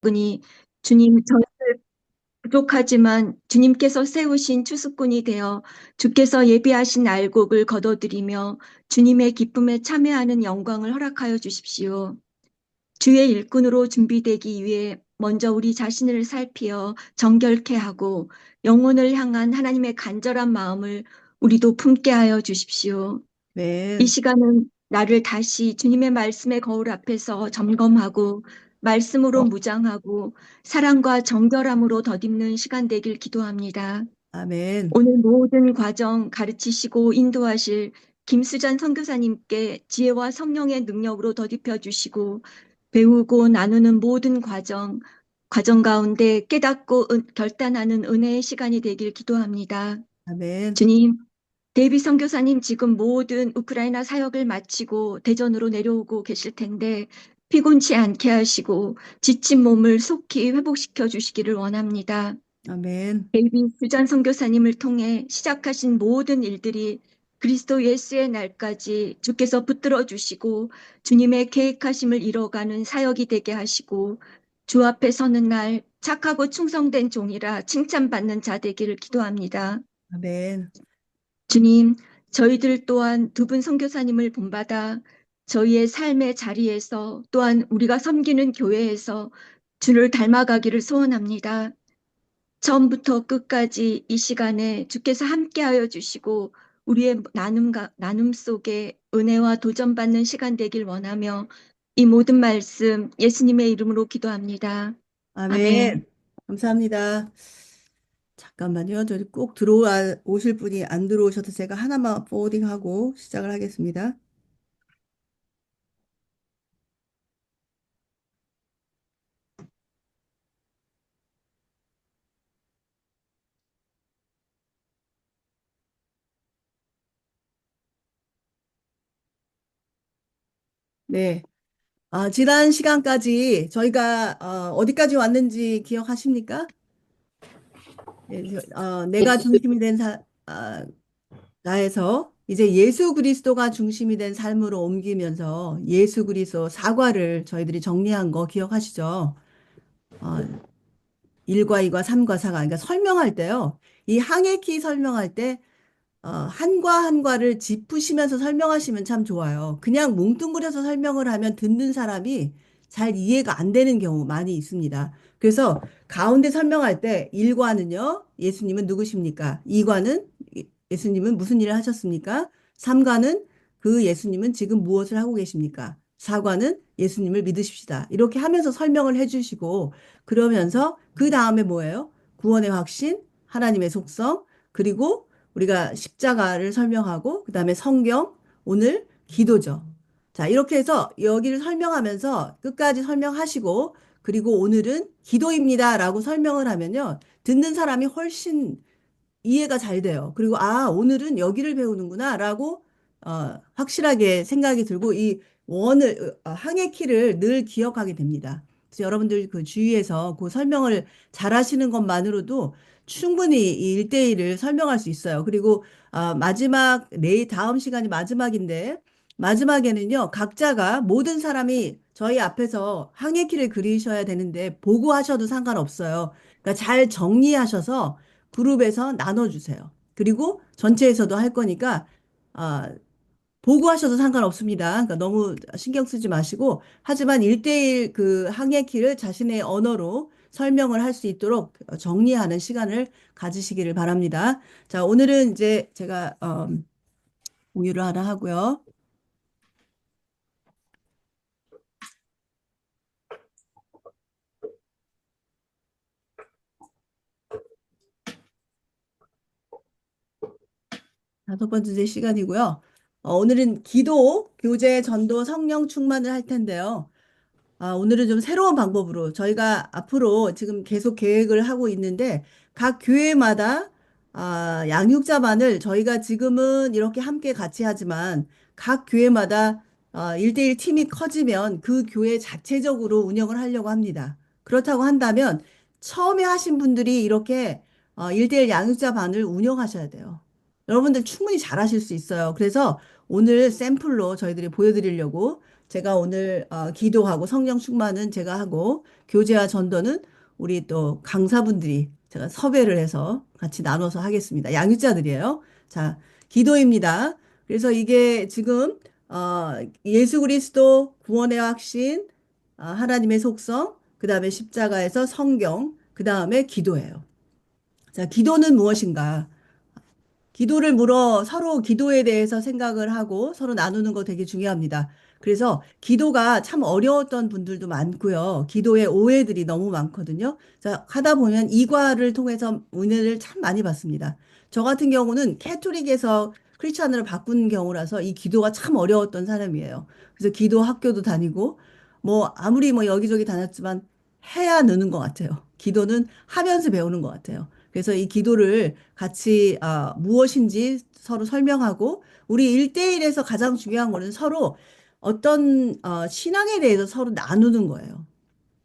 추수꾼이 주님 저희들 부족하지만 주님께서 세우신 추수꾼이 되어 주께서 예비하신 알곡을 거둬들이며 주님의 기쁨에 참여하는 영광을 허락하여 주십시오. 주의 일꾼으로 준비되기 위해 먼저 우리 자신을 살피어 정결케 하고 영혼을 향한 하나님의 간절한 마음을 우리도 품게 하여 주십시오. 이 네. 시간은 나를 다시 주님의 말씀의 거울 앞에서 점검하고 말씀으로 무장하고 사랑과 정결함으로 덧입는 시간 되길 기도합니다. 아멘. 오늘 모든 과정 가르치시고 인도하실 김수잔 선교사님께 지혜와 성령의 능력으로 덧입혀 주시고 배우고 나누는 모든 과정 가운데 깨닫고 결단하는 은혜의 시간이 되길 기도합니다. 아멘. 주님, 데이비 선교사님 지금 모든 우크라이나 사역을 마치고 대전으로 내려오고 계실 텐데 피곤치 않게 하시고 지친 몸을 속히 회복시켜 주시기를 원합니다. 아멘. 데이비 수잔 선교사님을 통해 시작하신 모든 일들이 그리스도 예수의 날까지 주께서 붙들어 주시고 주님의 계획하심을 이뤄가는 사역이 되게 하시고 주 앞에 서는 날 착하고 충성된 종이라 칭찬받는 자 되기를 기도합니다. 아멘. 주님, 저희들 또한 두 분 선교사님을 본받아 저희의 삶의 자리에서 또한 우리가 섬기는 교회에서 주를 닮아가기를 소원합니다. 처음부터 끝까지 이 시간에 주께서 함께하여 주시고 우리의 나눔 속에 은혜와 도전받는 시간 되길 원하며 이 모든 말씀 예수님의 이름으로 기도합니다. 아멘. 아멘. 감사합니다. 잠깐만요. 저기 꼭 오실 분이 안 들어오셔도 제가 하나만 포워딩하고 시작을 하겠습니다. 네. 지난 시간까지 저희가 어디까지 왔는지 기억하십니까? 네, 내가 중심이 된 나에서 이제 예수 그리스도가 중심이 된 삶으로 옮기면서 예수 그리스도 사과를 저희들이 정리한 거 기억하시죠? 어, 1과 2과 3과 4가 그러니까 설명할 때요. 이 항해키 설명할 때 한과 한과를 짚으시면서 설명하시면 참 좋아요. 그냥 뭉뚱그려서 설명을 하면 듣는 사람이 잘 이해가 안 되는 경우 많이 있습니다. 그래서 가운데 설명할 때 1과는요, 예수님은 누구십니까? 2과는 예수님은 무슨 일을 하셨습니까? 3과는 그 예수님은 지금 무엇을 하고 계십니까? 4과는 예수님을 믿으십시다. 이렇게 하면서 설명을 해주시고, 그러면서 그 다음에 뭐예요? 구원의 확신, 하나님의 속성, 그리고 우리가 십자가를 설명하고 그다음에 성경, 오늘 기도죠. 자, 이렇게 해서 여기를 설명하면서 끝까지 설명하시고 그리고 오늘은 기도입니다라고 설명을 하면요. 듣는 사람이 훨씬 이해가 잘 돼요. 그리고 오늘은 여기를 배우는구나라고 확실하게 생각이 들고 이 항해 키를 늘 기억하게 됩니다. 그래서 여러분들 그 주위에서 그 설명을 잘 하시는 것만으로도 충분히 이 1대1을 설명할 수 있어요. 그리고 내일 다음 시간이 마지막인데 마지막에는요. 각자가 모든 사람이 저희 앞에서 항해 키를 그리셔야 되는데 보고 하셔도 상관없어요. 그러니까 잘 정리하셔서 그룹에서 나눠주세요. 그리고 전체에서도 할 거니까, 아, 보고 하셔도 상관없습니다. 그러니까 너무 신경 쓰지 마시고, 하지만 1대1 그 항해 키를 자신의 언어로 설명을 할 수 있도록 정리하는 시간을 가지시기를 바랍니다. 자, 오늘은 이제 제가, 공유를 하나 하고요. 다섯 번째 시간이고요. 오늘은 기도, 교제, 전도, 성령 충만을 할 텐데요. 오늘은 좀 새로운 방법으로 저희가 앞으로 지금 계속 계획을 하고 있는데 각 교회마다 양육자반을 저희가 지금은 이렇게 함께 같이 하지만 각 교회마다 1대1 팀이 커지면 그 교회 자체적으로 운영을 하려고 합니다. 그렇다고 한다면 처음에 하신 분들이 이렇게 1대1 양육자반을 운영하셔야 돼요. 여러분들 충분히 잘하실 수 있어요. 그래서 오늘 샘플로 저희들이 보여드리려고 제가 오늘 기도하고 성령 충만은 제가 하고 교제와 전도는 우리 또 강사분들이 제가 섭외를 해서 같이 나눠서 하겠습니다. 양육자들이에요. 자, 기도입니다. 그래서 이게 지금 예수 그리스도 구원의 확신, 하나님의 속성, 그 다음에 십자가에서 성경, 그 다음에 기도예요. 자, 기도는 무엇인가? 기도를 물어 서로 기도에 대해서 생각을 하고 서로 나누는 거 되게 중요합니다. 그래서 기도가 참 어려웠던 분들도 많고요. 기도의 오해들이 너무 많거든요. 자, 하다 보면 이과를 통해서 은혜를 참 많이 받습니다. 저 같은 경우는 캐토릭에서 크리스찬으로 바꾼 경우라서 이 기도가 참 어려웠던 사람이에요. 그래서 기도 학교도 다니고 뭐 아무리 뭐 여기저기 다녔지만 해야 느는 것 같아요. 기도는 하면서 배우는 것 같아요. 그래서 이 기도를 같이 무엇인지 서로 설명하고 우리 일대일에서 가장 중요한 거는 서로 어떤 신앙에 대해서 서로 나누는 거예요.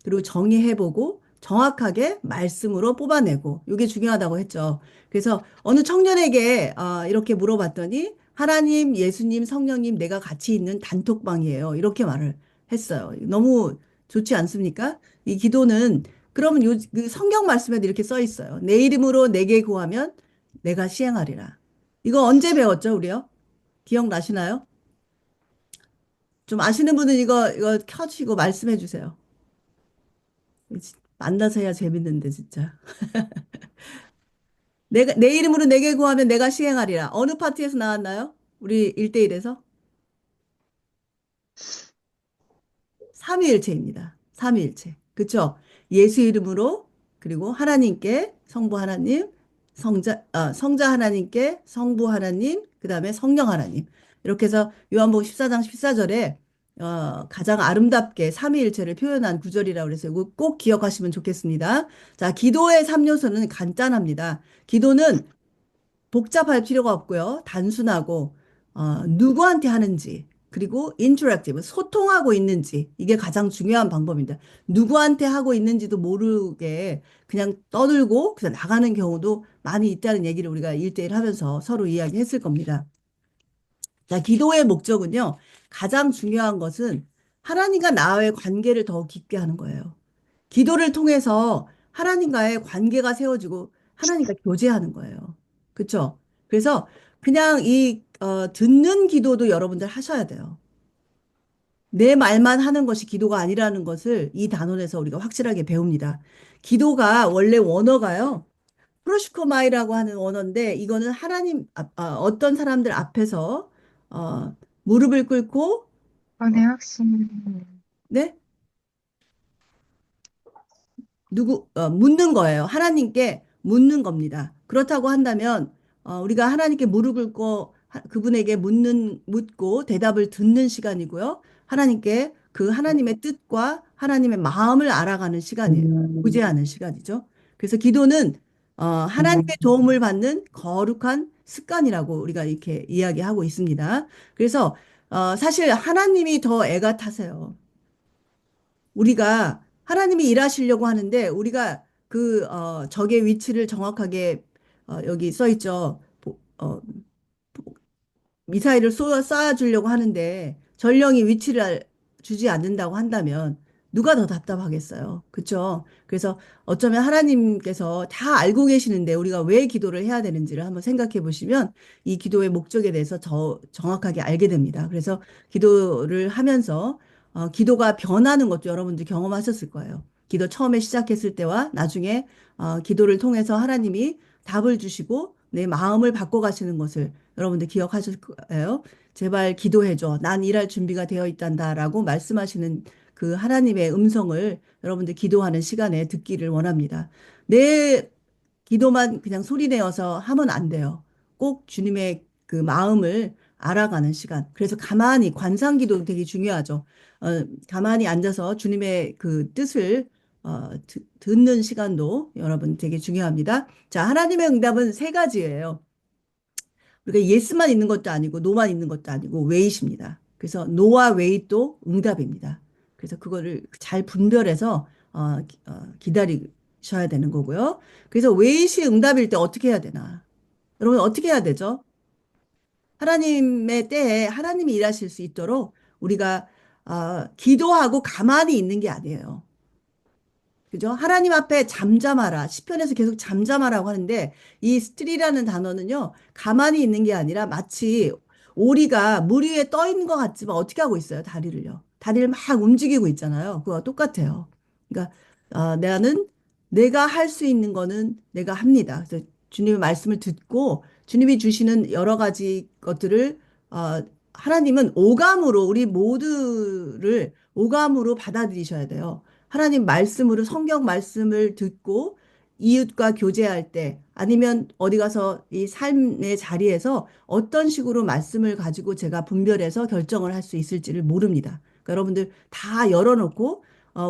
그리고 정의해보고 정확하게 말씀으로 뽑아내고 이게 중요하다고 했죠. 그래서 어느 청년에게 이렇게 물어봤더니 하나님, 예수님, 성령님 내가 같이 있는 단톡방이에요. 이렇게 말을 했어요. 너무 좋지 않습니까? 이 기도는 그러면 그 성경 말씀에도 이렇게 써 있어요. 내 이름으로 내게 구하면 내가 시행하리라. 이거 언제 배웠죠, 우리요? 기억나시나요? 좀 아시는 분은 이거 켜주시고 말씀해 주세요. 만나서 해야 재밌는데, 진짜. 내 이름으로 내게 구하면 내가 시행하리라. 어느 파트에서 나왔나요? 우리 1대1에서? 삼위일체입니다. 삼위일체. 그쵸? 예수 이름으로, 그리고 하나님께, 성부 하나님, 성자 하나님께, 성부 하나님, 그 다음에 성령 하나님. 이렇게 해서 요한복음 14장 14절에 가장 아름답게 삼위일체를 표현한 구절이라고 그래서 이거 꼭 기억하시면 좋겠습니다. 자, 기도의 3요소는 간단합니다. 기도는 복잡할 필요가 없고요. 단순하고 누구한테 하는지 그리고 인터랙티브 소통하고 있는지 이게 가장 중요한 방법입니다. 누구한테 하고 있는지도 모르게 그냥 떠들고 그냥 나가는 경우도 많이 있다는 얘기를 우리가 일대일 하면서 서로 이야기했을 겁니다. 자, 기도의 목적은요. 가장 중요한 것은 하나님과 나와의 관계를 더 깊게 하는 거예요. 기도를 통해서 하나님과의 관계가 세워지고 하나님과 교제하는 거예요. 그렇죠? 그래서 그냥 듣는 기도도 여러분들 하셔야 돼요. 내 말만 하는 것이 기도가 아니라는 것을 이 단원에서 우리가 확실하게 배웁니다. 기도가 원래 원어가요. 프로시코마이라고 하는 원어인데 이거는 어떤 사람들 앞에서 무릎을 꿇고 네, 확신. 네? 묻는 거예요. 하나님께 묻는 겁니다. 그렇다고 한다면, 우리가 하나님께 무릎 꿇고 그분에게 묻고 대답을 듣는 시간이고요. 하나님께 그 하나님의 뜻과 하나님의 마음을 알아가는 시간이에요. 구제하는 시간이죠. 그래서 기도는, 하나님의 도움을 받는 거룩한 습관이라고 우리가 이렇게 이야기하고 있습니다. 그래서, 사실 하나님이 더 애가 타세요. 우리가 하나님이 일하시려고 하는데 우리가 적의 위치를 정확하게 여기 써 있죠. 미사일을 쏴주려고 하는데 전령이 위치를 주지 않는다고 한다면 누가 더 답답하겠어요. 그렇죠? 그래서 어쩌면 하나님께서 다 알고 계시는데 우리가 왜 기도를 해야 되는지를 한번 생각해 보시면 이 기도의 목적에 대해서 더 정확하게 알게 됩니다. 그래서 기도를 하면서 기도가 변하는 것도 여러분들 경험하셨을 거예요. 기도 처음에 시작했을 때와 나중에 기도를 통해서 하나님이 답을 주시고 내 마음을 바꿔가시는 것을 여러분들 기억하실 거예요. 제발 기도해줘. 난 일할 준비가 되어 있단다라고 말씀하시는 그 하나님의 음성을 여러분들 기도하는 시간에 듣기를 원합니다. 내 기도만 그냥 소리내어서 하면 안 돼요. 꼭 주님의 그 마음을 알아가는 시간. 그래서 가만히 관상기도 되게 중요하죠. 가만히 앉아서 주님의 그 뜻을 듣는 시간도 여러분 되게 중요합니다. 자, 하나님의 응답은 세 가지예요. 우리가 예스만 있는 것도 아니고 노만 있는 것도 아니고 웨이십니다. 그래서 노와 웨이도 응답입니다. 그래서 그거를 잘 분별해서 기다리셔야 되는 거고요. 그래서 웨이시 응답일 때 어떻게 해야 되나? 여러분 어떻게 해야 되죠? 하나님의 때에 하나님이 일하실 수 있도록 우리가 기도하고 가만히 있는 게 아니에요. 그죠? 하나님 앞에 잠잠하라. 시편에서 계속 잠잠하라고 하는데 이 스틸이라는 단어는요. 가만히 있는 게 아니라 마치 오리가 물 위에 떠 있는 것 같지만 어떻게 하고 있어요? 다리를요. 다리를 막 움직이고 있잖아요. 그거 똑같아요. 그러니까 나는 내가 할 수 있는 거는 내가 합니다. 그래서 주님의 말씀을 듣고 주님이 주시는 여러 가지 것들을 어, 하나님은 오감으로 우리 모두를 오감으로 받아들이셔야 돼요. 하나님 말씀으로 성경 말씀을 듣고 이웃과 교제할 때 아니면 어디 가서 이 삶의 자리에서 어떤 식으로 말씀을 가지고 제가 분별해서 결정을 할 수 있을지를 모릅니다. 그러니까 여러분들 다 열어놓고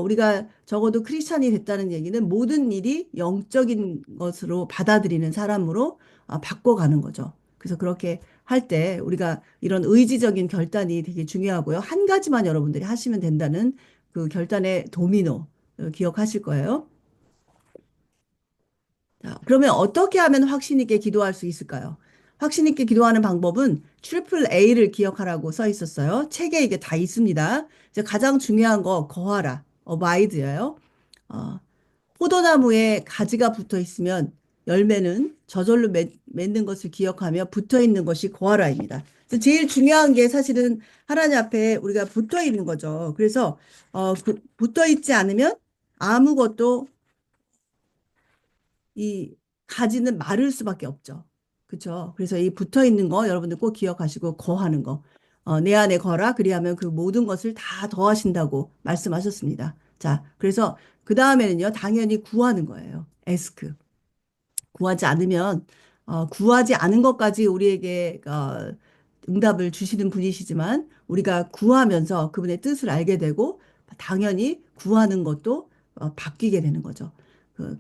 우리가 적어도 크리스찬이 됐다는 얘기는 모든 일이 영적인 것으로 받아들이는 사람으로 바꿔가는 거죠. 그래서 그렇게 할 때 우리가 이런 의지적인 결단이 되게 중요하고요. 한 가지만 여러분들이 하시면 된다는 그 결단의 도미노 기억하실 거예요. 자, 그러면 어떻게 하면 확신 있게 기도할 수 있을까요? 확신 있게 기도하는 방법은 트리플 A를 기억하라고 써 있었어요. 책에 이게 다 있습니다. 이제 가장 중요한 거 거하라, abide예요. 어, 포도나무에 가지가 붙어 있으면 열매는 저절로 맺는 것을 기억하며 붙어 있는 것이 거하라입니다. 그래서 제일 중요한 게 사실은 하나님 앞에 우리가 붙어 있는 거죠. 그래서 붙어 있지 않으면 아무것도 이 가지는 마를 수밖에 없죠. 그렇죠? 그래서 이 붙어 있는 거 여러분들 꼭 기억하시고 거하는 거. 내 안에 거라 그리하면 그 모든 것을 다 더하신다고 말씀하셨습니다. 자, 그래서 그 다음에는요, 당연히 구하는 거예요. 에스크. 구하지 않으면 구하지 않은 것까지 우리에게 응답을 주시는 분이시지만 우리가 구하면서 그분의 뜻을 알게 되고 당연히 구하는 것도 바뀌게 되는 거죠.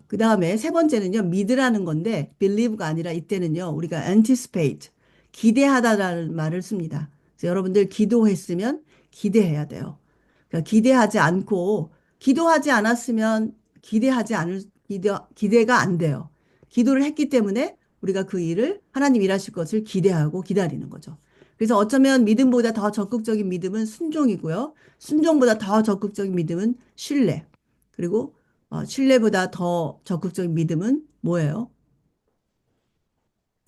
그 다음에 세 번째는요, 믿으라는 건데 believe가 아니라 이때는요, 우리가 anticipate, 기대하다라는 말을 씁니다. 그래서 여러분들 기도했으면 기대해야 돼요. 그러니까 기대하지 않고 기도하지 않았으면 기대하지 않을 기대가 안 돼요. 기도를 했기 때문에 우리가 그 일을 하나님 일하실 것을 기대하고 기다리는 거죠. 그래서 어쩌면 믿음보다 더 적극적인 믿음은 순종이고요. 순종보다 더 적극적인 믿음은 신뢰. 그리고 신뢰보다 더 적극적인 믿음은 뭐예요?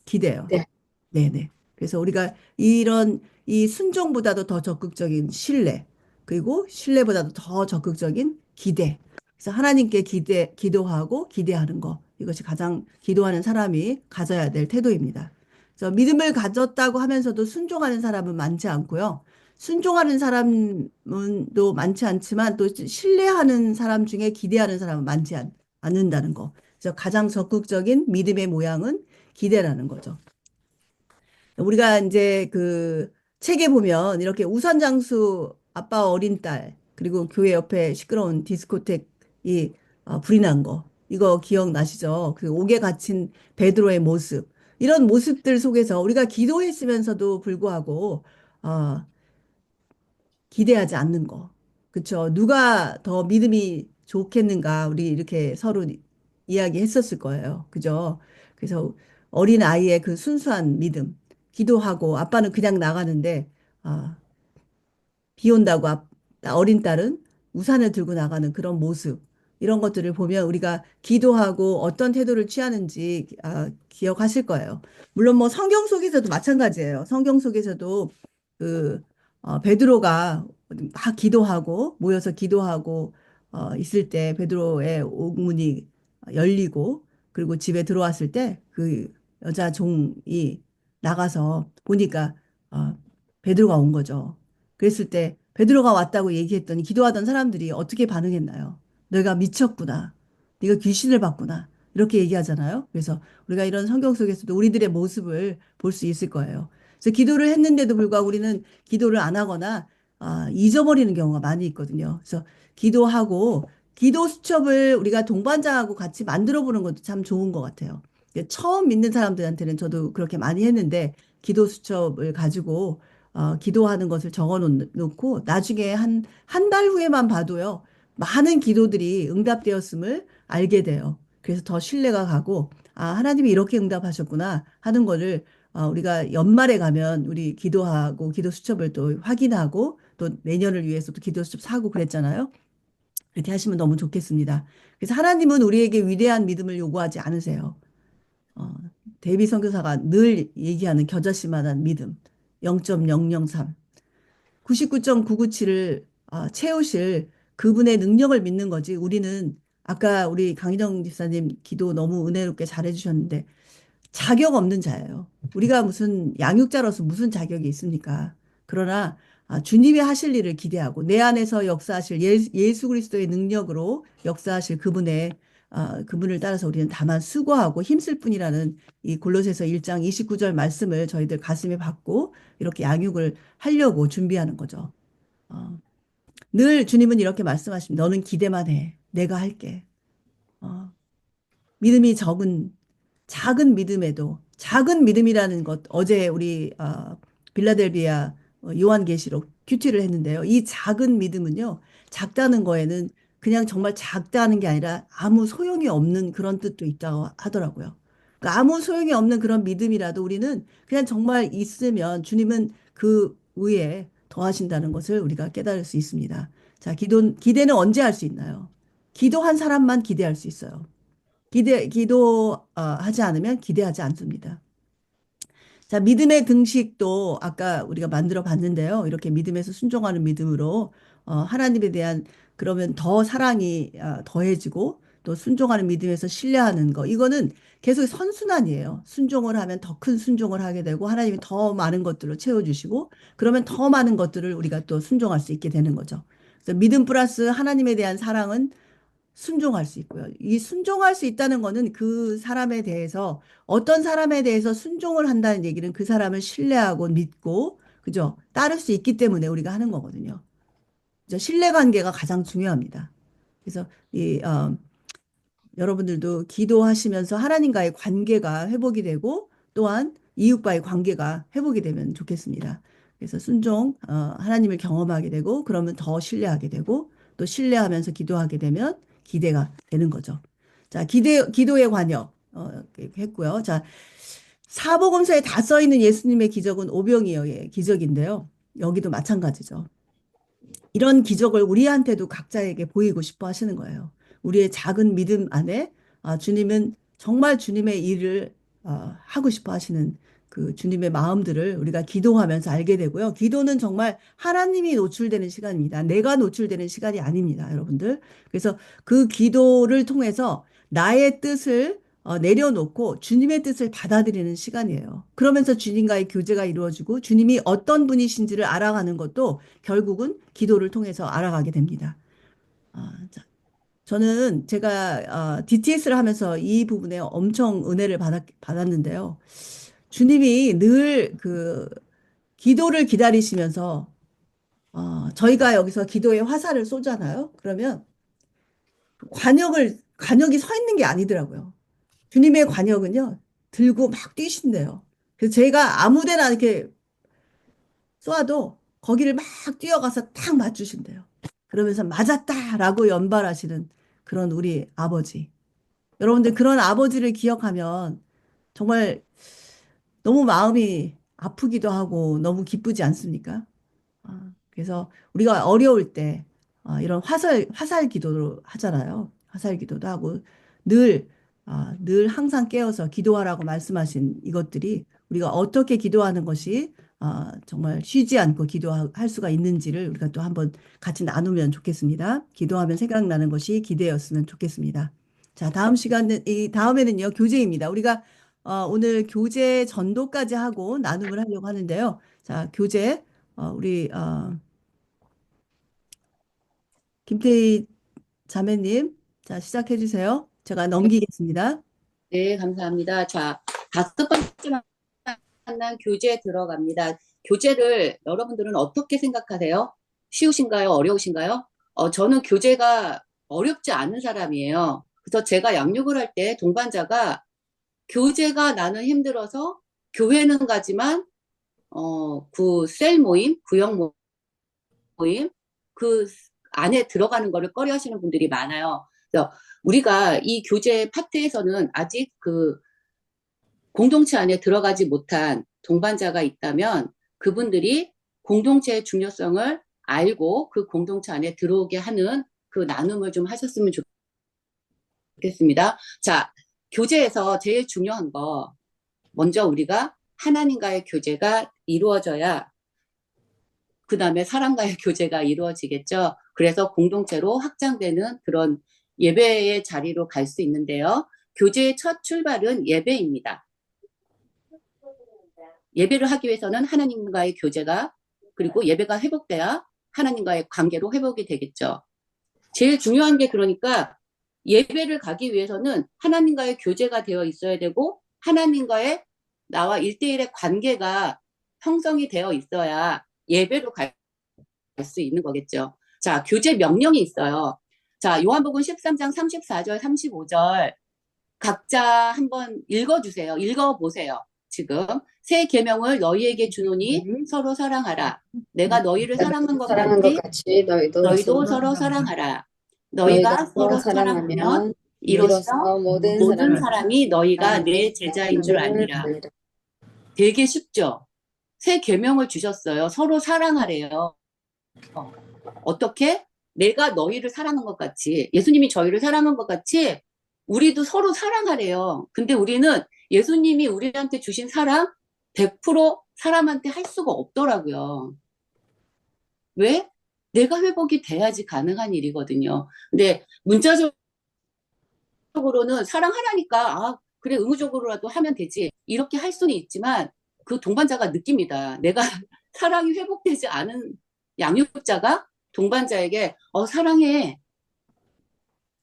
기대요. 네. 네네. 그래서 우리가 이런 이 순종보다도 더 적극적인 신뢰, 그리고 신뢰보다도 더 적극적인 기대. 그래서 하나님께 기도하고 기대하는 거. 이것이 가장 기도하는 사람이 가져야 될 태도입니다. 그래서 믿음을 가졌다고 하면서도 순종하는 사람은 많지 않고요. 순종하는 사람은 또 많지 않지만 또 신뢰하는 사람 중에 기대하는 사람은 않는다는 거. 그래서 가장 적극적인 믿음의 모양은 기대라는 거죠. 우리가 이제 그 책에 보면 이렇게 우선장수 아빠 어린 딸 그리고 교회 옆에 시끄러운 디스코텍이 불이 난 거. 이거 기억나시죠? 그 옥에 갇힌 베드로의 모습. 이런 모습들 속에서 우리가 기도했으면서도 불구하고 어, 기대하지 않는 거. 그쵸? 누가 더 믿음이 좋겠는가? 우리 이렇게 서로 이야기했었을 거예요. 그죠? 그래서 어린 아이의 그 순수한 믿음, 기도하고 아빠는 그냥 나가는데, 아, 비 온다고 어린 딸은 우산을 들고 나가는 그런 모습. 이런 것들을 보면 우리가 기도하고 어떤 태도를 취하는지 기억하실 거예요. 물론 뭐 성경 속에서도 마찬가지예요. 성경 속에서도 그 베드로가 막 기도하고 모여서 기도하고 있을 때 베드로의 옥문이 열리고 그리고 집에 들어왔을 때 그 여자 종이 나가서 보니까 어, 베드로가 온 거죠. 그랬을 때 베드로가 왔다고 얘기했더니 기도하던 사람들이 어떻게 반응했나요? 너가 미쳤구나. 네가 귀신을 봤구나. 이렇게 얘기하잖아요. 그래서 우리가 이런 성경 속에서도 우리들의 모습을 볼 수 있을 거예요. 그래서 기도를 했는데도 불구하고 우리는 기도를 안 하거나 잊어버리는 경우가 많이 있거든요. 그래서 기도하고 기도 수첩을 우리가 동반자하고 같이 만들어 보는 것도 참 좋은 것 같아요. 처음 믿는 사람들한테는 저도 그렇게 많이 했는데 기도 수첩을 가지고 기도하는 것을 적어 놓고 나중에 한 달 후에만 봐도요. 많은 기도들이 응답되었음을 알게 돼요. 그래서 더 신뢰가 가고 하나님이 이렇게 응답하셨구나 하는 거를 우리가 연말에 가면 우리 기도하고 기도 수첩을 또 확인하고 또 내년을 위해서 또 기도 수첩 사고 그랬잖아요. 그렇게 하시면 너무 좋겠습니다. 그래서 하나님은 우리에게 위대한 믿음을 요구하지 않으세요. 어, 데이비 선교사가 늘 얘기하는 겨자씨만한 믿음 0.003 99.997을 채우실 그분의 능력을 믿는 거지. 우리는 아까 우리 강희정 집사님 기도 너무 은혜롭게 잘해 주셨는데 자격 없는 자예요. 우리가 무슨 양육자로서 무슨 자격이 있습니까? 그러나 주님이 하실 일을 기대하고 내 안에서 역사하실 예수 그리스도의 능력으로 역사하실 그분을 따라서 우리는 다만 수고하고 힘쓸 뿐이라는 이 골로새서 1장 29절 말씀을 저희들 가슴에 받고 이렇게 양육을 하려고 준비하는 거죠. 어, 늘 주님은 이렇게 말씀하십니다. 너는 기대만 해. 내가 할게. 어, 믿음이 적은 작은 믿음에도 작은 믿음이라는 것 어제 우리 빌라델비아 요한계시록 큐티를 했는데요. 이 작은 믿음은요. 작다는 거에는 그냥 정말 작다는 게 아니라 아무 소용이 없는 그런 뜻도 있다고 하더라고요. 그러니까 아무 소용이 없는 그런 믿음이라도 우리는 그냥 정말 있으면 주님은 그 위에 더하신다는 것을 우리가 깨달을 수 있습니다. 자, 기대는 언제 할 수 있나요? 기도한 사람만 기대할 수 있어요. 기도하지 않으면 기대하지 않습니다. 자, 믿음의 등식도 아까 우리가 만들어 봤는데요. 이렇게 믿음에서 순종하는 믿음으로 하나님에 대한 그러면 더 사랑이 더해지고 또 순종하는 믿음에서 신뢰하는 거. 이거는 계속 선순환이에요. 순종을 하면 더 큰 순종을 하게 되고 하나님이 더 많은 것들을 채워주시고 그러면 더 많은 것들을 우리가 또 순종할 수 있게 되는 거죠. 그래서 믿음 플러스 하나님에 대한 사랑은 순종할 수 있고요. 이 순종할 수 있다는 거는 그 사람에 대해서 어떤 사람에 대해서 순종을 한다는 얘기는 그 사람을 신뢰하고 믿고 그죠? 따를 수 있기 때문에 우리가 하는 거거든요. 그죠? 신뢰 관계가 가장 중요합니다. 그래서 여러분들도 기도하시면서 하나님과의 관계가 회복이 되고 또한 이웃과의 관계가 회복이 되면 좋겠습니다. 그래서 하나님을 경험하게 되고 그러면 더 신뢰하게 되고 또 신뢰하면서 기도하게 되면 기대가 되는 거죠. 자, 기도의 관역, 했고요. 자, 사복음서에 다 써 있는 예수님의 기적은 오병이어의 기적인데요. 여기도 마찬가지죠. 이런 기적을 우리한테도 각자에게 보이고 싶어 하시는 거예요. 우리의 작은 믿음 안에 주님은 정말 주님의 일을 하고 싶어 하시는 그 주님의 마음들을 우리가 기도하면서 알게 되고요. 기도는 정말 하나님이 노출되는 시간입니다. 내가 노출되는 시간이 아닙니다, 여러분들. 그래서 그 기도를 통해서 나의 뜻을 내려놓고 주님의 뜻을 받아들이는 시간이에요. 그러면서 주님과의 교제가 이루어지고 주님이 어떤 분이신지를 알아가는 것도 결국은 기도를 통해서 알아가게 됩니다. 자, 저는 제가 DTS를 하면서 이 부분에 엄청 은혜를 받았는데요. 주님이 늘 그 기도를 기다리시면서 저희가 여기서 기도의 화살을 쏘잖아요. 그러면 관역이 서 있는 게 아니더라고요. 주님의 관역은요, 들고 막 뛰신대요. 그래서 제가 아무 데나 이렇게 쏘아도 거기를 막 뛰어가서 탁 맞추신대요. 그러면서 맞았다라고 연발하시는 그런 우리 아버지. 여러분들 그런 아버지를 기억하면 정말 너무 마음이 아프기도 하고 너무 기쁘지 않습니까? 그래서 우리가 어려울 때 이런 화살 기도를 하잖아요. 화살 기도도 하고 늘, 늘 항상 깨어서 기도하라고 말씀하신 이것들이 우리가 어떻게 기도하는 것이 정말 쉬지 않고 기도할 수가 있는지를 우리가 또 한번 같이 나누면 좋겠습니다. 기도하면 생각나는 것이 기대였으면 좋겠습니다. 자, 이 다음에는요, 교제입니다. 우리가 오늘 교제 전도까지 하고 나눔을 하려고 하는데요. 자, 교제. 우리 김태희 자매님, 자 시작해 주세요. 제가 넘기겠습니다. 네, 감사합니다. 자, 다섯 번째 만난 교재 들어갑니다. 교재를 여러분들은 어떻게 생각하세요? 쉬우신가요? 어려우신가요? 저는 교재가 어렵지 않은 사람이에요. 그래서 제가 양육을 할 때 동반자가 교재가 나는 힘들어서 교회는 가지만, 그 셀 모임, 구역 모임, 그 안에 들어가는 거를 꺼려 하시는 분들이 많아요. 그래서 우리가 이 교재 파트에서는 아직 그 공동체 안에 들어가지 못한 동반자가 있다면 그분들이 공동체의 중요성을 알고 그 공동체 안에 들어오게 하는 그 나눔을 좀 하셨으면 좋겠습니다. 자, 교제에서 제일 중요한 거, 먼저 우리가 하나님과의 교제가 이루어져야 그 다음에 사람과의 교제가 이루어지겠죠. 그래서 공동체로 확장되는 그런 예배의 자리로 갈 수 있는데요. 교제의 첫 출발은 예배입니다. 예배를 하기 위해서는 하나님과의 교제가 그리고 예배가 회복돼야 하나님과의 관계로 회복이 되겠죠. 제일 중요한 게 그러니까 예배를 가기 위해서는 하나님과의 교제가 되어 있어야 되고 하나님과의 나와 1대1의 관계가 형성이 되어 있어야 예배로 갈 수 있는 거겠죠. 자, 교제 명령이 있어요. 자, 요한복음 13장 34절, 35절 각자 한번 읽어주세요. 읽어보세요. 지금 새 계명을 너희에게 주노니 서로 사랑하라. 내가 너희를 사랑한 것 사랑한 것 같이 같이 너희도 서로 사랑하라. 너희가 서로 사랑하면 이로써 모든 모든 사람을 사람이 너희가 내 제자인 줄 아니라. 되게 쉽죠? 새 계명을 주셨어요. 서로 사랑하래요. 어떻게? 내가 너희를 사랑한 것 같이, 예수님이 저희를 사랑한 것 같이 우리도 서로 사랑하래요. 근데 우리는 예수님이 우리한테 주신 사랑 100% 사람한테 할 수가 없더라고요. 왜? 내가 회복이 돼야지 가능한 일이거든요. 근데 문자적으로는 사랑하라니까, 아, 그래, 의무적으로라도 하면 되지. 이렇게 할 수는 있지만 그 동반자가 느낍니다. 내가 사랑이 회복되지 않은 양육자가 동반자에게 사랑해.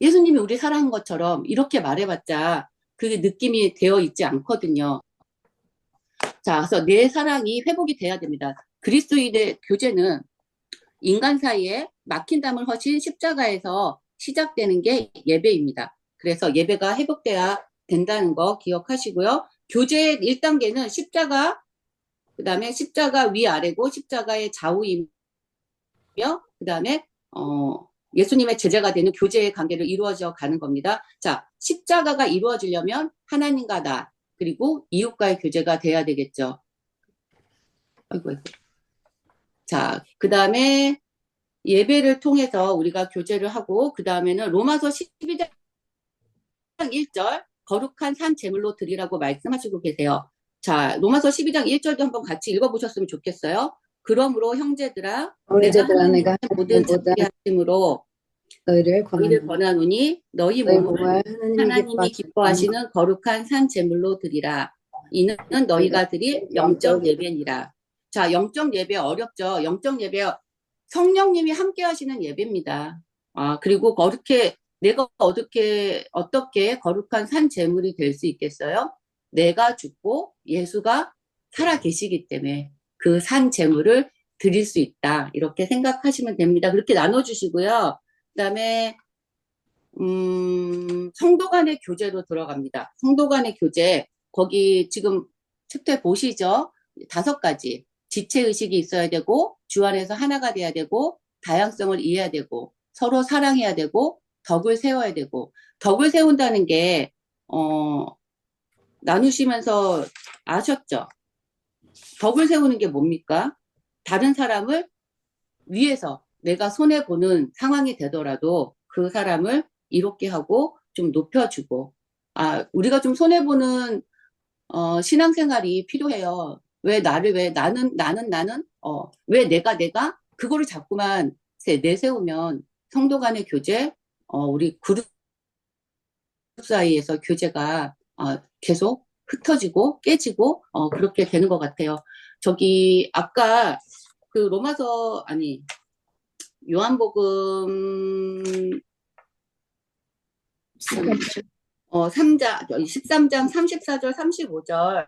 예수님이 우리 사랑한 것처럼 이렇게 말해봤자 그게 느낌이 되어 있지 않거든요. 자, 그래서 내 사랑이 회복이 돼야 됩니다. 그리스도인의 교제는 인간 사이에 막힌 담을 허신 십자가에서 시작되는 게 예배입니다. 그래서 예배가 회복돼야 된다는 거 기억하시고요. 교제의 1단계는 십자가, 그 다음에 십자가 위아래고 십자가의 좌우이며 그 다음에 예수님의 제자가 되는 교제의 관계를 이루어져 가는 겁니다. 자, 십자가가 이루어지려면 하나님과 나 그리고 이웃과의 교제가 돼야 되겠죠. 아이고, 아이고. 자, 그 다음에 예배를 통해서 우리가 교제를 하고 그 다음에는 로마서 12장 1절 거룩한 산 제물로 드리라고 말씀하시고 계세요. 자, 로마서 12장 1절도 한번 같이 읽어보셨으면 좋겠어요. 그러므로 형제들아 내가 하나님의 모든 자비하심으로 너희를 권하노니 너희 몸을 하나님이 기뻐하시는 거룩한 산 제물로 드리라. 이는 너희가 드릴 영적 예배니라. 자, 영적 예배 어렵죠. 영적 예배 성령님이 함께 하시는 예배입니다. 그리고 내가 어떻게 거룩한 산 제물이 될 수 있겠어요? 내가 죽고 예수가 살아 계시기 때문에 그 산 제물을 드릴 수 있다. 이렇게 생각하시면 됩니다. 그렇게 나눠주시고요. 그 다음에 성도 간의 교제로 들어갑니다. 성도 간의 교제, 거기 지금 책들 보시죠? 5가지. 지체의식이 있어야 되고, 주 안에서 하나가 돼야 되고, 다양성을 이해해야 되고, 서로 사랑해야 되고, 덕을 세워야 되고, 덕을 세운다는 게, 나누시면서 아셨죠? 덕을 세우는 게 뭡니까? 다른 사람을 위해서 내가 손해보는 상황이 되더라도 그 사람을 이롭게 하고 좀 높여주고, 우리가 좀 손해보는, 신앙생활이 필요해요. 왜 나는, 왜 내가, 그거를 자꾸만 내세우면 성도 간의 교제, 우리 그룹 사이에서 교제가, 계속 흩어지고 깨지고, 그렇게 되는 것 같아요. 저기, 아까 그 요한복음 13장 34절 35절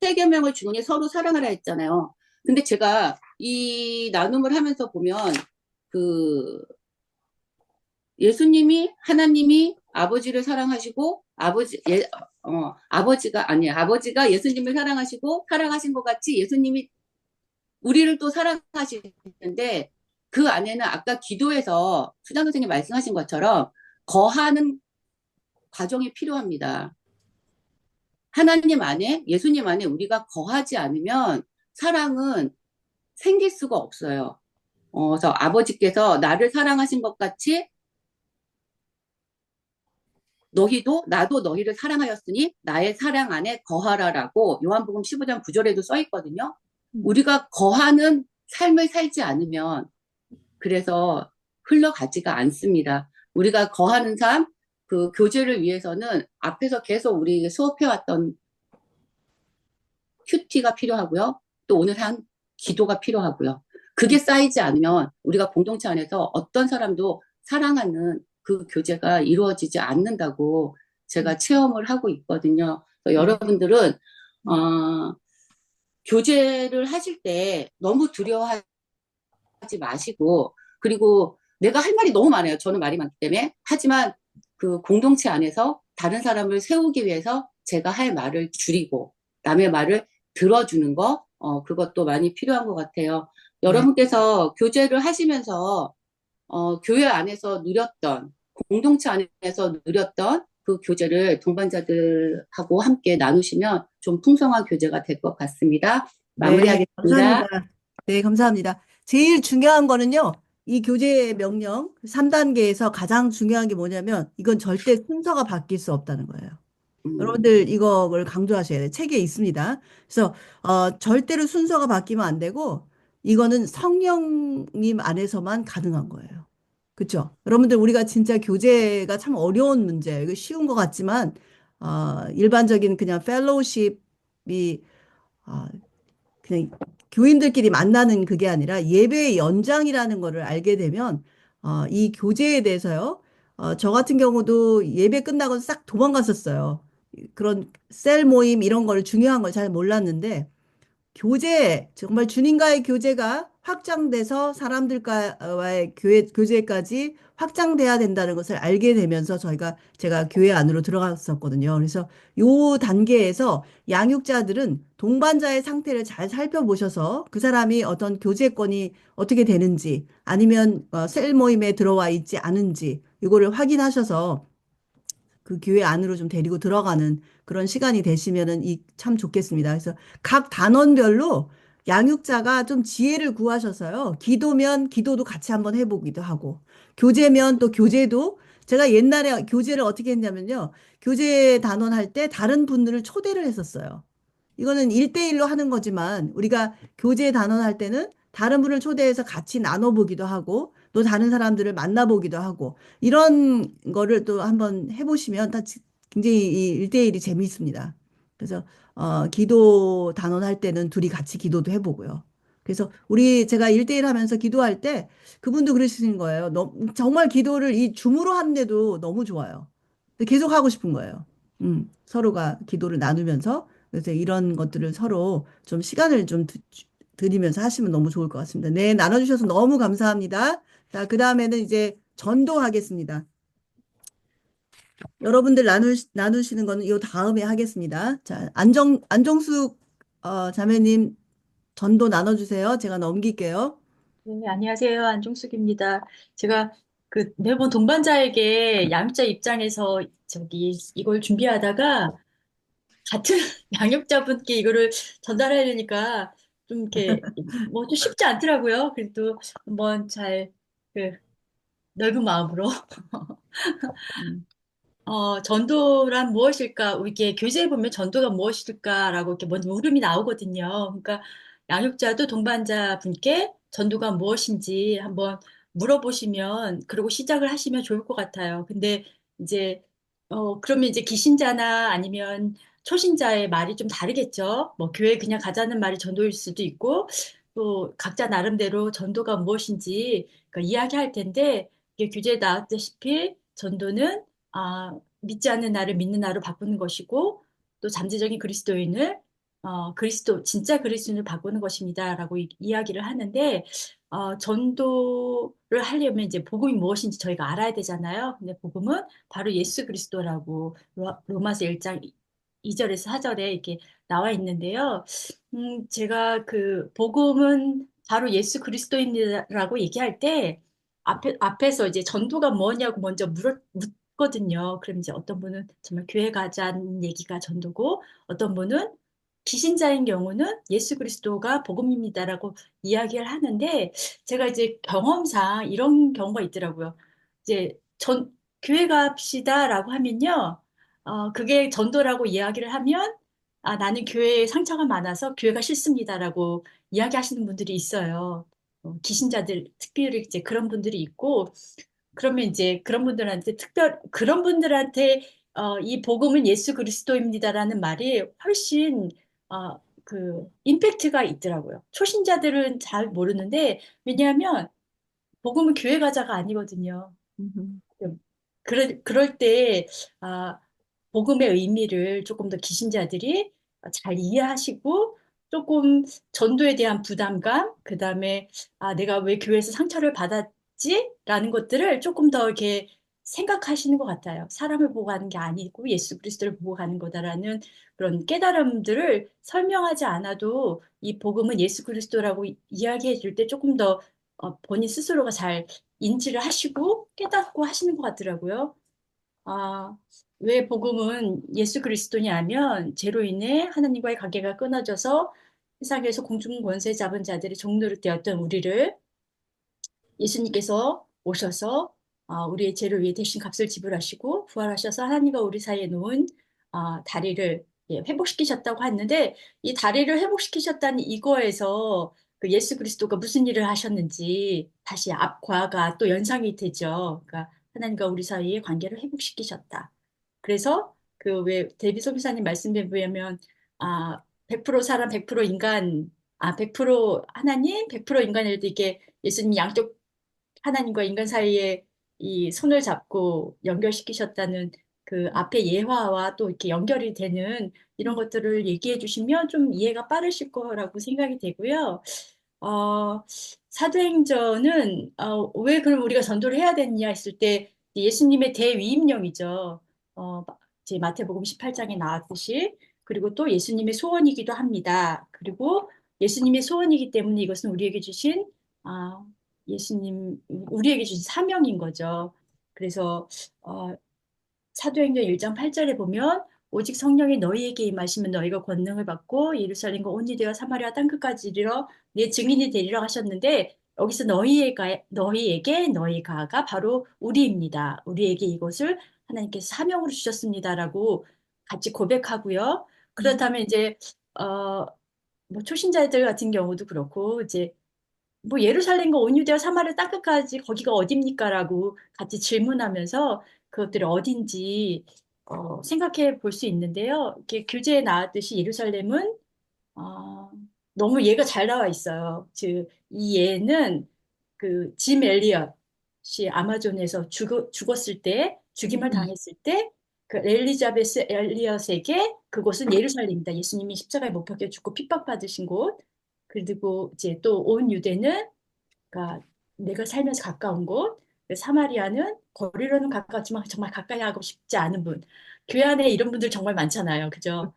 새 계명을 주노니 서로 사랑하라 했잖아요. 근데 제가 이 나눔을 하면서 보면 예수님이 하나님이 아버지를 사랑하시고 아버지가 예수님을 사랑하신 것 같이 예수님이 우리를 또 사랑하시는데 그 안에는 아까 기도에서 수장 선생님 말씀하신 것처럼 거하는 과정이 필요합니다. 하나님 안에, 예수님 안에 우리가 거하지 않으면 사랑은 생길 수가 없어요. 그래서 아버지께서 나를 사랑하신 것 같이 너희도 나도 너희를 사랑하였으니 나의 사랑 안에 거하라라고 요한복음 15장 9절에도 써 있거든요. 우리가 거하는 삶을 살지 않으면 그래서 흘러가지가 않습니다. 우리가 거하는 삶, 그 교제를 위해서는 앞에서 계속 우리 수업해왔던 큐티가 필요하고요. 또 오늘 한 기도가 필요하고요. 그게 쌓이지 않으면 우리가 공동체 안에서 어떤 사람도 사랑하는 그 교제가 이루어지지 않는다고 제가 체험을 하고 있거든요. 그래서 네. 여러분들은 교제를 하실 때 너무 두려워하지 마시고, 그리고 내가 할 말이 너무 많아요. 저는 말이 많기 때문에. 하지만 그 공동체 안에서 다른 사람을 세우기 위해서 제가 할 말을 줄이고 남의 말을 들어주는 거, 그것도 많이 필요한 것 같아요. 네. 여러분께서 교제를 하시면서 교회 안에서 누렸던, 공동체 안에서 누렸던 그 교제를 동반자들하고 함께 나누시면 좀 풍성한 교제가 될 것 같습니다. 네, 감사합니다. 마무리하겠습니다. 네, 감사합니다. 제일 중요한 거는요, 이 교제 명령 3단계에서 가장 중요한 게 뭐냐면, 이건 절대 순서가 바뀔 수 없다는 거예요. 음, 여러분들 이걸 강조하셔야 돼요. 책에 있습니다. 그래서 절대로 순서가 바뀌면 안 되고, 이거는 성령님 안에서만 가능한 거예요. 그렇죠? 여러분들 우리가 진짜 교제가 참 어려운 문제예요. 이거 쉬운 것 같지만 일반적인 그냥 펠로우십이 어, 그냥 교인들끼리 만나는 그게 아니라 예배의 연장이라는 거를 알게 되면 이 교제에 대해서요. 저 같은 경우도 예배 끝나고 싹 도망갔었어요. 그런 셀 모임 이런 걸 중요한 걸 잘 몰랐는데 교제, 정말 주님과의 교제가 확장돼서 사람들과의 교제까지 확장돼야 된다는 것을 알게 되면서 제가 교회 안으로 들어갔었거든요. 그래서 요 단계에서 양육자들은 동반자의 상태를 잘 살펴보셔서 그 사람이 어떤 교제권이 어떻게 되는지 아니면 셀 모임에 들어와 있지 않은지 이거를 확인하셔서 그 교회 안으로 좀 데리고 들어가는 그런 시간이 되시면은 참 좋겠습니다. 그래서 각 단원별로 양육자가 좀 지혜를 구하셔서요. 기도면 기도도 같이 한번 해보기도 하고, 교제면 또 교제도 제가 옛날에 교제를 어떻게 했냐면요. 교제 단원 할 때 다른 분들을 초대를 했었어요. 이거는 1대1로 하는 거지만 우리가 교제 단원할 때는 다른 분을 초대해서 같이 나눠보기도 하고 또 다른 사람들을 만나보기도 하고 이런 거를 또 한번 해보시면 굉장히 이 1대1이 재미있습니다. 그래서 기도 단원할 때는 둘이 같이 기도도 해보고요. 그래서 제가 1대1 하면서 기도할 때 그분도 그러시는 거예요. 정말 기도를 이 줌으로 하는데도 너무 좋아요. 계속 하고 싶은 거예요. 서로가 기도를 나누면서 그래서 이런 것들을 서로 좀 시간을 좀 드리면서 하시면 너무 좋을 것 같습니다. 네, 나눠주셔서 너무 감사합니다. 자, 그 다음에는 이제 전도하겠습니다. 여러분들 나누시는 거는 이 다음에 하겠습니다. 자, 안정숙 자매님 전도 나눠주세요. 제가 넘길게요. 네, 안녕하세요. 안종숙입니다. 제가 그 매번 동반자에게 양육자 입장에서 이걸 준비하다가 같은 양육자분께 이거를 전달하려니까 좀 이렇게 뭐 좀 쉽지 않더라고요. 그래도 한번 그 넓은 마음으로 음, 전도란 무엇일까? 이렇게 교재에 보면 전도가 무엇일까라고 이렇게 먼저 물음이 나오거든요. 그러니까 양육자도 동반자 분께 전도가 무엇인지 한번 물어보시면, 그리고 시작을 하시면 좋을 것 같아요. 근데 이제, 그러면 이제 기신자나 아니면 초신자의 말이 좀 다르겠죠. 뭐 교회 그냥 가자는 말이 전도일 수도 있고, 또 각자 나름대로 전도가 무엇인지 그러니까 이야기할 텐데, 이게 교재에 나왔다시피 전도는 믿지 않는 나를 믿는 나로 바꾸는 것이고, 또 잠재적인 그리스도인을 진짜 그리스도인을 바꾸는 것입니다라고 이야기를 하는데, 전도를 하려면 이제 복음이 무엇인지 저희가 알아야 되잖아요. 근데 복음은 바로 예수 그리스도라고 로마서 1장 2절에서 4절에 이렇게 나와 있는데요. 제가 그 복음은 바로 예수 그리스도인이라고 얘기할 때 앞에서 이제 전도가 뭐냐고 먼저 묻거든요. 있거든요. 그럼 이제 어떤 분은 정말 교회 가자는 얘기가 전도고, 어떤 분은 기신자인 경우는 예수 그리스도가 복음입니다라고 이야기를 하는데, 제가 이제 경험상 이런 경우가 있더라고요. 이제 교회 갑시다라고 하면요, 그게 전도라고 이야기를 하면, 아, 나는 교회에 상처가 많아서 교회가 싫습니다라고 이야기하시는 분들이 있어요. 기신자들, 특별히 이제 그런 분들이 있고, 그러면 이제 그런 분들한테 이 복음은 예수 그리스도입니다라는 말이 훨씬 임팩트가 있더라고요. 초신자들은 잘 모르는데, 왜냐하면 복음은 교회 가자가 아니거든요. 음. 그럴 때, 아, 복음의 의미를 조금 더 기신자들이 잘 이해하시고, 조금 전도에 대한 부담감, 그 다음에, 아, 내가 왜 교회에서 상처를 받았지? 라는 것들을 조금 더 이렇게 생각하시는 것 같아요. 사람을 보고 가는 게 아니고 예수 그리스도를 보고 가는 거다라는 그런 깨달음들을 설명하지 않아도 이 복음은 예수 그리스도라고 이야기해 줄 때 조금 더 본인 스스로가 잘 인지를 하시고 깨닫고 하시는 것 같더라고요. 아, 왜 복음은 예수 그리스도냐면 죄로 인해 하나님과의 관계가 끊어져서 세상에서 공중 권세 잡은 자들의 종노릇 되었던 우리를 예수님께서 오셔서 우리의 죄를 위해 대신 값을 지불하시고 부활하셔서 하나님과 우리 사이에 놓은 다리를 회복시키셨다고 했는데, 이 다리를 회복시키셨다는 이거에서 그 예수 그리스도가 무슨 일을 하셨는지 다시 앞과가 또 연상이 되죠. 그러니까 하나님과 우리 사이의 관계를 회복시키셨다. 그래서 그 왜 데이비 소비사님 말씀에 보면 100% 사람 100% 인간, 100% 하나님 100% 인간일 때 이게 예수님이 양쪽 하나님과 인간 사이에 이 손을 잡고 연결시키셨다는 그 앞에 예화와 또 이렇게 연결이 되는 이런 것들을 얘기해 주시면 좀 이해가 빠르실 거라고 생각이 되고요. 사도행전은 왜 그럼 우리가 전도를 해야 되느냐 했을 때 예수님의 대위임령이죠. 어, 제 마태복음 18장에 나왔듯이, 그리고 또 예수님의 소원이기도 합니다. 그리고 예수님의 소원이기 때문에 이것은 아, 우리에게 주신 사명인 거죠. 그래서 어, 사도행전 1장 8절에 보면 오직 성령이 너희에게 임하시면 너희가 권능을 받고 예루살렘과 온 유대와 사마리아 땅끝까지 이르러 내 증인이 되리라 하셨는데, 여기서 너희가 바로 우리입니다. 우리에게 이것을 하나님께서 사명으로 주셨습니다라고 같이 고백하고요. 그렇다면 이제 어, 뭐 초신자들 같은 경우도 그렇고, 이제 뭐 예루살렘과 온 유대와 사마리아 땅끝까지 거기가 어딥니까라고 같이 질문하면서 그것들이 어딘지 생각해 볼 수 있는데요. 이렇게 교재에 나왔듯이 예루살렘은 어, 너무 예가 잘 나와 있어요. 이 예는 그 짐 엘리엇이 아마존에서 죽었을 때, 죽임을 당했을 때, 그 엘리자베스 엘리엇에게 그곳은 예루살렘이다. 예수님이 십자가에 못 박혀 죽고 핍박받으신 곳. 그리고 이제 또 온 유대는, 그러니까 내가 살면서 가까운 곳, 사마리아는 거리로는 가깝지만 정말 가까이 하고 싶지 않은 분. 교회 안에 이런 분들 정말 많잖아요. 그죠?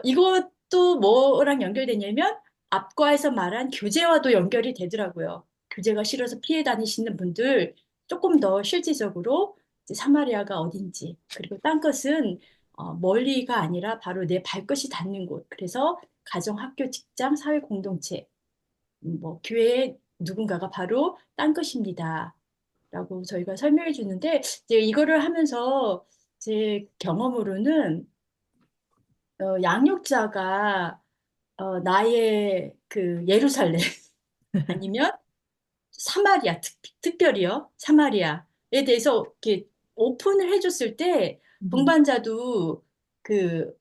이것도 뭐랑 연결되냐면 앞과에서 말한 교제와도 연결이 되더라고요. 교제가 싫어서 피해 다니시는 분들 조금 더 실질적으로 이제 사마리아가 어딘지, 그리고 땅끝은 멀리가 아니라 바로 내 발끝이 닿는 곳. 그래서 가정, 학교, 직장, 사회 공동체, 뭐 교회의 누군가가 바로 땅끝입니다. 라고 저희가 설명해 주는데, 이제 이거를 하면서 제 경험으로는 양육자가 나의 그 예루살렘 아니면 사마리아, 특별히요 사마리아에 대해서 이렇게 오픈을 해줬을 때 동반자도 그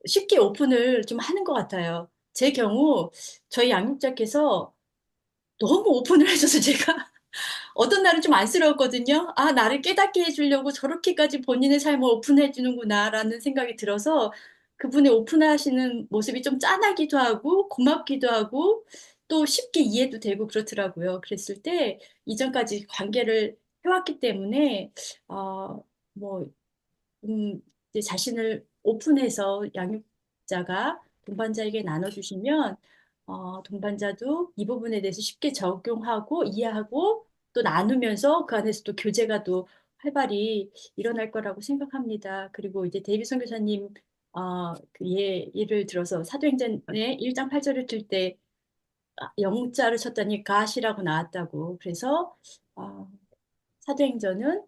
쉽게 오픈을 좀 하는 것 같아요. 제 경우 저희 양육자께서 너무 오픈을 해줘서 제가 어떤 날은 좀 안쓰러웠거든요. 아, 나를 깨닫게 해주려고 저렇게까지 본인의 삶을 오픈해 주는구나라는 생각이 들어서 그분의 오픈하시는 모습이 좀 짠하기도 하고 고맙기도 하고 또 쉽게 이해도 되고 그렇더라고요. 그랬을 때 이전까지 관계를 해왔기 때문에 뭐 이제 자신을 오픈해서 양육자가 동반자에게 나눠주시면 동반자도 이 부분에 대해서 쉽게 적용하고 이해하고 또 나누면서 그 안에서 또 교제가 또 활발히 일어날 거라고 생각합니다. 그리고 이제 데이비 선교사님 예를 들어서 사도행전의 1장 8절을 들 때 영자를 쳤더니 갓이라고 나왔다고. 그래서 어, 사도행전은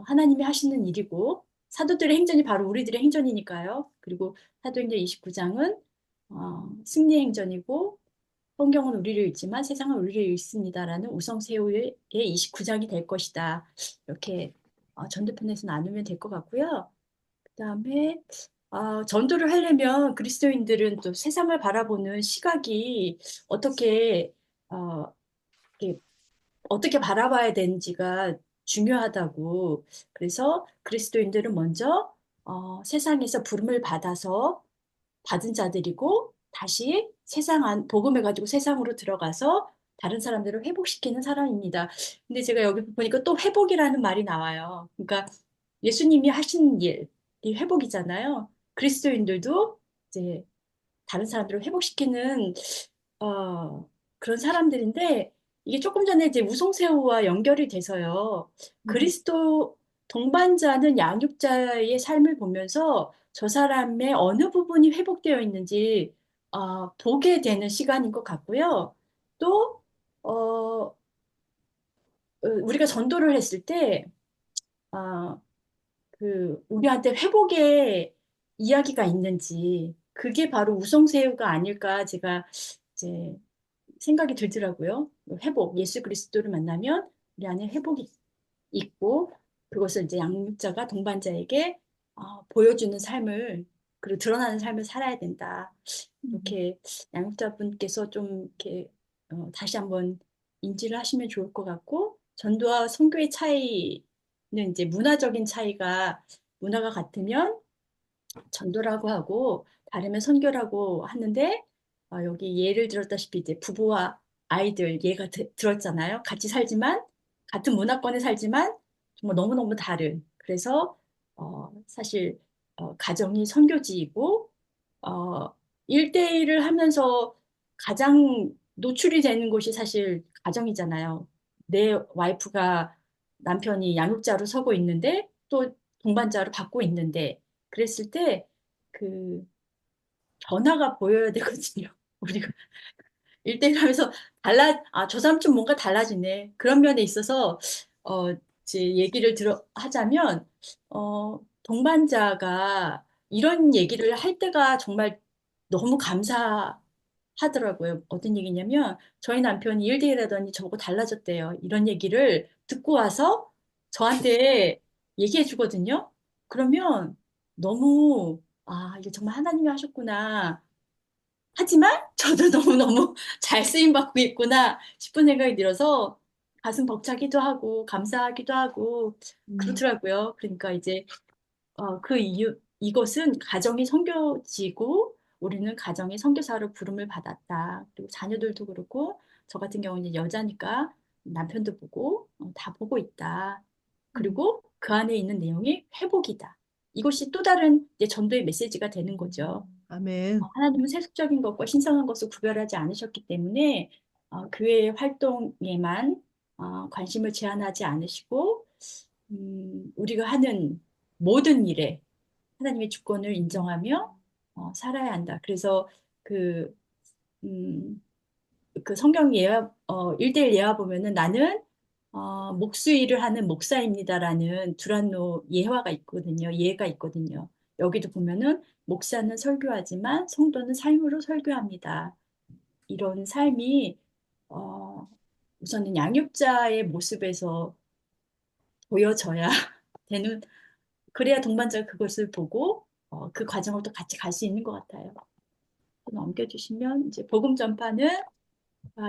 하나님이 하시는 일이고 사도들의 행전이 바로 우리들의 행전이니까요. 그리고 사도행전 29장은 승리의 행전이고 성경은 우리를 읽지만 세상은 우리를 읽습니다라는 우성세우의 29장이 될 것이다. 이렇게 전도편에서 나누면 될 것 같고요. 그다음에 전도를 하려면 그리스도인들은 또 세상을 바라보는 시각이 어떻게 어, 이렇게 어떻게 바라봐야 되는지가 중요하다고. 그래서 그리스도인들은 먼저 세상에서 부름을 받아서 받은 자들이고 다시 복음을 가지고 세상으로 들어가서 다른 사람들을 회복시키는 사람입니다. 근데 제가 여기 보니까 또 회복이라는 말이 나와요. 그러니까 예수님이 하신 일이 회복이잖아요. 그리스도인들도 이제 다른 사람들을 회복시키는 어, 그런 사람들인데 이게 조금 전에 이제 우송새우와 연결이 돼서요. 그리스도 동반자는 양육자의 삶을 보면서 저 사람의 어느 부분이 회복되어 있는지 보게 되는 시간인 것 같고요. 또 우리가 전도를 했을 때 어, 우리한테 회복의 이야기가 있는지 그게 바로 우송새우가 아닐까 제가 이제 생각이 들더라고요. 회복, 예수 그리스도를 만나면 우리 안에 회복이 있고 그것을 이제 양육자가 동반자에게 보여주는 삶을 그리고 드러나는 삶을 살아야 된다. 이렇게 양육자분께서 좀 이렇게 다시 한번 인지를 하시면 좋을 것 같고 전도와 선교의 차이는 이제 문화적인 차이가 문화가 같으면 전도라고 하고 다르면 선교라고 하는데 여기 예를 들었다시피 이제 부부와 아이들 예가 들었잖아요. 같이 살지만 같은 문화권에 살지만 정말 너무너무 다른. 그래서 사실 가정이 선교지이고 어, 1대1을 하면서 가장 노출이 되는 곳이 사실 가정이잖아요. 내 와이프가 남편이 양육자로 서고 있는데 또 동반자로 받고 있는데 그랬을 때 그 변화가 보여야 되거든요. 우리가 1대1 하면서 저 사람 좀 뭔가 달라지네. 그런 면에 있어서 제 얘기를 하자면 동반자가 이런 얘기를 할 때가 정말 너무 감사하더라고요. 어떤 얘기냐면 저희 남편이 1대1 하더니 저보고 달라졌대요. 이런 얘기를 듣고 와서 저한테 얘기해 주거든요. 그러면 너무 이게 정말 하나님이 하셨구나. 하지만 저도 너무너무 잘 쓰임 받고 있구나 싶은 생각이 들어서 가슴 벅차기도 하고 감사하기도 하고 그렇더라고요. 그러니까 이제 이것은 가정이 선교지고 우리는 가정의 선교사로 부름을 받았다. 그리고 자녀들도 그렇고 저 같은 경우는 여자니까 남편도 보고 다 보고 있다. 그리고 그 안에 있는 내용이 회복이다. 이것이 또 다른 이제 전도의 메시지가 되는 거죠. 아멘. 하나님은 세속적인 것과 신성한 것을 구별하지 않으셨기 때문에 교회 활동에만 관심을 제한하지 않으시고 우리가 하는 모든 일에 하나님의 주권을 인정하며 살아야 한다. 그래서 그, 음, 그 성경 예화, 1대1 예화 보면은 나는 목수일을 하는 목사입니다라는 두란노 예화가 있거든요. 예가 있거든요. 여기도 보면은 목사는 설교하지만 성도는 삶으로 설교합니다. 이런 삶이 어, 우선은 양육자의 모습에서 보여져야 되는 그래야 동반자가 그것을 보고 그 과정을 또 같이 갈 수 있는 것 같아요. 넘겨주시면 이제 복음 전파는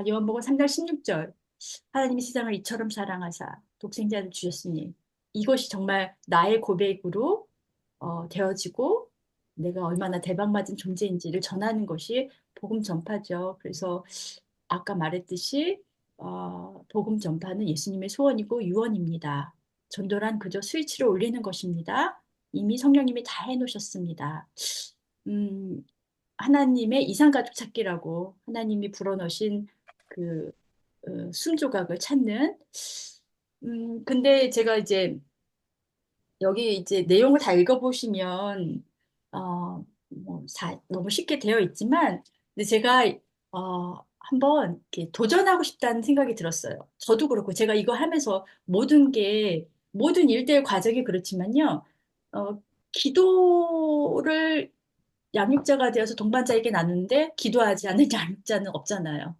요한복음 3장 16절 하나님이 세상을 이처럼 사랑하사 독생자를 주셨으니 이것이 정말 나의 고백으로 되어지고 내가 얼마나 대박맞은 존재인지를 전하는 것이 복음 전파죠. 그래서 아까 말했듯이 복음 전파는 예수님의 소원이고 유언입니다. 전도란 그저 스위치를 올리는 것입니다. 이미 성령님이 다 해놓으셨습니다. 음, 하나님의 이상가족 찾기라고 하나님이 불어넣으신 그 숨조각을 찾는 근데 제가 이제 여기 이제 내용을 다 읽어보시면, 너무 쉽게 되어 있지만, 근데 제가, 한번 이렇게 도전하고 싶다는 생각이 들었어요. 저도 그렇고, 제가 이거 하면서 모든 일대의 과정이 그렇지만요, 기도를 양육자가 되어서 동반자에게 나누는데, 기도하지 않는 양육자는 없잖아요.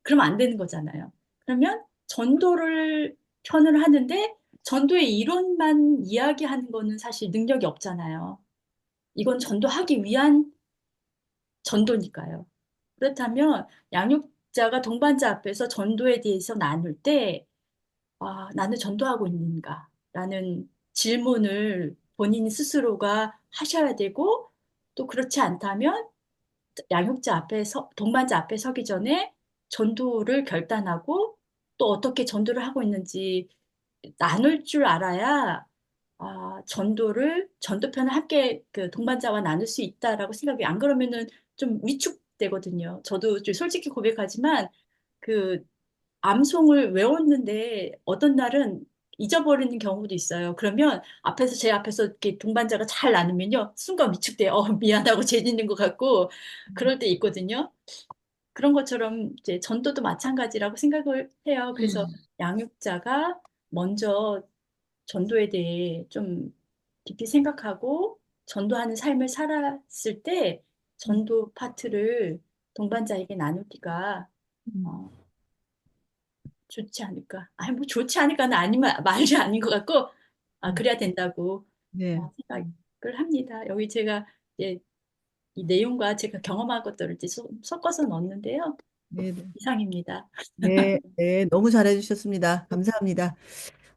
그러면 안 되는 거잖아요. 그러면 전도를 편을 하는데 전도의 이론만 이야기하는 거는 사실 능력이 없잖아요. 이건 전도하기 위한 전도니까요. 그렇다면 양육자가 동반자 앞에서 전도에 대해서 나눌 때, 나는 전도하고 있는가? 라는 질문을 본인 스스로가 하셔야 되고, 또 그렇지 않다면 동반자 앞에 서기 전에 전도를 결단하고 또 어떻게 전도를 하고 있는지 나눌 줄 알아야 전도편을 함께 그 동반자와 나눌 수 있다라고 생각이 안 그러면은 좀 위축되거든요. 저도 좀 솔직히 고백하지만 그 암송을 외웠는데 어떤 날은 잊어버리는 경우도 있어요. 그러면 제 앞에서 이렇게 동반자가 잘 나누면요. 순간 위축돼요. 미안하고 죄짓는 것 같고 그럴 때 있거든요. 그런 것처럼 이제 전도도 마찬가지라고 생각을 해요. 그래서 양육자가 먼저 전도에 대해 좀 깊이 생각하고 전도하는 삶을 살았을 때 전도 파트를 동반자에게 나누기가 어, 좋지 않을까. 아니, 뭐 좋지 않을까는 아니면 말이 아닌 것 같고, 그래야 된다고 네. 생각을 합니다. 여기 제가 이제 이 내용과 제가 경험한 것들을 이제 섞어서 넣었는데요. 네, 네. 이상입니다. 네, 네, 너무 잘해주셨습니다. 감사합니다.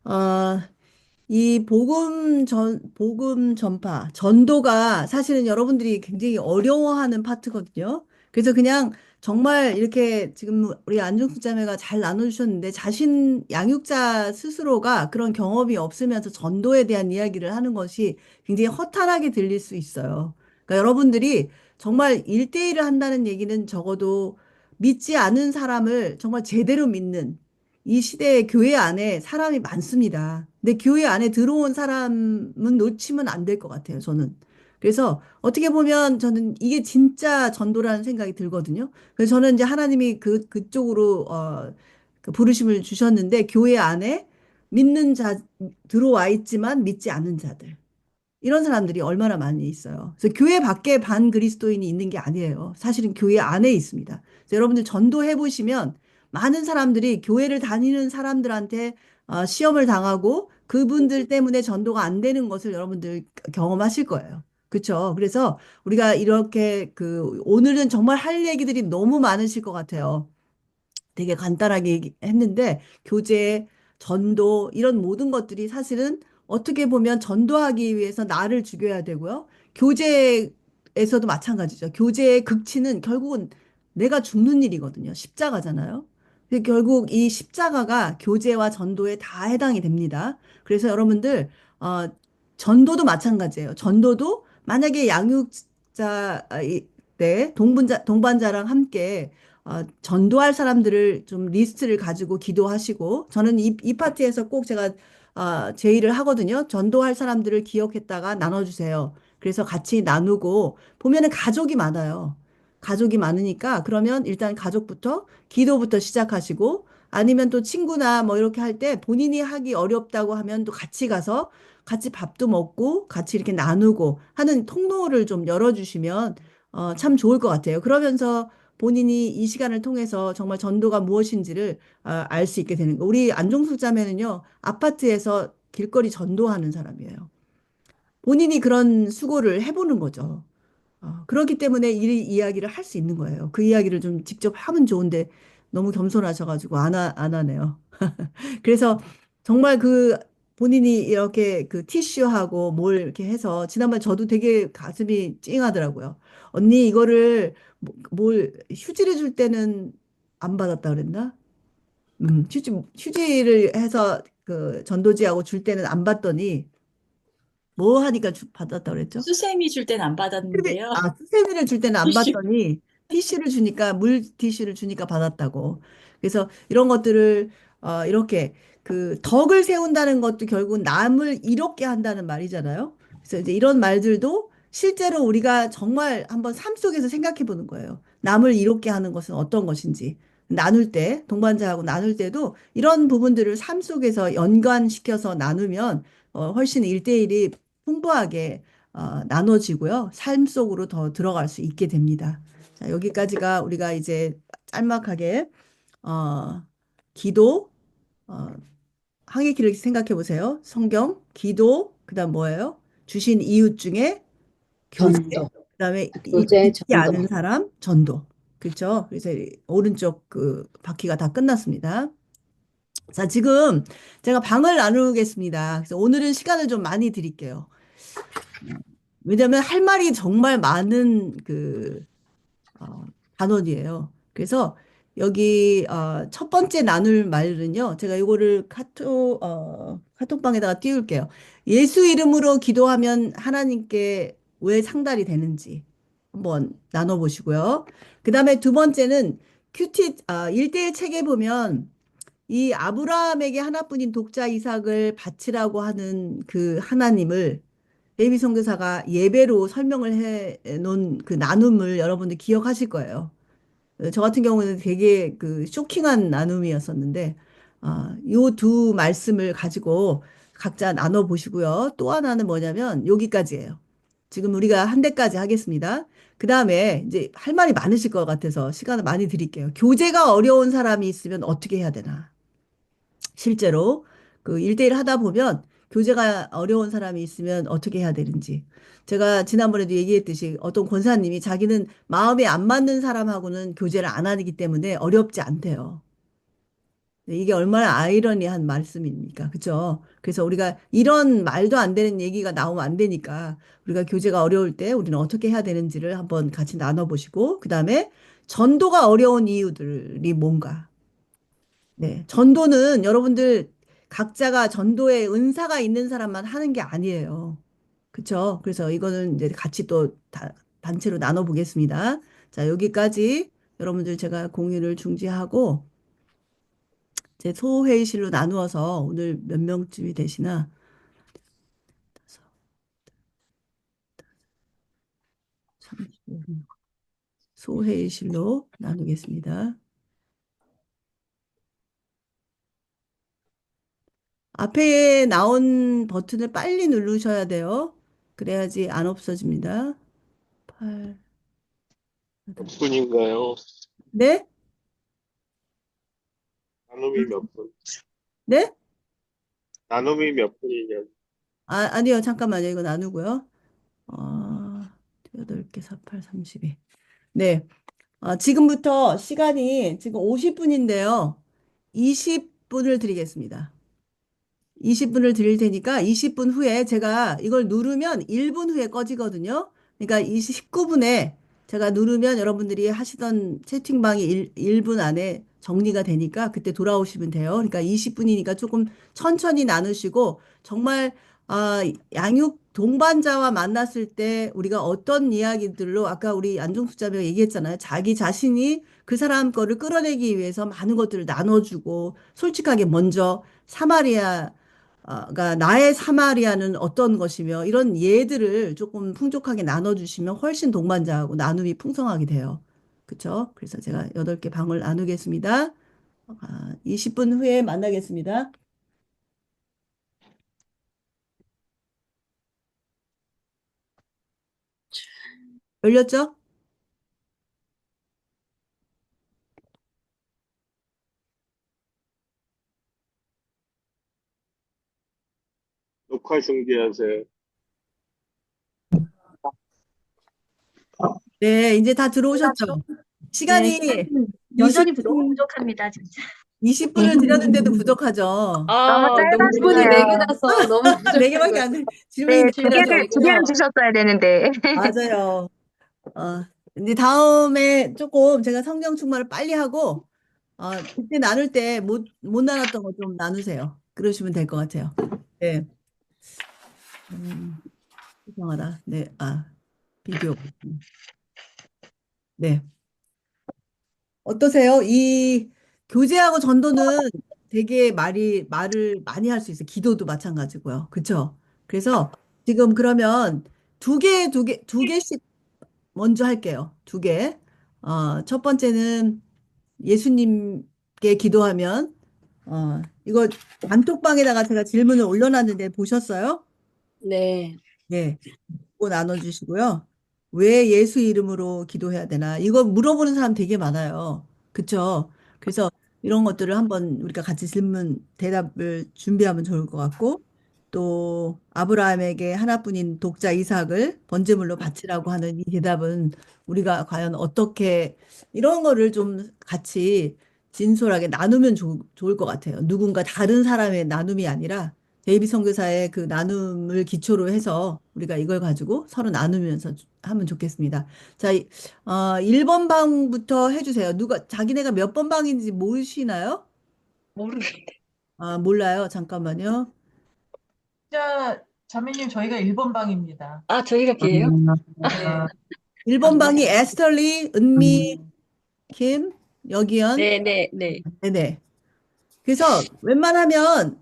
어, 이 복음 전파, 전도가 사실은 여러분들이 굉장히 어려워하는 파트거든요. 그래서 그냥 정말 이렇게 지금 우리 안중수 자매가 잘 나눠주셨는데 양육자 스스로가 그런 경험이 없으면서 전도에 대한 이야기를 하는 것이 굉장히 허탈하게 들릴 수 있어요. 그러니까 여러분들이 정말 일대일을 한다는 얘기는 적어도 믿지 않은 사람을 정말 제대로 믿는 이 시대에 교회 안에 사람이 많습니다. 근데 교회 안에 들어온 사람은 놓치면 안 될 것 같아요, 저는. 그래서 어떻게 보면 저는 이게 진짜 전도라는 생각이 들거든요. 그래서 저는 이제 하나님이 그쪽으로, 그 부르심을 주셨는데, 교회 안에 믿는 들어와 있지만 믿지 않는 자들. 이런 사람들이 얼마나 많이 있어요. 그래서 교회 밖에 반 그리스도인이 있는 게 아니에요. 사실은 교회 안에 있습니다. 그래서 여러분들 전도해 보시면 많은 사람들이 교회를 다니는 사람들한테 시험을 당하고 그분들 때문에 전도가 안 되는 것을 여러분들 경험하실 거예요. 그렇죠? 그래서 우리가 이렇게 오늘은 정말 할 얘기들이 너무 많으실 것 같아요. 되게 간단하게 했는데 교제, 전도 이런 모든 것들이 사실은 어떻게 보면 전도하기 위해서 나를 죽여야 되고요. 교제에서도 마찬가지죠. 교제의 극치는 결국은 내가 죽는 일이거든요. 십자가잖아요. 근데 결국 이 십자가가 교제와 전도에 다 해당이 됩니다. 그래서 여러분들 전도도 마찬가지예요. 전도도 만약에 양육자 동반자랑 함께 전도할 사람들을 좀 리스트를 가지고 기도하시고, 저는 이 파트에서 꼭 제가, 제의를 하거든요. 전도할 사람들을 기억했다가 나눠주세요. 그래서 같이 나누고, 보면은 가족이 많아요. 가족이 많으니까, 그러면 일단 가족부터, 기도부터 시작하시고, 아니면 또 친구나 뭐 이렇게 할 때 본인이 하기 어렵다고 하면 또 같이 가서 같이 밥도 먹고 같이 이렇게 나누고 하는 통로를 좀 열어주시면 참 좋을 것 같아요. 그러면서 본인이 이 시간을 통해서 정말 전도가 무엇인지를 알 수 있게 되는 거. 우리 안종숙 자매는요, 아파트에서 길거리 전도하는 사람이에요. 본인이 그런 수고를 해보는 거죠. 그렇기 때문에 이 이야기를 할 수 있는 거예요. 그 이야기를 좀 직접 하면 좋은데 너무 겸손하셔가지고 안 하네요. 그래서 정말 본인이 이렇게 티슈하고 뭘 이렇게 해서 지난번 저도 되게 가슴이 찡하더라고요. 언니 이거를 뭘 휴지를 줄 때는 안 받았다 그랬나? 휴지를 해서 그 전도지하고 줄 때는 안 받더니 뭐 하니까 받았다 그랬죠? 수세미 줄 땐 안 받았는데요. 수세미를 줄 때는 안 티슈. 받더니 티슈를 주니까 물 티슈를 주니까 받았다고. 그래서 이런 것들을 이렇게 그 덕을 세운다는 것도 결국 남을 이롭게 한다는 말이잖아요. 그래서 이제 이런 말들도 실제로 우리가 정말 한번 삶 속에서 생각해 보는 거예요. 남을 이롭게 하는 것은 어떤 것인지. 나눌 때, 동반자하고 나눌 때도 이런 부분들을 삶 속에서 연관시켜서 나누면 훨씬 일대일이 풍부하게 나눠지고요. 삶 속으로 더 들어갈 수 있게 됩니다. 자, 여기까지가 우리가 이제 짤막하게 어, 기도, 어, 항해기를 생각해 보세요. 성경, 기도, 그다음 뭐예요? 주신 이웃 중에 교제, 전도, 그다음에 교제, 잊지 전도. 않은 사람, 전도. 그렇죠? 그래서 오른쪽 그 바퀴가 다 끝났습니다. 자, 지금 제가 방을 나누겠습니다. 그래서 오늘은 시간을 좀 많이 드릴게요. 왜냐하면 할 말이 정말 많은 그 어, 단원이에요. 그래서 여기 첫 번째 나눌 말은요. 제가 이거를 카톡방에다가 띄울게요. 예수 이름으로 기도하면 하나님께 왜 상달이 되는지 한번 나눠보시고요. 그 다음에 두 번째는 큐티 1대1 책에 보면 이 아브라함에게 하나뿐인 독자 이삭을 바치라고 하는 그 하나님을 데이비 선교사가 예배로 설명을 해 놓은 그 나눔을 여러분들 기억하실 거예요. 저 같은 경우는 되게 그 쇼킹한 나눔이었었는데, 요 두 말씀을 가지고 각자 나눠 보시고요. 또 하나는 뭐냐면 여기까지예요. 지금 우리가 한 대까지 하겠습니다. 그 다음에 이제 할 말이 많으실 것 같아서 시간을 많이 드릴게요. 교제가 어려운 사람이 있으면 어떻게 해야 되나? 실제로 그 1대1 하다 보면 교제가 어려운 사람이 있으면 어떻게 해야 되는지. 제가 지난번에도 얘기했듯이 어떤 권사님이 자기는 마음에 안 맞는 사람하고는 교제를 안 하기 때문에 어렵지 않대요. 네, 이게 얼마나 아이러니한 말씀입니까? 그죠? 그래서 우리가 이런 말도 안 되는 얘기가 나오면 안 되니까 우리가 교제가 어려울 때 우리는 어떻게 해야 되는지를 한번 같이 나눠보시고, 그 다음에 전도가 어려운 이유들이 뭔가. 네, 전도는 여러분들 각자가 전도에 은사가 있는 사람만 하는 게 아니에요. 그렇죠? 그래서 이거는 이제 같이 또 단체로 나눠 보겠습니다. 자, 여기까지 여러분들 제가 공유를 중지하고 제 소회의실로 나누어서 오늘 몇 명쯤이 되시나? 35명. 소회의실로 나누겠습니다. 앞에 나온 버튼을 빨리 누르셔야 돼요. 그래야지 안 없어집니다. 8, 몇 분인가요? 네? 나눔이 몇 분? 네? 나눔이 몇 분이냐고. 아니요. 잠깐만요. 이거 나누고요. 어, 8개, 48, 32. 네. 지금부터 시간이 지금 50분인데요. 20분을 드리겠습니다. 20분을 드릴 테니까 20분 후에 제가 이걸 누르면 1분 후에 꺼지거든요. 그러니까 19분에 제가 누르면 여러분들이 하시던 채팅방이 1분 안에 정리가 되니까 그때 돌아오시면 돼요. 그러니까 20분이니까 조금 천천히 나누시고 정말 양육 동반자와 만났을 때 우리가 어떤 이야기들로 아까 우리 안종수 자매가 얘기했잖아요. 자기 자신이 그 사람 거를 끌어내기 위해서 많은 것들을 나눠주고 솔직하게 먼저 사마리아가 나의 사마리아는 어떤 것이며 이런 예들을 조금 풍족하게 나눠주시면 훨씬 동반자하고 나눔이 풍성하게 돼요. 그렇죠? 그래서 제가 8개 방을 나누겠습니다. 20분 후에 만나겠습니다. 열렸죠? 녹화 중지하세요. 네, 이제 다 들어오셨죠? 시간이 여전히 20, 너무 부족합니다, 진짜. 20분을 드렸는데도 부족하죠? 너무 너무 질문이 짧았어요. 4개라서 너무 네 부족한 개밖에 것 안 돼. 같아요. 질문이 네, 네 개라서. 두 개를 주셨어야 되는데. 맞아요. 이제 다음에 조금 제가 성경 충만을 빨리 하고, 그때 나눌 때 못 나눴던 거 좀 나누세요. 그러시면 될 것 같아요. 네. 이상하다. 네, 비디오. 네. 어떠세요? 이 교제하고 전도는 되게 말을 많이 할 수 있어요. 기도도 마찬가지고요. 그쵸? 그래서 지금 그러면 두 개씩 먼저 할게요. 두 개. 첫 번째는 예수님께 기도하면, 이거 단톡방에다가 제가 질문을 올려놨는데 보셨어요? 네. 네. 그거 나눠주시고요. 왜 예수 이름으로 기도해야 되나? 이거 물어보는 사람 되게 많아요. 그쵸? 그래서 이런 것들을 한번 우리가 같이 대답을 준비하면 좋을 것 같고, 또 아브라함에게 하나뿐인 독자 이삭을 번제물로 바치라고 하는 이 대답은 우리가 과연 어떻게 이런 거를 좀 같이 진솔하게 나누면 좋을 것 같아요. 누군가 다른 사람의 나눔이 아니라 데이비 선교사의 그 나눔을 기초로 해서 우리가 이걸 가지고 서로 나누면서 하면 좋겠습니다. 자, 1번 방부터 해주세요. 자기네가 몇 번 방인지 모르시나요? 모르겠네. 몰라요. 잠깐만요. 진짜 자매님 저희가 1번 방입니다. 아, 저 이렇게요? 네. 1번 방이 에스터리, 은미, 김, 여기연. 네, 네, 네. 네네. 그래서 웬만하면,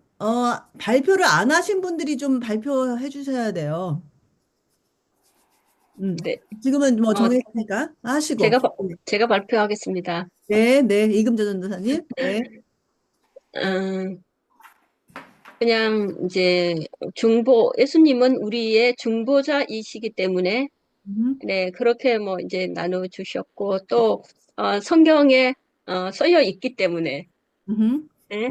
발표를 안 하신 분들이 좀 발표해 주셔야 돼요. 음. 네. 지금은 뭐 어, 정했으니까 하시고. 제가 발표하겠습니다. 네, 네. 이금자 전도사님. 네. 음, 그냥 이제 예수님은 우리의 중보자이시기 때문에, 음, 네, 그렇게 뭐 이제 나눠주셨고, 또, 성경에, 써여 있기 때문에, 음, 예?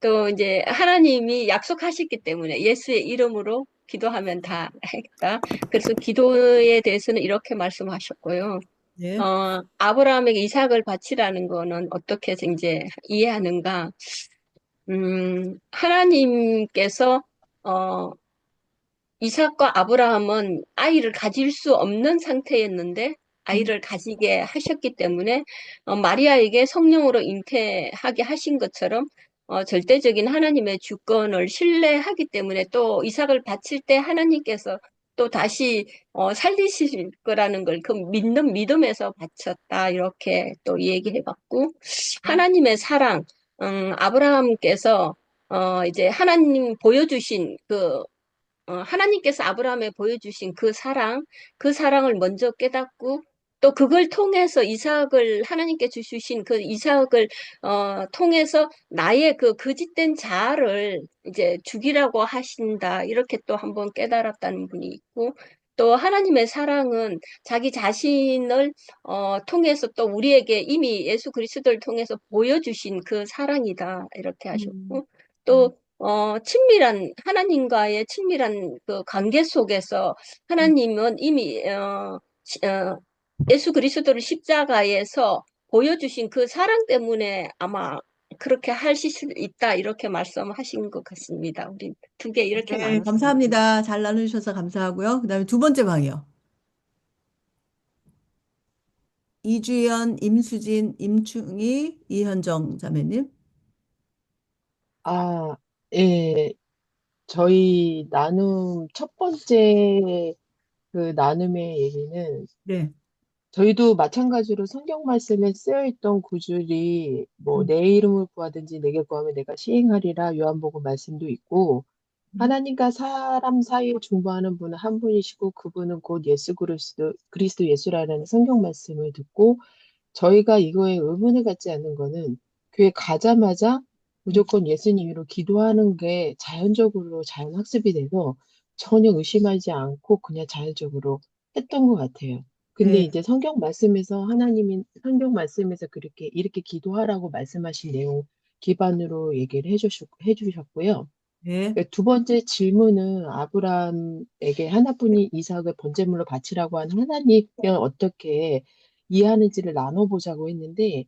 또 이제 하나님이 약속하셨기 때문에 예수의 이름으로 기도하면 다 했다. 그래서 기도에 대해서는 이렇게 말씀하셨고요. 네. 아브라함에게 이삭을 바치라는 거는 어떻게 이제 이해하는가? 하나님께서, 어, 이삭과 아브라함은 아이를 가질 수 없는 상태였는데 음, 아이를 가지게 하셨기 때문에 마리아에게 성령으로 잉태하게 하신 것처럼 절대적인 하나님의 주권을 신뢰하기 때문에 또 이삭을 바칠 때 하나님께서 또 다시 살리실 거라는 걸 그 믿는 믿음에서 바쳤다 이렇게 또 얘기해봤고 하나님의 사랑 아브라함께서 이제 하나님 보여주신 하나님께서 아브라함에 보여주신 그 사랑을 먼저 깨닫고 또 그걸 통해서 이삭을 하나님께 주신 그 이삭을 통해서 나의 그 거짓된 자아를 이제 죽이라고 하신다 이렇게 또 한번 깨달았다는 분이 있고 또 하나님의 사랑은 자기 자신을 통해서 또 우리에게 이미 예수 그리스도를 통해서 보여주신 그 사랑이다 이렇게 하셨고 또 하나님과의 친밀한 그 관계 속에서 하나님은 이미, 예수 그리스도를 십자가에서 보여주신 그 사랑 때문에 아마 그렇게 하실 수 있다, 이렇게 말씀하신 것 같습니다. 우리 두 개 이렇게 네, 나눴습니다. 감사합니다. 잘 나누셔서 감사하고요. 그다음에 두 번째 방이요. 이주연, 임수진, 임충희, 이현정 자매님. 아, 예. 저희 첫 번째 그 나눔의 얘기는 네. 저희도 마찬가지로 성경 말씀에 쓰여 있던 구절이 뭐 음, 내 이름을 구하든지 내게 구하면 내가 시행하리라 요한복음 말씀도 있고 음, 하나님과 사람 사이에 중보하는 분은 한 분이시고 그분은 곧 예수 그리스도 예수라는 성경 말씀을 듣고 저희가 이거에 의문을 갖지 않는 거는 교회 가자마자 음. 무조건 예수님으로 기도하는 게 자연적으로 자연 학습이 돼서 전혀 의심하지 않고 그냥 자연적으로 했던 것 같아요. 근데 네. 이제 성경 말씀에서 그렇게 이렇게 기도하라고 말씀하신 내용 기반으로 얘기를 해주셨고요. 네. 두 번째 질문은 아브라함에게 하나뿐인 이삭을 번제물로 바치라고 하는 하나님을 어떻게 이해하는지를 나눠보자고 했는데,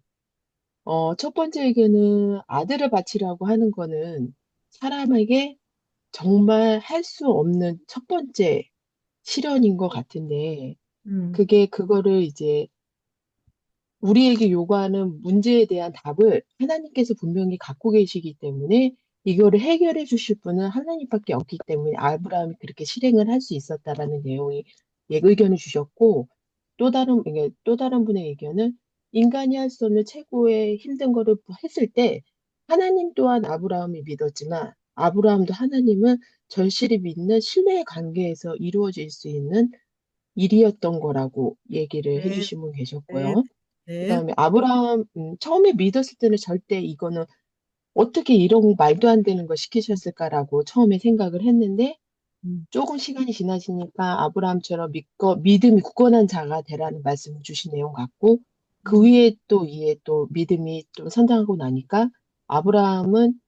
첫 번째 의견은 아들을 바치라고 하는 거는 사람에게 정말 할 수 없는 첫 번째 실현인 것 같은데, 음, 그거를 이제 우리에게 요구하는 문제에 대한 답을 하나님께서 분명히 갖고 계시기 때문에 이거를 해결해 주실 분은 하나님밖에 없기 때문에 아브라함이 그렇게 실행을 할 수 있었다라는 내용이 의견을 주셨고 이게 또 다른 분의 의견은 인간이 할 수 없는 최고의 힘든 거를 했을 때 하나님 또한 아브라함이 믿었지만 아브라함도 하나님은 절실히 믿는 신뢰의 관계에서 이루어질 수 있는 일이었던 거라고 얘기를 네, 해주신 분 네, 계셨고요. 네. 그다음에 아브라함 처음에 믿었을 때는 절대 이거는 어떻게 이런 말도 안 되는 걸 시키셨을까라고 처음에 생각을 했는데 음, 조금 시간이 지나시니까 아브라함처럼 믿음이 굳건한 자가 되라는 말씀을 주신 내용 같고 그 음, 위에 또 믿음이 좀 성장하고 나니까 아브라함은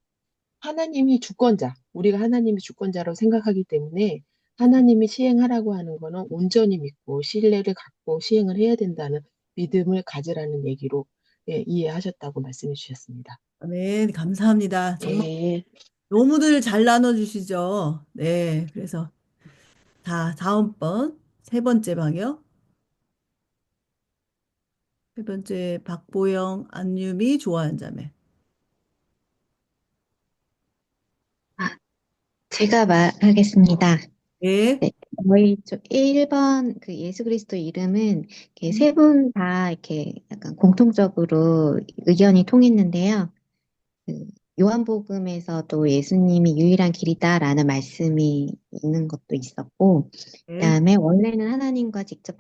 하나님이 주권자, 우리가 하나님이 주권자라고 생각하기 때문에 하나님이 시행하라고 하는 거는 온전히 믿고 신뢰를 갖고 시행을 해야 된다는 믿음을 가지라는 얘기로 예, 이해하셨다고 말씀해 주셨습니다. 네, 감사합니다. 정말 네. 너무들 잘 나눠주시죠. 네, 그래서 다음번 세 번째 방이요. 세 번째 박보영, 안유미, 좋아하는 자매. 아, 제가 말하겠습니다. 네. 네, 저희 1번 그 예수 그리스도 이름은 이렇게 음, 세 분 다 이렇게 약간 공통적으로 의견이 통했는데요. 그 요한복음에서도 예수님이 유일한 길이다라는 말씀이 있는 것도 있었고, 네. 그다음에 원래는 하나님과 직접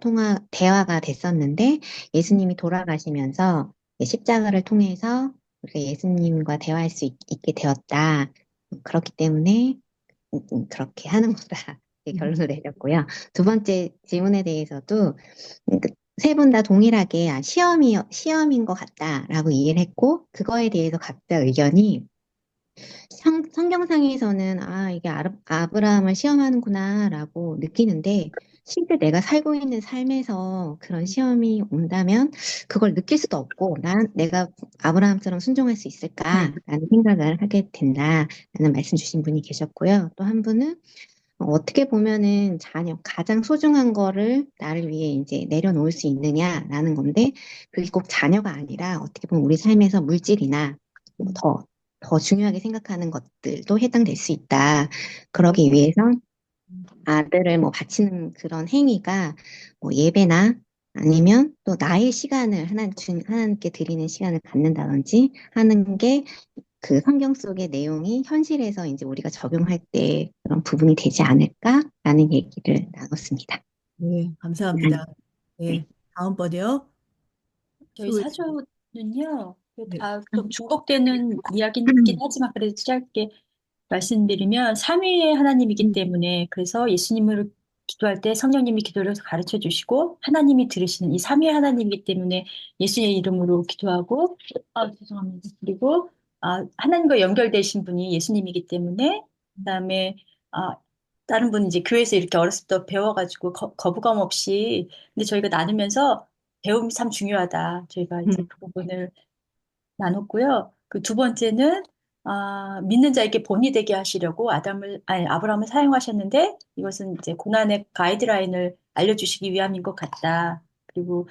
대화가 됐었는데 예수님이 돌아가시면서 십자가를 통해서 우리가 예수님과 대화할 수 게 되었다. 그렇기 때문에 그렇게 하는 거다. 이렇게 결론을 내렸고요. 두 번째 질문에 대해서도 세 분 다 동일하게 시험인 것 같다라고 이해를 했고, 그거에 대해서 각자 의견이 성경상에서는 이게 아브라함을 시험하는구나라고 느끼는데, 실제 내가 살고 있는 삶에서 그런 시험이 온다면 그걸 느낄 수도 없고, 내가 아브라함처럼 순종할 수 있을까라는 생각을 하게 된다라는 말씀 주신 분이 계셨고요. 또 한 분은 어떻게 보면은 가장 소중한 거를 나를 위해 이제 내려놓을 수 있느냐라는 건데, 그게 꼭 자녀가 아니라 어떻게 보면 우리 삶에서 물질이나 뭐 더 중요하게 생각하는 것들도 해당될 수 있다. 그러기 위해서 아들을 뭐 바치는 그런 행위가 뭐 예배나 아니면 또 나의 시간을 하나님께 드리는 시간을 갖는다든지 하는 게 그 성경 속의 내용이 현실에서 이제 우리가 적용할 때 그런 부분이 되지 않을까라는 얘기를 나눴습니다. 네, 감사합니다. 네. 네, 다음번이요. 저희 수고해 사조는요, 네. 좀 중복되는 이야기긴 하지만 그래도 짧게 말씀드리면 삼위의 하나님이기 때문에 그래서 예수님을 기도할 때 성령님이 기도를 가르쳐 주시고 하나님이 들으시는 이 삼위의 하나님이기 때문에 예수의 이름으로 기도하고 죄송합니다. 그리고 하나님과 연결되신 분이 예수님이기 때문에 그다음에 아, 다른 분이 이제 교회에서 이렇게 어렸을 때 배워가지고 거부감 없이 근데 저희가 나누면서 배움이 참 중요하다. 저희가 이제 그 부분을 나눴고요. 그 두 번째는 믿는 자에게 본이 되게 하시려고 아브라함을 사용하셨는데 이것은 이제 고난의 가이드라인을 알려주시기 위함인 것 같다. 그리고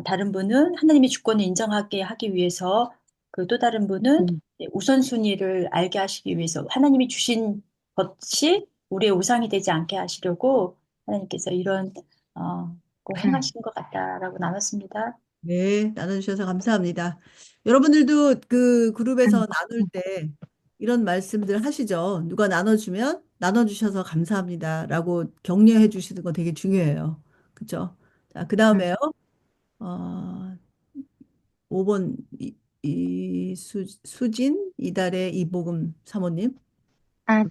다른 분은 하나님의 주권을 인정하게 하기 위해서 그 또 다른 분은 이제 우선순위를 알게 하시기 위해서 하나님이 주신 것이 우리의 우상이 되지 않게 하시려고 하나님께서 이런 거 행하신 것 같다라고 나눴습니다. 네, 나눠주셔서 감사합니다. 여러분들도 그 그룹에서 나눌 때 이런 말씀들 하시죠. 누가 나눠주면 나눠주셔서 감사합니다라고 격려해 주시는 거 되게 중요해요. 그렇죠? 자, 그 다음에요. 어, 5번 수진 이달의 이복음 사모님.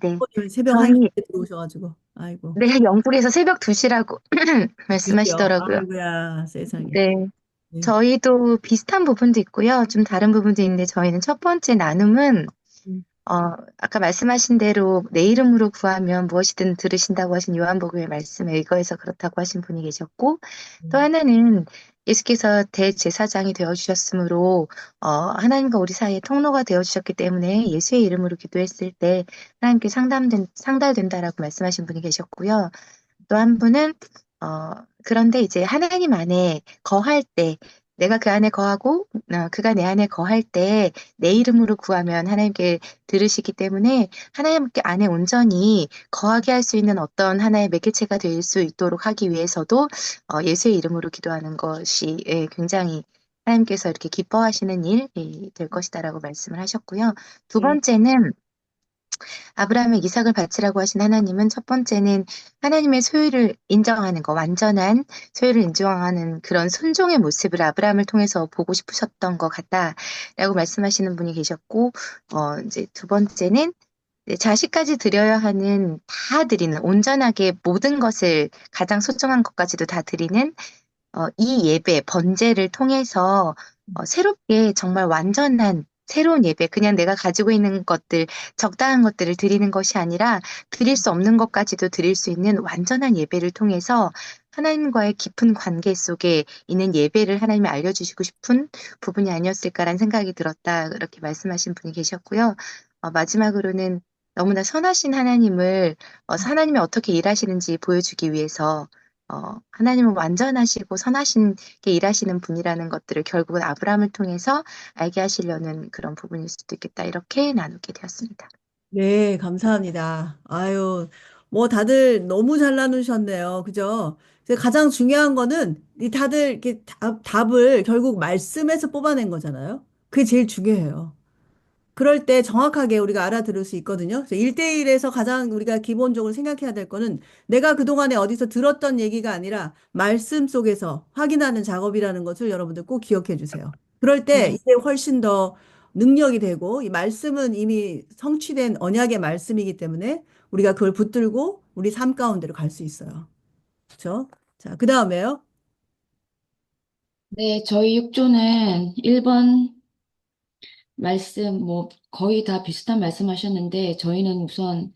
네. 새벽 저희, 1시에 들어오셔가지고 아이고 네, 영국에서 새벽 2시라고 드디어 말씀하시더라고요. 아이고야 세상에. 네. 네. 저희도 비슷한 부분도 있고요. 좀 다른 부분도 있는데 저희는 첫 번째 나눔은 음, 아까 말씀하신 대로 내 이름으로 구하면 무엇이든 들으신다고 하신 요한복음의 말씀에 의거해서 그렇다고 하신 분이 계셨고, 또 하나는 예수께서 대제사장이 되어주셨으므로, 하나님과 우리 사이에 통로가 되어주셨기 때문에 예수의 이름으로 기도했을 때 하나님께 상달된다라고 말씀하신 분이 계셨고요. 또 한 분은, 그런데 이제 하나님 안에 거할 때, 내가 그 안에 거하고, 그가 내 안에 거할 때 내 이름으로 구하면 하나님께 들으시기 때문에 하나님 안에 온전히 거하게 할 수 있는 어떤 하나의 매개체가 될 수 있도록 하기 위해서도 예수의 이름으로 기도하는 것이 굉장히 하나님께서 이렇게 기뻐하시는 일이 될 것이다라고 말씀을 하셨고요. 두 네. 번째는 아브라함의 이삭을 바치라고 하신 하나님은 첫 번째는 하나님의 소유를 인정하는 거, 완전한 소유를 인정하는 그런 순종의 모습을 아브라함을 통해서 보고 싶으셨던 것 같다라고 말씀하시는 분이 계셨고, 이제 두 번째는 네, 자식까지 드려야 하는 다 드리는 온전하게 모든 것을 가장 소중한 것까지도 다 드리는 이 예배 번제를 통해서 새롭게 정말 완전한 새로운 예배 그냥 내가 가지고 있는 것들 적당한 것들을 드리는 것이 아니라 드릴 수 없는 것까지도 드릴 수 있는 완전한 예배를 통해서 하나님과의 깊은 관계 속에 있는 예배를 하나님이 알려주시고 싶은 부분이 아니었을까라는 생각이 들었다. 그렇게 말씀하신 분이 계셨고요. 마지막으로는 너무나 선하신 하나님을 하나님이 어떻게 일하시는지 보여주기 위해서 하나님은 완전하시고 선하신게 일하시는 분이라는 것들을 결국은 아브라함을 통해서 알게 하시려는 그런 부분일 수도 있겠다. 이렇게 나누게 되었습니다. 네, 감사합니다. 아유, 뭐 다들 너무 잘 나누셨네요. 그죠? 그래서 가장 중요한 거는 이 다들 이렇게 답을 결국 말씀에서 뽑아낸 거잖아요. 그게 제일 중요해요. 그럴 때 정확하게 우리가 알아들을 수 있거든요. 그래서 1대1에서 가장 우리가 기본적으로 생각해야 될 거는 내가 그동안에 어디서 들었던 얘기가 아니라 말씀 속에서 확인하는 작업이라는 것을 여러분들 꼭 기억해 주세요. 그럴 때 네. 이게 훨씬 더 능력이 되고 이 말씀은 이미 성취된 언약의 말씀이기 때문에 우리가 그걸 붙들고 우리 삶 가운데로 갈 수 있어요. 그렇죠? 자, 그 다음에요. 네, 저희 육조는 1번 말씀, 뭐, 거의 다 비슷한 말씀하셨는데, 저희는 우선,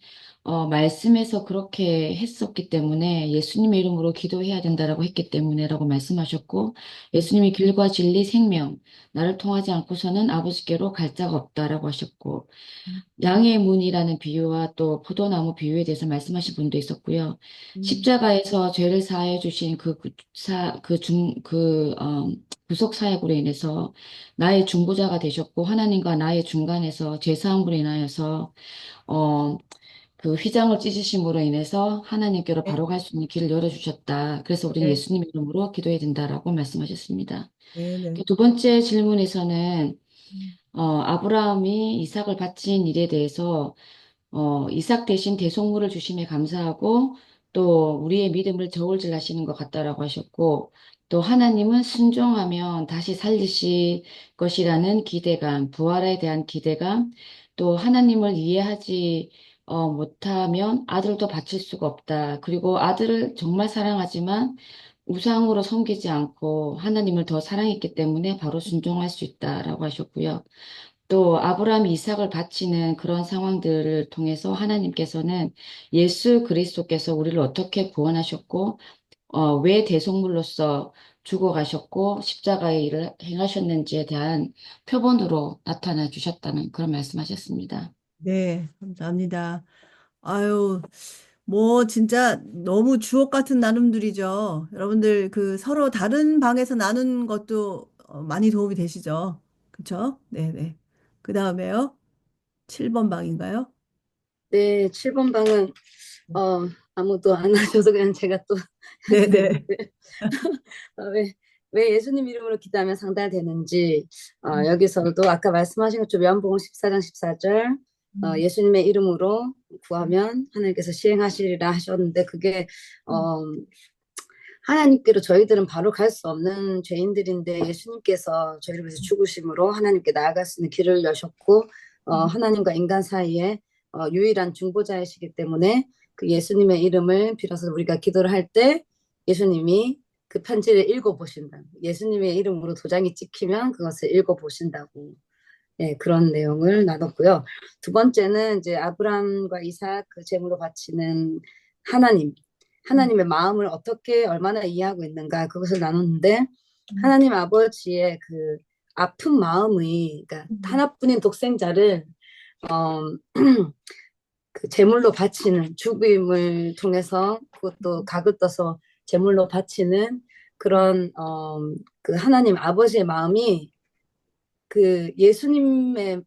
말씀에서 그렇게 했었기 때문에, 예수님의 이름으로 기도해야 된다라고 했기 때문에라고 말씀하셨고, 예수님이 길과 진리, 생명, 나를 통하지 않고서는 아버지께로 갈 자가 없다라고 하셨고, 양의 문이라는 비유와 또 포도나무 비유에 대해서 말씀하신 분도 있었고요. 십자가에서 죄를 사해 주신 구속 사역으로 인해서 나의 중보자가 되셨고 하나님과 나의 중간에서 죄 사함으로 인하여서 어, 그 휘장을 찢으심으로 인해서 하나님께로 네, 바로 갈 수 있는 길을 열어주셨다. 그래서 우리는 네, 예수님 이름으로 기도해야 된다라고 말씀하셨습니다. 네, 네. 두 번째 질문에서는 아브라함이 이삭을 바친 일에 대해서 이삭 대신 대속물을 주심에 감사하고 또 우리의 믿음을 저울질 하시는 것 같다라고 하셨고 또 하나님은 순종하면 다시 살리실 것이라는 기대감, 부활에 대한 기대감, 또 하나님을 이해하지 못하면 아들도 바칠 수가 없다. 그리고 아들을 정말 사랑하지만 우상으로 섬기지 않고 하나님을 더 사랑했기 때문에 바로 순종할 수 있다라고 하셨고요. 또 아브라함이 이삭을 바치는 그런 상황들을 통해서 하나님께서는 예수 그리스도께서 우리를 어떻게 구원하셨고, 왜 대속물로서 죽어가셨고, 십자가의 일을 행하셨는지에 대한 표본으로 나타나 주셨다는 그런 말씀하셨습니다. 네, 감사합니다. 아유, 뭐 진짜 너무 주옥 같은 나눔들이죠. 여러분들 그 서로 다른 방에서 나눈 것도 많이 도움이 되시죠? 그쵸? 네네. 그 다음에요. 7번 방인가요? 네, 7번 방은 아무도 안 하셔서 그냥 제가 또 하게 네네. 됐는데 왜 예수님 이름으로 기도하면 상달되는지 여기서도 아까 말씀하신 것처럼 요한복음 14장 14절 예수님의 이름으로 구하면 하나님께서 시행하시리라 하셨는데 그게 하나님께로 저희들은 바로 갈 수 없는 죄인들인데 예수님께서 저희를 위해서 죽으심으로 하나님께 나아갈 수 있는 길을 여셨고 하나님과 인간 사이에 유일한 중보자이시기 때문에 그 예수님의 이름을 빌어서 우리가 기도를 할 때 예수님이 그 편지를 읽어보신다. 예수님의 이름으로 도장이 찍히면 그것을 읽어보신다고. 네, 그런 내용을 나눴고요. 두 번째는 이제 아브라함과 이삭 그 제물로 바치는 하나님의 마음을 어떻게 얼마나 이해하고 있는가 그것을 나눴는데 하나님 아버지의 그 아픈 마음이 그러니까 하나뿐인 독생자를 어, 그 제물로 바치는 죽임을 통해서 그것도 각을 떠서 제물로 바치는 그런 그 하나님 아버지의 마음이 그 예수님을